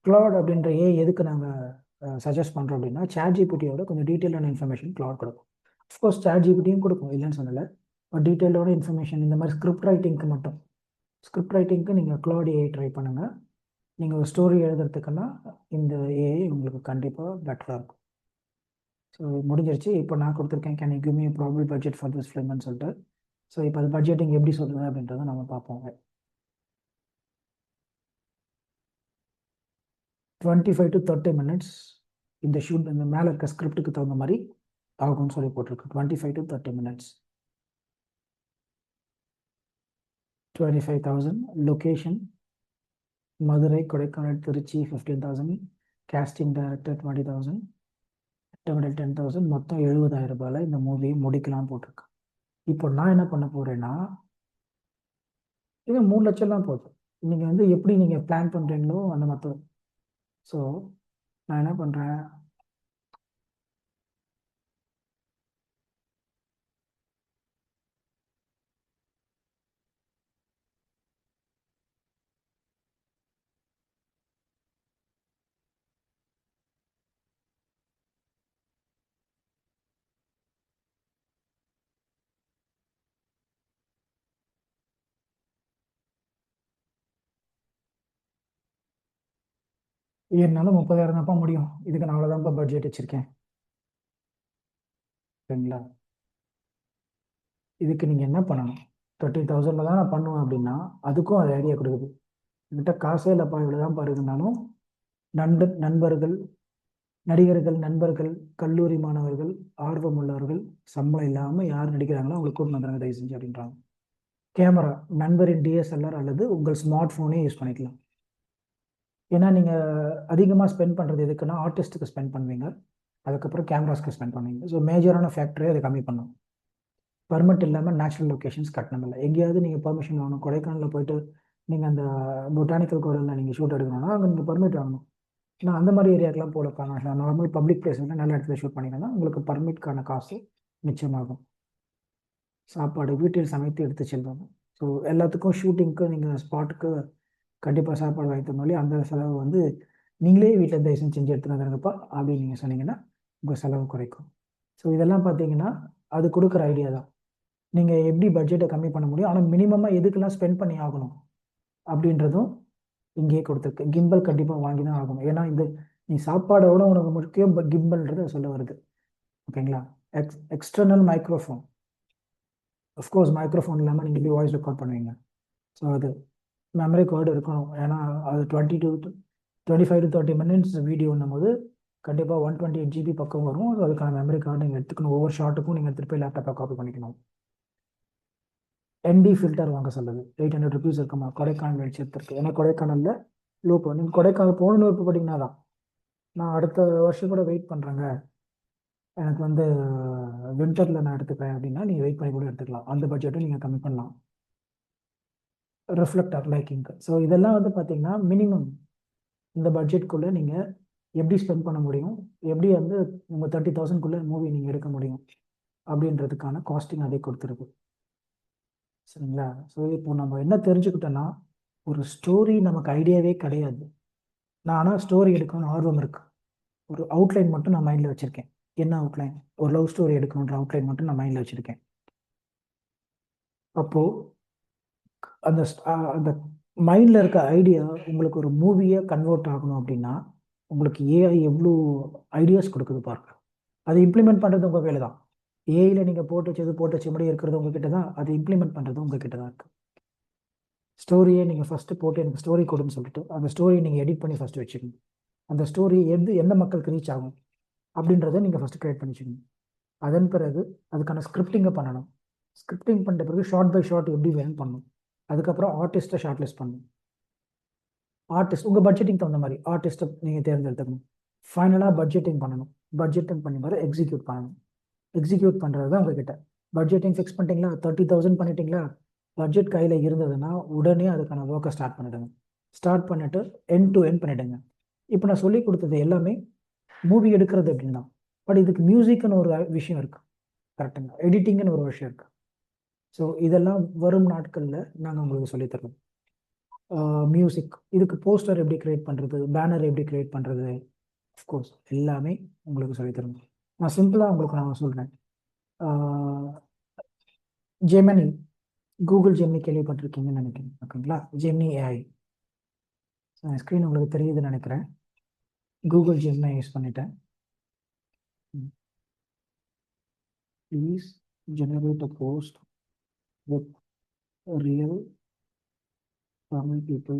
S8: கிளாட் அப்படின்ற எதுக்கு நாங்கள் சஜஸ்ட் பண்ணுறோம் அப்படின்னா, ChatGPT-யோட கொஞ்சம் டீட்டெயிலான இன்ஃபர்மேஷன் கிளாட் கொடுக்கும். அஃப்கோர்ஸ் ChatGPT-யும் கொடுக்கும், இல்லைன்னு சொல்லலை. பட் டீட்டெயிலோட இன்ஃபர்மேஷன் இந்த மாதிரி ஸ்கிரிப்ட் ரைட்டிங்க்கு மட்டும், ஸ்கிரிப்ட் ரைட்டிங்க்கு நீங்கள் கிளாட் ஏஐ ட்ரை பண்ணுங்கள். நீங்கள் ஒரு ஸ்டோரி எழுதுறதுக்குன்னா இந்த ஏஐ உங்களுக்கு கண்டிப்பாக பெட்டராக இருக்கும். ஸோ முடிஞ்சிருச்சு. இப்போ நான் கொடுத்துருக்கேன் can you give me probable budget for this ஃபிலிம்னு சொல்லிட்டு. ஸோ இப்போ அது பட்ஜெட்டிங் எப்படி சொல்லுது அப்படின்றத நம்ம பார்ப்போங்க. 25 to 30 minutes இந்த ஷூட் இந்த மேலே இருக்க ஸ்கிரிப்டுக்கு தகுந்த மாதிரி ஆகும்னு சொல்லி போட்டிருக்கு. 25 to 30 minutes. 25,000. Location Madurai, Kodaikanal, Trichy 15,000. Casting director 20,000. Total 10,000. மொத்தம் 70,000 ரூபாயில் இந்த மூவியை முடிக்கலாம்னு போட்டிருக்கு. இப்போ நான் என்ன பண்ண போகிறேன்னா, இது 3 லட்சம்லாம் போகுது. நீங்கள் வந்து எப்படி நீங்கள் பிளான் பண்ணுறீங்களோ அந்த மற்ற. ஸோ நான் என்ன பண்ணுறேன், என்னால் 30,000 தான்ப்பா முடியும், இதுக்கு நான் அவ்வளோதான்ப்பா பட்ஜெட் வச்சுருக்கேன், சரிங்களா? இதுக்கு நீங்கள் என்ன பண்ணணும், 30,000 தான் நான் பண்ணுவேன் அப்படின்னா அதுக்கும் அது ஐடியா கொடுக்குது. என்கிட்ட காசே இல்லைப்பா இவ்வளோ தான் பாருங்கனாலும் நண்பர்கள், நடிகர்கள், நண்பர்கள், கல்லூரி மாணவர்கள், ஆர்வம் உள்ளவர்கள், சம்பளம் இல்லாமல் யார் நடிக்கிறாங்களோ அவங்களுக்கு கூட்டு வந்துடுறாங்க தயவு செஞ்சு அப்படின்றாங்க. கேமரா நண்பரின் டிஎஸ்எல்ஆர் அல்லது உங்கள் ஸ்மார்ட் ஃபோனே யூஸ் பண்ணிக்கலாம். ஏன்னா நீங்கள் அதிகமாக ஸ்பெண்ட் பண்ணுறது எதுக்குன்னா ஆர்டிஸ்ட்டுக்கு ஸ்பெண்ட் பண்ணுவீங்க, அதுக்கப்புறம் கேமராஸ்க்கு ஸ்பெண்ட் பண்ணுவீங்க. ஸோ மேஜரான ஃபேக்டரே அதை கம்மி பண்ணும். பர்மிட் இல்லாமல் நேச்சுரல் லொக்கேஷன்ஸ் கட்டணம் இல்லை. எங்கேயாவது நீங்கள் பர்மிஷன் வாங்கணும், கொடைக்கானலில் போயிட்டு நீங்கள் அந்த பொட்டானிக்கல் கார்டனில் நீங்கள் ஷூட் எடுக்கணும்னா அங்கே நீங்கள் பர்மிட் வாங்கணும். நான் அந்த மாதிரி ஏரியாக்கெலாம் போகலப்பா, நான் நார்மல் பப்ளிக் பிளேஸில் நல்ல இடத்துல ஷூட் பண்ணிங்கன்னா உங்களுக்கு பர்மிட்கான காசு மிச்சமாகும். சாப்பாடு வீட்டில் சமைத்து எடுத்து செல்வாங்க. ஸோ எல்லாத்துக்கும் ஷூட்டிங்க்கு நீங்கள் ஸ்பாட்டுக்கு கண்டிப்பாக சாப்பாடு வாங்கி தரணும். அந்த செலவு வந்து நீங்களே வீட்டில் தயவு செஞ்சு எடுத்துன்னு வந்துருங்கப்பா அப்படின்னு நீங்கள் சொன்னீங்கன்னா உங்கள் செலவு குறைக்கும். ஸோ இதெல்லாம் பார்த்தீங்கன்னா அது கொடுக்குற ஐடியா தான். நீங்கள் எப்படி பட்ஜெட்டை கம்மி பண்ண முடியும், ஆனால் மினிமமாக எதுக்கெல்லாம் ஸ்பெண்ட் பண்ணி ஆகணும் அப்படின்றதும் இங்கேயே கொடுத்துருக்கு. கிம்பல் கண்டிப்பாக வாங்கி தான் ஆகணும். ஏன்னா நீ சாப்பாடோட உனக்கு முக்கியம் கிம்பல்ன்றது சொல்ல வருது, ஓகேங்களா? எக்ஸ்டர்னல் மைக்ரோஃபோன், அஃப்கோர்ஸ் மைக்ரோஃபோன் இல்லாமல் நீங்கள் எப்படி வாய்ஸ் ரெக்கார்ட் பண்ணுவீங்க? ஸோ அது மெமரி கார்டு இருக்கணும். ஏன்னா அது 25 to 30 minutes வீடியோன்னும் போது கண்டிப்பாக 128 GB பக்கம் வரும். அதுக்கான மெமரி கார்டு நீங்கள் எடுத்துக்கணும். ஒவ்வொரு ஷார்ட்டுக்கும் நீங்கள் எடுத்துகிட்டு போய் லேப்டாப்பில் காப்பி பண்ணிக்கணும். ND ஃபில்டர் வாங்க சொல்லுது, 800 rupees இருக்குமா கொடைக்கானல் வெளிச்சத்திற்கு. ஏன்னா கொடைக்கானலில் லோ பண்ணி கொடைக்கானல் போகணுன்னு விருப்பப்பட்டீங்கன்னா தான். நான் அடுத்த வருஷம் கூட வெயிட் பண்ணுறேங்க, எனக்கு வந்து வின்டரில் நான் எடுத்துக்கிறேன் அப்படின்னா நீங்கள் வெயிட் பண்ணி கூட எடுத்துக்கலாம். அந்த பட்ஜெட்டும் நீங்கள் கம்மி பண்ணலாம். ரிஃப்ளெக்டர் லைட்டிங்க்கு. ஸோ இதெல்லாம் வந்து பார்த்தீங்கன்னா மினிமம் இந்த பட்ஜெட்குள்ளே நீங்கள் எப்படி ஸ்பெண்ட் பண்ண முடியும், எப்படி வந்து உங்கள் 30,000க்குள்ளே மூவி நீங்கள் எடுக்க முடியும் அப்படின்றதுக்கான காஸ்டிங் அதே கொடுத்துருக்கு. சரிங்களா? ஸோ இப்போ நம்ம என்ன தெரிஞ்சுக்கிட்டோன்னா, ஒரு ஸ்டோரி நமக்கு ஐடியாவே கிடையாது. நான் ஆனால் ஸ்டோரி எடுக்கணும்னு ஆர்வம் இருக்கு. ஒரு அவுட்லைன் மட்டும் நான் மைண்டில் வச்சுருக்கேன். என்ன அவுட்லைன்? ஒரு லவ் ஸ்டோரி எடுக்கணுன்ற அவுட்லைன் மட்டும் நான் மைண்டில் வச்சுருக்கேன். அப்போது அந்த மைண்டில் இருக்க ஐடியா உங்களுக்கு ஒரு மூவியை கன்வெர்ட் ஆகணும் அப்படின்னா, உங்களுக்கு ஏஐ எவ்வளோ ஐடியாஸ் கொடுக்குது பாருங்க. அதை இம்ப்ளிமெண்ட் பண்ணுறது உங்கள் வேலை தான். ஏஐயில் நீங்கள் போட்டு வச்சது மறுபடியும் இருக்கிறது உங்ககிட்ட தான். அதை இம்ப்ளிமெண்ட் பண்ணுறது உங்ககிட்ட தான் இருக்குது. ஸ்டோரியை நீங்கள் ஃபஸ்ட்டு போட்டு எனக்கு ஸ்டோரி கொடுன்னு சொல்லிட்டு அந்த ஸ்டோரியை நீங்கள் எடிட் பண்ணி ஃபஸ்ட்டு வச்சுக்கணும். அந்த ஸ்டோரி எந்த மக்களுக்கு ரீச் ஆகும் அப்படின்றத நீங்கள் ஃபஸ்ட்டு க்ரியேட் பண்ணி வச்சுக்கணும். அதன் பிறகு அதுக்கான ஸ்கிரிப்டிங்கை பண்ணணும். ஸ்கிரிப்டிங் பண்ணிட்ட பிறகு ஷார்ட் பை ஷார்ட் எப்படி வேணும் பண்ணணும். அதுக்கப்புறம் ஆர்டிஸ்ட்டை ஷார்ட் லிஸ்ட் பண்ணணும். ஆர்டிஸ்ட் உங்கள் பட்ஜெட்டிங் தகுந்த மாதிரி ஆர்டிஸ்ட்டை நீங்கள் தேர்ந்தெடுத்துக்கணும். ஃபைனலாக பட்ஜெட்டிங் பண்ணணும். பட்ஜெட்டிங் பண்ணி மாதிரி எக்ஸிக்யூட் பண்ணணும். எக்ஸிக்யூட் பண்ணுறது தான் உங்ககிட்ட. பட்ஜெட்டிங் ஃபிக்ஸ் பண்ணிட்டீங்களா, 30,000 பண்ணிட்டீங்களா, பட்ஜெட் கையில் இருந்ததுன்னா உடனே அதுக்கான ஒர்க்கை ஸ்டார்ட் பண்ணிடுங்க. ஸ்டார்ட் பண்ணிவிட்டு எண்ட் டு எண்ட் பண்ணிவிடுங்க. இப்போ நான் சொல்லி கொடுத்தது எல்லாமே மூவி எடுக்கிறது அப்படின்னா, பட் இதுக்கு மியூசிக்னு ஒரு விஷயம் இருக்குது. கரெக்டுங்க. எடிட்டிங்னு ஒரு விஷயம் இருக்குது. ஸோ இதெல்லாம் வரும் நாட்களில் நாங்கள் உங்களுக்கு சொல்லித்தரோம். மியூசிக், இதுக்கு போஸ்டர் எப்படி க்ரியேட் பண்ணுறது, பேனர் எப்படி க்ரியேட் பண்ணுறது, அஃப்கோர்ஸ் எல்லாமே உங்களுக்கு சொல்லித்தரோம். நான் சிம்பிளாக உங்களுக்கு நான் சொல்கிறேன். ஜெமினி, கூகுள் ஜெமினி கேள்விப்பட்டிருக்கீங்கன்னு நினைக்கிறேன். ஓகேங்களா? ஜெமினி ஏஐ ஸ்க்ரீன் உங்களுக்கு தெரியுதுன்னு நினைக்கிறேன். கூகுள் ஜெமினி யூஸ் பண்ணிட்டேன். Please generate a post with real Tamil people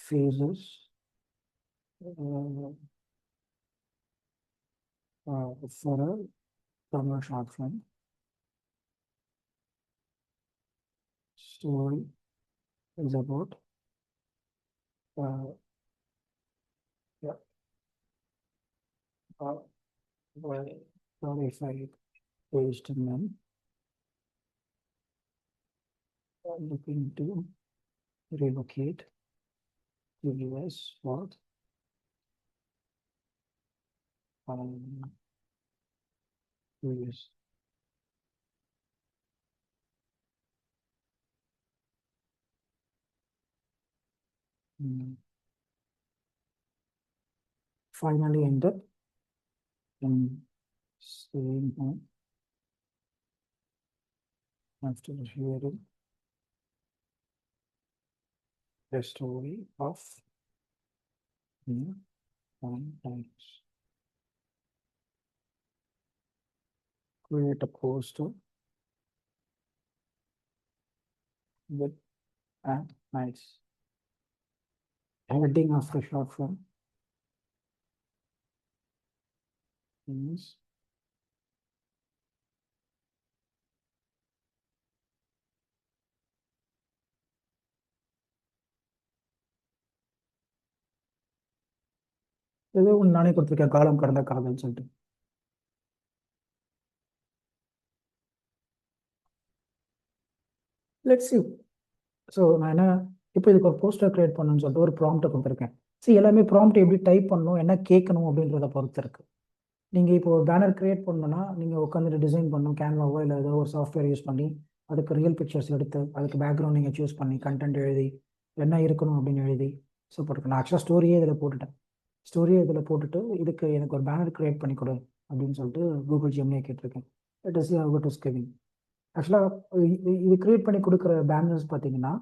S8: faces for a Tamil short film. Story is about if I aged men looking to relocate to US for 2 years. Finally ended in staying home after hearing the story of me sometimes. Create a poster with a nice heading of the short film is ஏதோ ஒன்று நானே கொடுத்துருக்கேன், காலம் கடந்த காதல் சொல்லிட்டு. Let's see. So நான் என்ன இப்போ இதுக்கு ஒரு போஸ்டர் கிரியேட் பண்ணணும்னு சொல்லிட்டு ஒரு ப்ராம்ப்ட்டை கொடுத்துருக்கேன். எல்லாமே ப்ராம்ப்ட் எப்படி டைப் பண்ணணும், என்ன கேட்கணும் அப்படின்றத பொறுத்து இருக்கு. நீங்கள் இப்போ பேனர் கிரியேட் பண்ணணும்னா நீங்கள் உட்காந்துட்டு டிசைன் பண்ணணும், கேன்வாவோ இல்லை ஏதோ ஒரு சாஃப்ட்வேர் யூஸ் பண்ணி அதுக்கு ரியல் பிக்சர்ஸ் எடுத்து அதுக்கு பேக்ரவுண்ட் நீங்கள் சூஸ் பண்ணி கண்டென்ட் எழுதி என்ன இருக்கணும் அப்படின்னு எழுதி ஸோ போட்டுருக்கேன். நான் ஆக்சுவலாக ஸ்டோரியே இதில் போட்டுட்டேன். ஸ்டோரியை இதில் போட்டுட்டு இதுக்கு எனக்கு ஒரு பேனர் கிரியேட் பண்ணி கொடு அப்படின்னு சொல்லிட்டு கூகுள் ஜெமினியை கேட்டிருக்கேன். It is it is giving. ஆக்சுவலாக இது கிரியேட் பண்ணி கொடுக்குற பேனர்ஸ் பார்த்தீங்கன்னா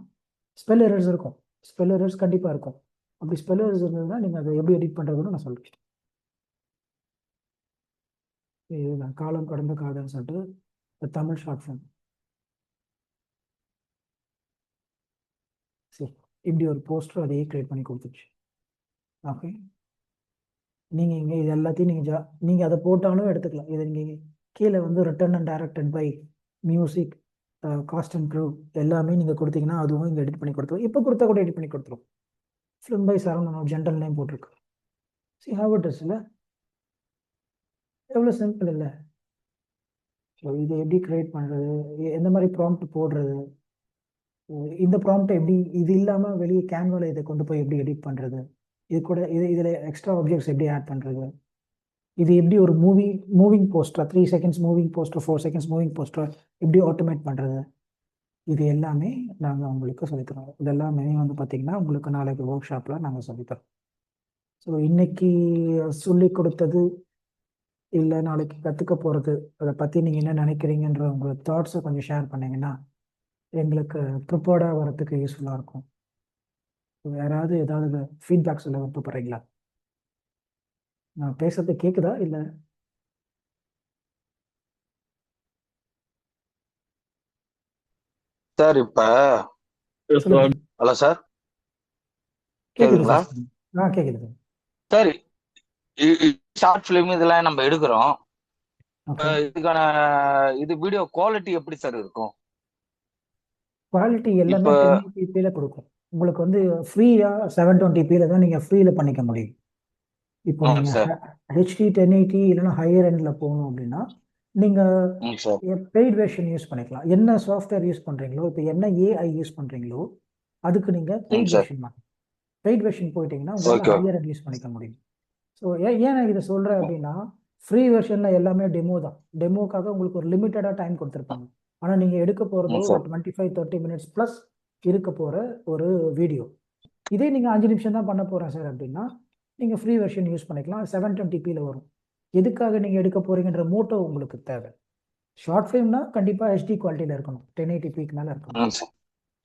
S8: ஸ்பெல் எரர்ஸ் இருக்கும். ஸ்பெல் எரர்ஸ் கண்டிப்பாக இருக்கும். அப்படி ஸ்பெல் எரர்ஸ் இருந்ததுன்னா நீங்கள் அதை எப்படி எடிட் பண்ணுறதுன்னு நான் சொல்லிட்டேன். இதுதான் காலம் கடந்த காதல்னு சொல்லிட்டு தமிழ் ஷார்ட் ஃபிலிம். சரி, இப்படி ஒரு போஸ்டர் அதையே கிரியேட் பண்ணி கொடுத்துருச்சு. ஓகே, நீங்கள் இங்கே இது எல்லாத்தையும் நீங்கள் அதை போட்டாலும் எடுத்துக்கலாம். இதை நீங்கள் கீழே வந்து written and directed by music, cast and crew எல்லாமே நீங்கள் கொடுத்தீங்கன்னா அதுவும் இங்கே எடிட் பண்ணி கொடுத்துரும். இப்போ கொடுத்தா கூட எடிட் பண்ணி கொடுத்துரும். Film by Saravanan general name போட்டிருக்கு. சி ஹவ் இட் இஸ் இல்லை, எவ்வளோ சிம்பிள் இல்லை. ஸோ இதை எப்படி கிரியேட் பண்ணுறது, எந்த மாதிரி ப்ராம்ப்ட் போடுறது, இந்த ப்ராம்ப்டை எப்படி இது இல்லாமல் வெளியே கேன்வாவில் இதை கொண்டு போய் எப்படி எடிட் பண்ணுறது, இது கூட இதில் எக்ஸ்ட்ரா ஆப்ஜெக்ட்ஸ் எப்படி ஆட் பண்ணுறது, இது எப்படி ஒரு moving poster 3 seconds moving poster 4 seconds moving poster எப்படி ஆட்டோமேட் பண்ணுறது, இது எல்லாமே நாங்கள் உங்களுக்கு சொல்லித்தரோம். இதெல்லாம் மெனு வந்து பார்த்தீங்கன்னா உங்களுக்கு நாளைக்கு ஒர்க் ஷாப்பில் நாங்கள் சொல்லித்தரோம். ஸோ இன்னைக்கு சொல்லி கொடுத்தது இல்லை நாளைக்கு கற்றுக்க போகிறது அதை பற்றி நீங்கள் என்ன நினைக்கிறீங்கன்ற உங்கள் தாட்ஸை கொஞ்சம் ஷேர் பண்ணீங்கன்னா எங்களுக்கு ப்ரிப்பேர்டாக வரத்துக்கு யூஸ்ஃபுல்லாக இருக்கும். யாராவது ஏதாவது ஃபீட்பேக் சொல்ல விருப்பப்படுறீங்களா? நான் பேசுறது கேட்குதா இல்லை?
S2: சார் இப்ப
S8: சொல்லுங்க.
S2: ஹலோ சார்,
S8: கேட்குது
S2: கேக்குதுங்களா
S8: சார். கேட்குது.
S2: சார்? ஷார்ட் ஃபிலிம் இதெல்லாம் நம்ம எடுக்கிறோம்.
S8: ஓகே.
S2: இதுக்கான இது வீடியோ குவாலிட்டி எப்படி சார் இருக்கும்?
S8: குவாலிட்டி எல்லாமே
S2: இப்போ
S8: 1080p கொடுக்கும். உங்களுக்கு வந்து ஃப்ரீயா 720p தான் நீங்கள் ஃப்ரீயில் பண்ணிக்க முடியும். இப்போ நீங்கள்
S2: சார்
S8: HD 1080 இல்லைன்னா ஹையர் எண்டில் போகணும் அப்படின்னா நீங்கள்
S2: சார்
S8: பெய்ட் வெர்ஷன் யூஸ் பண்ணிக்கலாம். என்ன சாஃப்ட்வேர் யூஸ் பண்ணுறீங்களோ, இப்போ என்ன AI யூஸ் பண்ணுறீங்களோ அதுக்கு நீங்கள் paid
S2: sir
S8: version paid version போயிட்டீங்கன்னா உங்களால்
S2: ஓகே
S8: ஹையர் எண்ட் யூஸ் பண்ணிக்க முடியும். ஸோ ஏன் நான் இதை சொல்கிறேன் அப்படின்னா ஃப்ரீ வெர்ஷனில் எல்லாமே டெமோ தான். டெமோக்காக உங்களுக்கு ஒரு லிமிட்டடாக டைம் கொடுத்துருப்பாங்க. ஆனால் நீங்கள் எடுக்க போகிறதோ ஒரு
S2: சார்
S8: 25-30 மினிட்ஸ் ப்ளஸ் இருக்க போகிற ஒரு வீடியோ. இதே நீங்கள் 5 நிமிஷம் தான் பண்ண போகிறேன் சார் அப்படின்னா நீங்கள் ஃப்ரீ வெர்ஷன் யூஸ் பண்ணிக்கலாம். 720pல வரும். எதுக்காக நீங்கள் எடுக்க போகிறீங்கன்ற மோட்டோ உங்களுக்கு தேவை. ஷார்ட் ஃபிலிம்னா கண்டிப்பாக HD குவாலிட்டியில் இருக்கணும், 1080pக்கு மேலே இருக்கணும்.
S2: சார்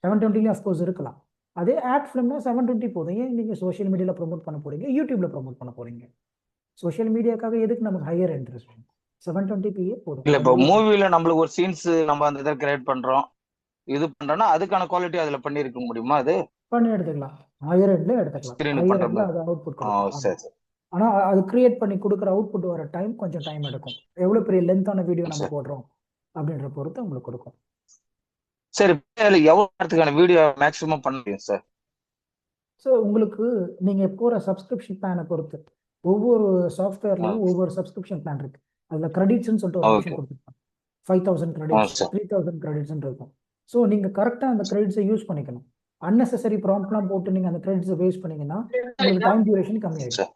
S8: 720 அஃப்கோர்ஸ் இருக்கலாம். அதே ஆட் ஃபிலிம்னா 720 போதும். ஏன் நீங்கள் சோஷியல் மீடியாவில் ப்ரொமோட் பண்ண போகிறீங்க, யூடியூப்பில் ப்ரொமோட் பண்ண போகிறீங்க. சோஷியல் மீடியாக்காக எதுக்கு நமக்கு ஹையர் இன்ட்ரெஸ்ட்? 720p போதும்.
S2: இல்ல இப்போ மூவில நம்மளுக்கு ஒரு சீன்ஸ் நம்ம அந்த இதை கிரியேட் பண்றோம், இது பண்றோம்னா அதுக்கான குவாலிட்டி அதுல பண்ணி இருக்க முடியுமா? அது
S8: பண்ணி எடுத்துக்கலாம். ஹையர் எண்ட்ல எடுத்துக்கலாம்.
S2: ஸ்கிரீன்
S8: ஹையர்
S2: பண்ற
S8: எண்ட்ல
S2: மாதிரி.
S8: அது அவுட்புட் கொடுக்கும்.
S2: சரி சரி
S8: ஆனால் அது கிரியேட் பண்ணி கொடுக்குற அவுட்புட் வர டைம் கொஞ்சம் டைம் எடுக்கும். எவ்வளோ பெரிய லென்த்தான வீடியோ நம்ம
S2: சார்
S8: போடுறோம் அப்படின்ற பொறுத்து உங்களுக்கு கொடுக்கும்.
S2: சரி, அதுல எவ்வளவு நேரத்துக்கான வீடியோ மேக்ஸிமம் பண்ண முடியும் சார்?
S8: ஸோ உங்களுக்கு நீங்கள் போகிற சப்ஸ்கிரிப்ஷன் பிளானை பொறுத்து ஒவ்வொரு சாஃப்ட்வேர்லையும் ஒவ்வொரு சப்ஸ்கிரிப்ஷன் பிளான் இருக்கு. அதில் கிரெடிட்ஸ்னு சொல்லிட்டு ஒரு ஆப்ஷன்
S2: ஓகே
S8: கொடுத்துருப்பாங்க. 5000 கிரெடிட்ஸ்,
S2: சார்
S8: 3000 கிரெடிட்ஸ்ன்னு இருக்கும். ஸோ நீங்கள் கரெக்டாக அந்த கிரெடிட்ஸை யூஸ் பண்ணிக்கணும். அன்னெசரி ப்ராம்ப்ட்லாம் போட்டு நீங்கள் அந்த கிரெடிட்ஸை வேஸ்ட் பண்ணீங்கன்னா உங்களுக்கு டைம் டியூரேஷன் கம்மியாயிடும்.
S2: சார்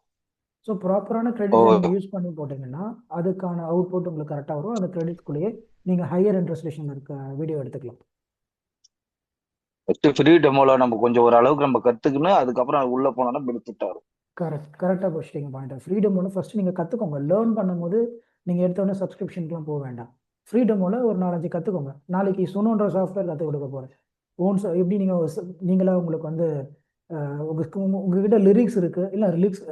S8: ஸோ ப்ராப்பரான கிரெடிட்ஸை நீங்கள் யூஸ் பண்ணி போட்டிங்கன்னா அதுக்கான அவுட்புட் உங்களுக்கு கரெக்டாக வரும். அந்த கிரெடிட்ஸ்குள்ளேயே நீங்கள் ஹையர் இன்ட்ரெஸ்டேஷன் இருக்க வீடியோ எடுத்துக்கலாம்.
S2: ஃப்ரீ டெமோல நம்ம கொஞ்சம் ஒரு அளவுக்கு நம்ம கத்துக்கணும், அதுக்கப்புறம் அது உள்ள போனோம்னா பெனிஃபிட்டா இருக்கும்.
S8: கரெக்டாக பிடிச்சிட்டிங்க பாயிண்ட். ஃப்ரீடம் ஒன்று ஃபர்ஸ்ட் நீங்கள் கற்றுக்கோங்க. லேர்ன் பண்ணும்போது நீங்கள் எடுத்தோடனே சப்ஸ்கிரிப்ஷனுக்குலாம் போக வேண்டாம். ஃப்ரீடமோல ஒரு 4-5 கற்றுக்கோங்க. நாளைக்கு சுனோன்ற சாஃப்ட்வேர் கற்றுக் கொடுக்க போகிறேன். எப்படி நீங்களா உங்களுக்கு வந்து உங்ககிட்ட லிரிக்ஸ் இருக்குது, இல்லை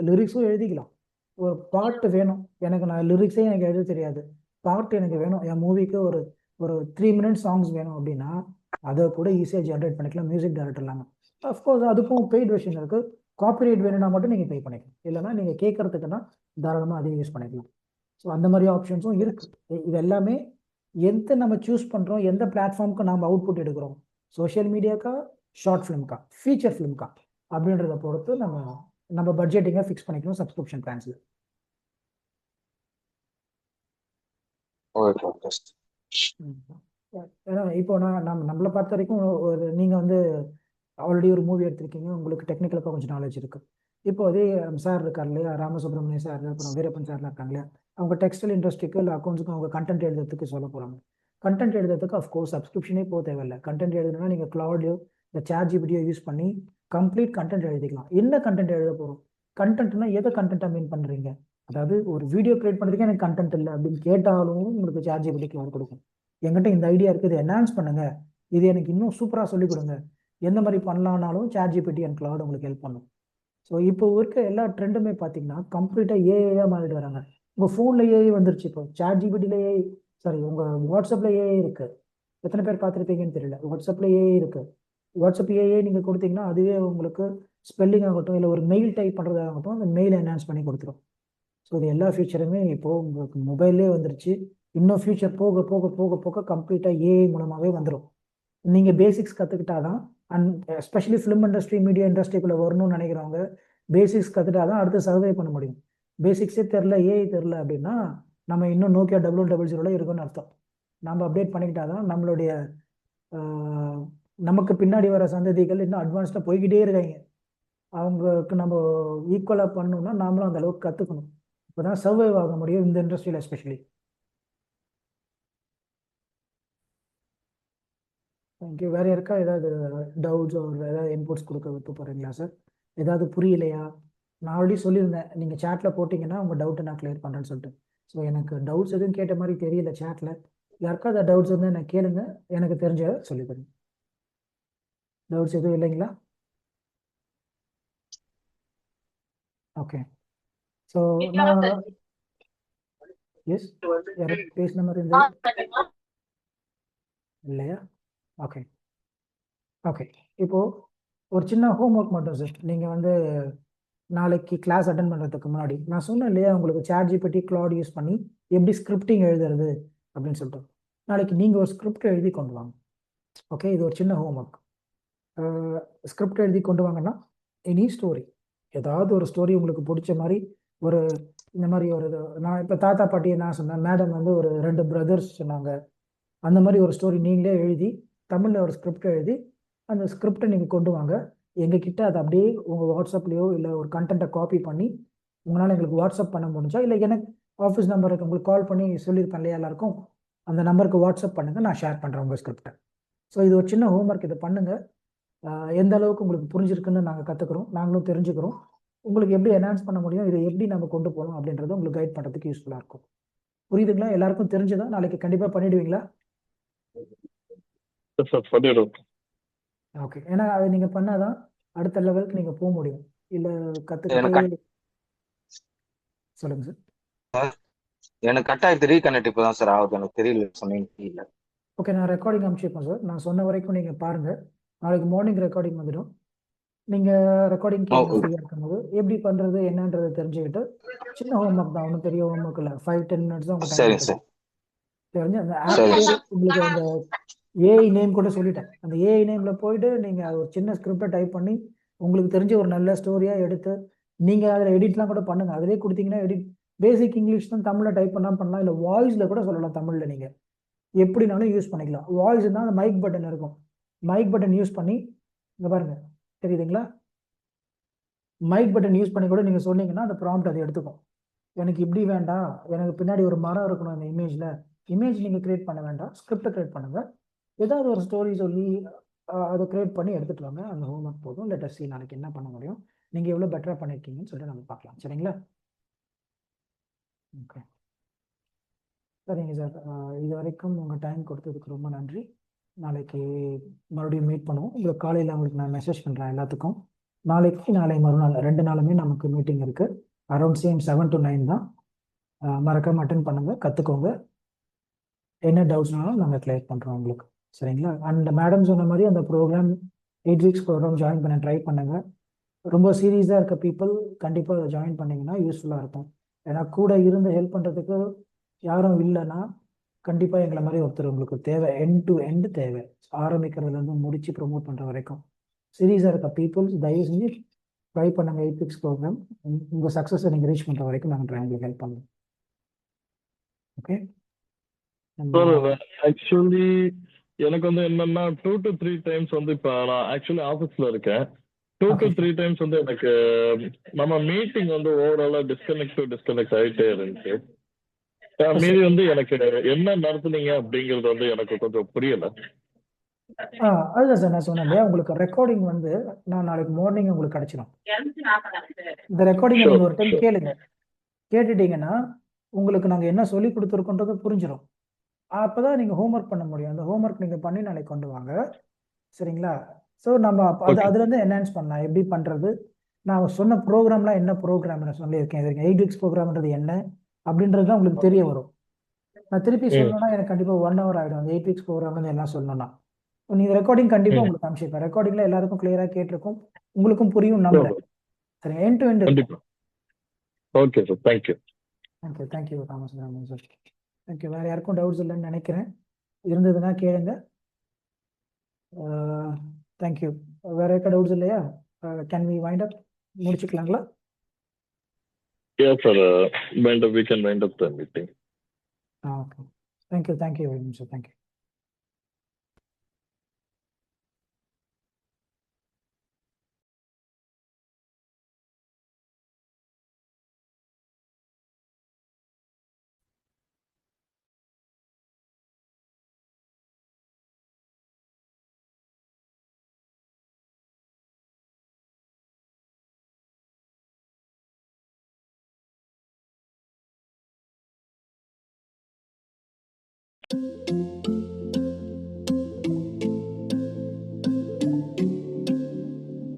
S8: லிரிக்ஸும் எழுதிக்கலாம். ஒரு பாட்டு வேணும் எனக்கு, நான் லிரிக்ஸே எனக்கு எழுத தெரியாது, பாட்டு எனக்கு வேணும், என் மூவிக்கு ஒரு 3 மினிட்ஸ் சாங்ஸ் வேணும் அப்படின்னா அதை கூட ஈஸியாக ஜென்ரேட் பண்ணிக்கலாம் மியூசிக் டைரக்டர் இல்லாமல். அஃப்கோர்ஸ் அதுக்கும் பெய்ட் வெர்ஷன் இருக்குது. காப்பிரைட் வேணும்னா மட்டும் நீங்கள் பே பண்ணிக்கலாம். இல்லைனா நீங்கள் கேட்குறதுக்குன்னா தாராளமாக அதையும் யூஸ் பண்ணிக்கலாம். ஸோ அந்த மாதிரி ஆப்ஷன்ஸும் இருக்குது. இது எல்லாமே எந்த நம்ம சூஸ் பண்ணுறோம், எந்த பிளாட்ஃபார்முக்கு நம்ம அவுட்புட் எடுக்கிறோம், சோஷியல் மீடியாக்கா, ஷார்ட் ஃபிலிம்க்கா, ஃபீச்சர் ஃபிலிம்க்கா அப்படின்றத பொறுத்து நம்ம பட்ஜெட்டிங்காக ஃபிக்ஸ் பண்ணிக்கணும் சப்ஸ்கிரிப்ஷன் பிளான்ஸில்.
S2: Okay okay.
S8: ஏன்னா இப்போ நம்மளை பார்த்த வரைக்கும் நீங்கள் வந்து ஆல்ரெடி ஒரு மூவி எடுத்திருக்கீங்க, உங்களுக்கு டெக்னிக்கலாக கொஞ்சம் நாலேஜ் இருக்குது. இப்போ அதே சார் இருக்கார் இல்லையா, ராமசுப்ரமணியம் சார், அப்புறம் வீரப்பன் சார்லாம் இருக்காங்க இல்லையா, அவங்க டெக்ஸ்டைல் இண்டஸ்ட்ரிக்கு இல்லை அக்கௌண்ட்ஸுக்கு அவங்க கண்டென்ட் எழுதுறதுக்கு சொல்ல போகிறாங்க. கண்டென்ட் எழுதுறதுக்கு அஃப்கோர்ஸ் சப்ஸ்கிரிப்ஷனே போக தேவையில்லை. கண்டென்ட் எழுதுனா நீங்கள் கிளவுட்லையோ இந்த ChatGPT யூஸ் பண்ணி கம்ப்ளீட் கண்டென்ட் எழுதிக்கலாம். என்ன கண்டென்ட் எழுத போகிறோம், கண்டென்ட்னா எதை கண்டென்ட்டாக மீன் பண்ணுறீங்க, அதாவது ஒரு வீடியோ கிரியேட் பண்ணுறதுக்கே எனக்கு கண்டென்ட் இல்லை அப்படின்னு கேட்டாலும் உங்களுக்கு ChatGPT கிளவுட் கொடுக்கும். என்கிட்ட இந்த ஐடியா இருக்குது, இதை என்ஹான்ஸ் பண்ணுங்க, இது எனக்கு இன்னும் சூப்பராக சொல்லிக் கொடுங்க, எந்த மாதிரி பண்ணலான்னாலும் ChatGPT அண்ட் கிளவுட் உங்களுக்கு ஹெல்ப் பண்ணும். ஸோ இப்போ இருக்க எல்லா ட்ரெண்டுமே பார்த்தீங்கன்னா கம்ப்ளீட்டாக ஏஐயாக மாறிட்டு வராங்க. உங்கள் ஃபோனில் ஏஐ வந்துருச்சு. இப்போ ChatGPTல ஏஐ, சாரி உங்கள் வாட்ஸ்அப்பில் ஏஐ இருக்குது. எத்தனை பேர் பார்த்துருப்பீங்கன்னு தெரியல. வாட்ஸ்அப்பில் ஏஐ இருக்குது. வாட்ஸ்அப் ஏஐ நீங்கள் கொடுத்தீங்கன்னா அதுவே உங்களுக்கு ஸ்பெல்லிங் ஆகட்டும், இல்லை ஒரு மெயில் டைப் பண்ணுறதாகட்டும், அந்த மெயிலை என்ஹான்ஸ் பண்ணி கொடுத்துரும். ஸோ இது எல்லா ஃபியூச்சருமே இப்போது உங்களுக்கு மொபைல்லே வந்துருச்சு. இன்னும் ஃபியூச்சர் போக போக போக போக கம்ப்ளீட்டாக ஏஐ மூலமாகவே வந்துடும். நீங்கள் பேசிக்ஸ் கற்றுக்கிட்டாதான், and especially film industry, media இண்டஸ்ட்ரிக்குள்ளே வரணும்னு நினைக்கிறவங்க பேசிக்ஸ் கற்றுட்டாதான் அடுத்து சர்வே பண்ண முடியும். பேசிக்ஸே தெரில, ஏஐ தெரில அப்படின்னா நம்ம இன்னும் நோக்கியா 0000 இருக்குன்னு அர்த்தம். நம்ம அப்டேட் பண்ணிக்கிட்டாதான் நம்மளுடைய நமக்கு பின்னாடி வர சந்ததிகள் இன்னும் அட்வான்ஸ்டாக போய்கிட்டே இருக்காங்க. அவங்களுக்கு நம்ம ஈக்குவலாக பண்ணணும்னா நாமளும் அந்த அளவுக்கு கற்றுக்கணும். இப்போ தான் சர்வைவ் ஆக முடியும் இந்த இண்டஸ்ட்ரியில் எஸ்பெஷலி. தேங்க்யூ. வேற யாருக்கா ஏதாவது டவுட்ஸ் ஒரு ஏதாவது இன்புட்ஸ் கொடுக்க விட்டு போறீங்களா சார்? ஏதாவது புரியலையா? நான் ஆல்ரெடி சொல்லியிருந்தேன், நீங்கள் சேட்டில் போட்டிங்கன்னா உங்கள் டவுட்டை நான் கிளியர் பண்ணுறேன்னு சொல்லிட்டு. ஸோ எனக்கு டவுட்ஸ் எதுவும் கேட்ட மாதிரி தெரியல சேட்டில். யாருக்கா ஏதாவது டவுட்ஸ் இருந்தால் எனக்கு கேளுங்க, எனக்கு தெரிஞ்ச சொல்லித் தரேன். டவுட்ஸ் எதுவும் இல்லைங்களா? ஓகே. ஸோ நான் எஸ் யாரும் பேசின மாதிரி இருந்தது இல்லையா? Okay okay. இப்போ ஒரு சின்ன ஹோம்ஒர்க் மட்டும் சார். நீங்கள் வந்து நாளைக்கு கிளாஸ் அட்டன் பண்ணுறதுக்கு முன்னாடி நான் சொன்னேன் இல்லையா, உங்களுக்கு சாட் ஜிபிடி கிளாட் யூஸ் பண்ணி எப்படி ஸ்கிரிப்டிங் எழுதுறது அப்படின்னு சொல்லிட்டு. நாளைக்கு நீங்கள் ஒரு ஸ்கிரிப்ட் எழுதி கொண்டு வாங்க. ஓகே, இது ஒரு சின்ன ஹோம்ஒர்க். ஸ்கிரிப்ட் எழுதி கொண்டு வாங்கன்னா எனி ஸ்டோரி, ஏதாவது ஒரு ஸ்டோரி உங்களுக்கு பிடிச்ச மாதிரி, ஒரு இந்த மாதிரி ஒரு நான் இப்போ தாத்தா பாட்டியை நான் சொன்னேன், மேடம் வந்து ஒரு 2 பிரதர்ஸ் சொன்னாங்க, அந்த மாதிரி ஒரு ஸ்டோரி நீங்களே எழுதி தமிழில் ஒரு ஸ்கிரிப்ட் எழுதி அந்த ஸ்கிரிப்டை நீங்கள் கொண்டு வாங்க. எங்ககிட்ட அதை அப்படியே உங்கள் வாட்ஸ்அப்லேயோ இல்லை ஒரு கண்டென்ட்டை காப்பி பண்ணி உங்களால் எங்களுக்கு வாட்ஸ்அப் பண்ண முடிஞ்சா, இல்லை எனக்கு ஆஃபீஸ் நம்பருக்கு உங்களுக்கு கால் பண்ணி சொல்லியிருப்பேன் இல்லையா எல்லாருக்கும், அந்த நம்பருக்கு வாட்ஸ்அப் பண்ணுங்கள், நான் ஷேர் பண்ணுறேன் உங்கள் ஸ்கிரிப்டை. ஸோ இது ஒரு சின்ன ஹோம்ஒர்க், இதை பண்ணுங்கள். எந்த அளவுக்கு உங்களுக்கு புரிஞ்சிருக்குன்னு நாங்கள் கற்றுக்குறோம், நாங்களும் தெரிஞ்சுக்கிறோம். உங்களுக்கு எப்படி என்ஹான்ஸ் பண்ண முடியும், இதை எப்படி நம்ம கொண்டு போகணும் அப்படின்றத உங்களுக்கு கைட் பண்ணுறதுக்கு யூஸ்ஃபுல்லாக இருக்கும். புரியுதுங்களா? எல்லாருக்கும் தெரிஞ்சுதா? நாளைக்கு கண்டிப்பாக பண்ணிடுவீங்களா?
S3: சார் பண்ணிடுறோம்.
S8: ஓகே. ஏன்னா அதை நீங்கள் பண்ணாதான் அடுத்த லெவலுக்கு நீங்கள் போக முடியும். இல்லை
S2: எனக்கு
S8: கற்றுக்கிட்டே சொல்லுங்கள் சார்.
S2: எனக்கு கட்டாயத்து ரீகனெக்ட் இப்பதான் சார் ஆகுது, எனக்கு தெரியல சொன்னீங்க தெரியல.
S8: ஓகே, நான் ரெக்கார்டிங் அனுப்பிச்சிருப்பேன் சார். நான் சொன்ன வரைக்கும் நீங்கள் பாருங்கள். நாளைக்கு மார்னிங் ரெக்கார்டிங் வந்துடும். நீங்கள் ரெக்கார்டிங் கேளுங்க ஃப்ரீயாக இருக்கும்போது. எப்படி பண்ணுறது என்னன்றதை தெரிஞ்சுக்கிட்டு, சின்ன ஹோம்ஒர்க் தான், ஒன்றும் பெரிய ஹோம்ஒர்க் இல்லை, 5-10 மினிட்ஸ் தான் உங்கள் டைம்
S2: சரிங்க
S8: எடுத்துக்கும்.
S2: சார்.
S8: தெரிஞ்சு அந்த ஆப்
S2: சரிங்க
S8: பேர்
S2: சார்.
S8: உங்களுக்கு அந்த ஏஐ நேம் கூட சொல்லிட்டேன். அந்த ஏஐ நேமில் போயிட்டு நீங்கள் ஒரு சின்ன ஸ்கிரிப்டை டைப் பண்ணி உங்களுக்கு தெரிஞ்ச ஒரு நல்ல ஸ்டோரியாக எடுத்து நீங்கள் அதில் எடிட்லாம் கூட பண்ணுங்கள். அதிலே கொடுத்தீங்கன்னா எடிட், பேசிக் இங்கிலீஷ் தான் தமிழில் டைப் பண்ணலாம், இல்லை வாய்ஸில் கூட சொல்லலாம். தமிழில் நீங்கள் எப்படினாலும் யூஸ் பண்ணிக்கலாம். வாய்ஸ் தான் அந்த மைக் பட்டன் இருக்கும், மைக் பட்டன் யூஸ் பண்ணி இங்கே பாருங்கள், தெரியுதுங்களா? மைக் பட்டன் யூஸ் பண்ணி கூட நீங்கள் சொன்னீங்கன்னா அந்த ப்ராம்ப்ட் அதை எடுத்துக்கும். எனக்கு இப்படி வேண்டாம், எனக்கு பின்னாடி ஒரு மரம் இருக்கணும் அந்த இமேஜில், இமேஜ் நீங்கள் கிரியேட் பண்ண வேண்டாம், ஸ்கிரிப்டை கிரியேட் பண்ணுங்கள். ஏதாவது ஒரு ஸ்டோரி சொல்லி அதை கிரியேட் பண்ணி எடுத்துகிட்டு வாங்க. அந்த ஹோம்ஒர்க் போதும். லெட்டர் சி நாளைக்கு என்ன பண்ண முடியும், நீங்கள் எவ்வளோ பெட்டராக பண்ணியிருக்கீங்கன்னு சொல்லிட்டு நம்ம பார்க்கலாம். சரிங்களா? ஓகே, சரிங்க சார். இது வரைக்கும் உங்கள் டைம் கொடுத்ததுக்கு ரொம்ப நன்றி. நாளைக்கு மறுபடியும் மீட் பண்ணுவோம். உங்களுக்கு காலையில் உங்களுக்கு நான் மெசேஜ் பண்ணுறேன் எல்லாத்துக்கும். நாளைக்கு நாளை மறுநாள் 2 நாளுமே நமக்கு மீட்டிங் இருக்குது. அரௌண்ட் சேம் 7 to 9 தான். மறக்காம அட்டன் பண்ணுங்கள், கற்றுக்கோங்க. என்ன டவுட்ஸ்னாலும் நாங்கள் கிளியர் பண்ணுறோம் உங்களுக்கு. சரிங்களா? அண்ட் மேடம் சொன்ன மாதிரி அந்த ப்ரோக்ராம் 8 வீக்ஸ் ப்ரோக்ராம் ஜாயின் பண்ண ட்ரை பண்ணுங்கள். ரொம்ப சீரியஸாக இருக்க பீப்புள் கண்டிப்பாக அதை ஜாயின் பண்ணிங்கன்னா யூஸ்ஃபுல்லாக இருக்கும். ஏன்னா கூட இருந்து ஹெல்ப் பண்ணுறதுக்கு யாரும் இல்லைன்னா கண்டிப்பாக எங்களை மாதிரி ஒருத்தர் உங்களுக்கு தேவை. எண்ட் டு எண்ட் தேவை, ஆரம்பிக்கிறதுலேருந்து முடிச்சு ப்ரொமோட் பண்ணுற வரைக்கும். சீரியஸாக இருக்க பீப்புள்ஸ் தயவு செஞ்சு ட்ரை பண்ணுங்க 8 வீக்ஸ் ப்ரோக்ராம். உங்கள் சக்ஸஸை நீங்கள் ரீச் பண்ணுற வரைக்கும் நாங்கள் உங்களுக்கு ஹெல்ப் பண்ணுவோம். ஓகே.
S3: ஆக்சுவலி எனக்கு வந்து என்னன்னா 2 to 3 டைம்ஸ் வந்து இப்போ நான் ஆக்சுவலி ஆஃபீஸ்ல இருக்கேன். 2 to 3 டைம்ஸ் வந்து எனக்கு நம்ம மீட்டிங் வந்து ஓவராலா டிஸ்கனெக்ட் ஆகிட்டே இருந்துச்சு. மீதி வந்து எனக்கு என்ன நடத்துனீங்க அப்படிங்கிறது வந்து எனக்கு கொஞ்சம் புரியல.
S8: அதுதான் சார் நான் சொன்னேன் இல்லையா, உங்களுக்கு ரெக்கார்டிங் வந்து நான் நாளைக்கு மார்னிங் உங்களுக்கு கிடைச்சிடும். இந்த ரெக்கார்டிங்கை நீங்கள் ஒரு டைம் கேளுங்க. கேட்டுட்டீங்கன்னா உங்களுக்கு நாங்கள் என்ன சொல்லி கொடுத்துருக்கோன்றது புரிஞ்சிடும். அப்போதான் நீங்கள் ஹோம்ஒர்க் பண்ண முடியும். அந்த ஹோம்ஒர்க் நீங்கள் பண்ணி நாளைக்கு கொண்டு வாங்க. சரிங்களா? ஸோ நம்ம அதுலேருந்து என்ஹான்ஸ் பண்ணலாம். எப்படி பண்ணுறது, நான் சொன்ன ப்ரோக்ராம்லாம் என்ன ப்ரோக்ராம் நான் சொல்லியிருக்கேன். 8 வீக்ஸ் ப்ரோக்ராம்ன்றது என்ன அப்படின்றது தான் உங்களுக்கு தெரிய வரும். நான் திருப்பி சொல்லணும்னா எனக்கு கண்டிப்பாக 1 hour ஆகிடும். அந்த 8 வீக்ஸ் ப்ரோக்ராம்லேருந்து எல்லாம் சொல்லணும்னா. நீங்கள் ரெக்கார்டிங் கண்டிப்பாக உங்களுக்கு அனுப்பிச்சிருப்பேன். ரெக்கார்டிங்கில் எல்லாருக்கும் கிளியராக கேட்டிருக்கும், உங்களுக்கும் புரியும் நம்புறேன். சரிங்க, எண்ட் டு எண்ட் இருக்கும்.
S3: Okay sir, thank you.
S8: Thank you Thomas sir. Thank you. வேறு யாருக்கும் டவுட்ஸ் இல்லைன்னு நினைக்கிறேன். இருந்ததுன்னா கேளுங்க. தேங்க்யூ. வேற யாருக்கா டவுட்ஸ் இல்லையா? கேன் வி வைண்ட் அப், முடிச்சுக்கலாங்களா?
S3: Yes sir, we can wind up the meeting.
S8: Okay, thank you very much sir. Thank you. Thank you.